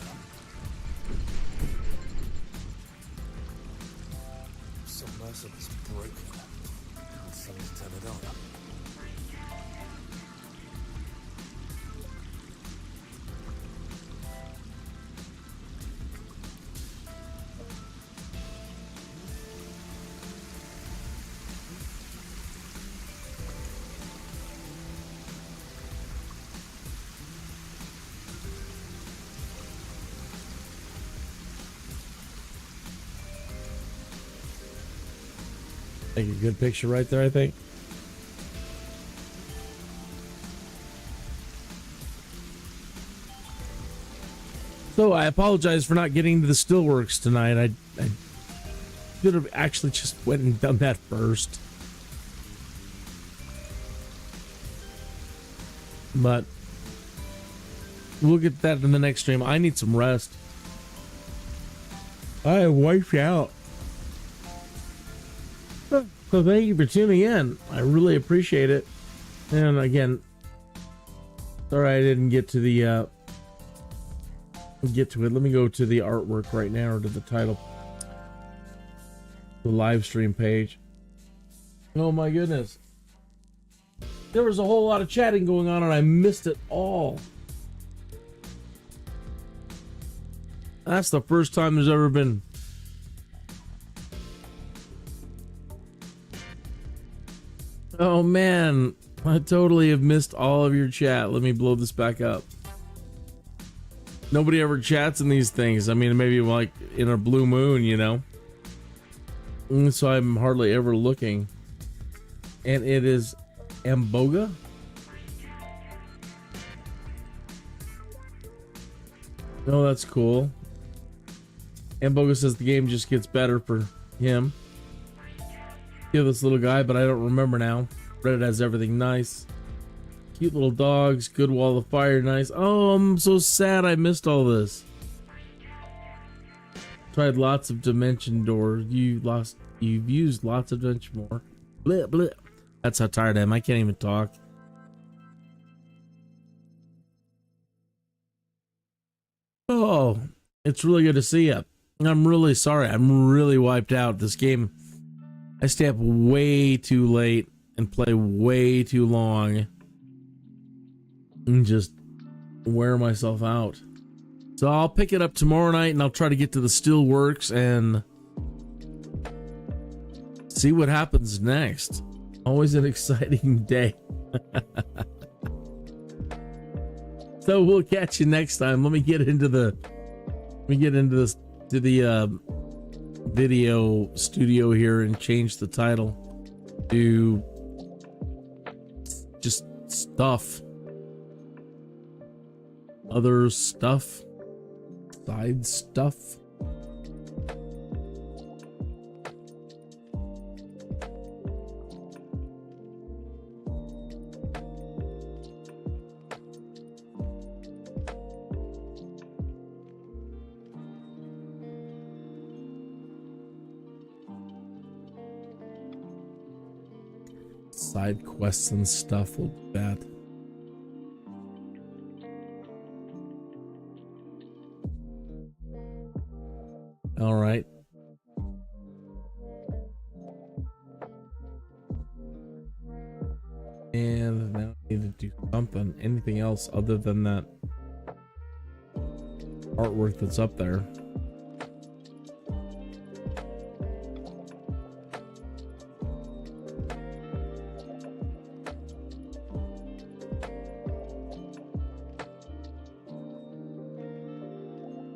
Speaker 12: Submersible's broken. Can't seem to turn it on.
Speaker 2: Take a good picture right there, I think. So I apologize for not getting to the Stillworks tonight. I should have actually just went and done that first. But we'll get that in the next stream. I need some rest. I wiped out. So thank you for tuning in. I really appreciate it. And again, sorry I didn't get to the get to it. Let me go to the artwork right now, or to the title, the live stream page. Oh my goodness, there was a whole lot of chatting going on and I missed it all. That's the first time there's ever been Oh man, I totally have missed all of your chat. Let me blow this back up. Nobody ever chats in these things. I mean, maybe like in a blue moon, you know. So I'm hardly ever looking. and it is Amboga. Oh, that's cool. Amboga says the game just gets better for him. Kill this little guy, but I don't remember now. Reddit has everything nice. Cute little dogs, good wall of fire, nice. Oh, I'm so sad I missed all this. Tried lots of dimension doors. You've used lots of dimension more. Bleh, bleh. That's how tired I am. I can't even talk. Oh, it's really good to see you. I'm really sorry. I'm really wiped out. This game, I stay up way too late and play way too long and just wear myself out. So I'll pick it up tomorrow night and I'll try to get to the Steelworks and see what happens next. Always an exciting day. So we'll catch you next time. Let me get into the video studio here and change the title to just stuff. Other stuff. Side stuff. Side quests and stuff will be bad. All right. And now I need to do something. Anything else other than that artwork that's up there.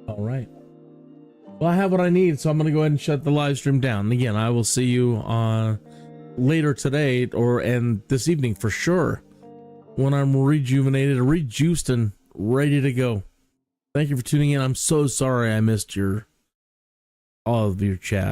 Speaker 2: All right. Well, I have what I need, so I'm going to go ahead and shut the live stream down. And again, I will see you on later today and this evening for sure when I'm rejuvenated, rejuiced, and ready to go. Thank you for tuning in. I'm so sorry I missed all of your chat.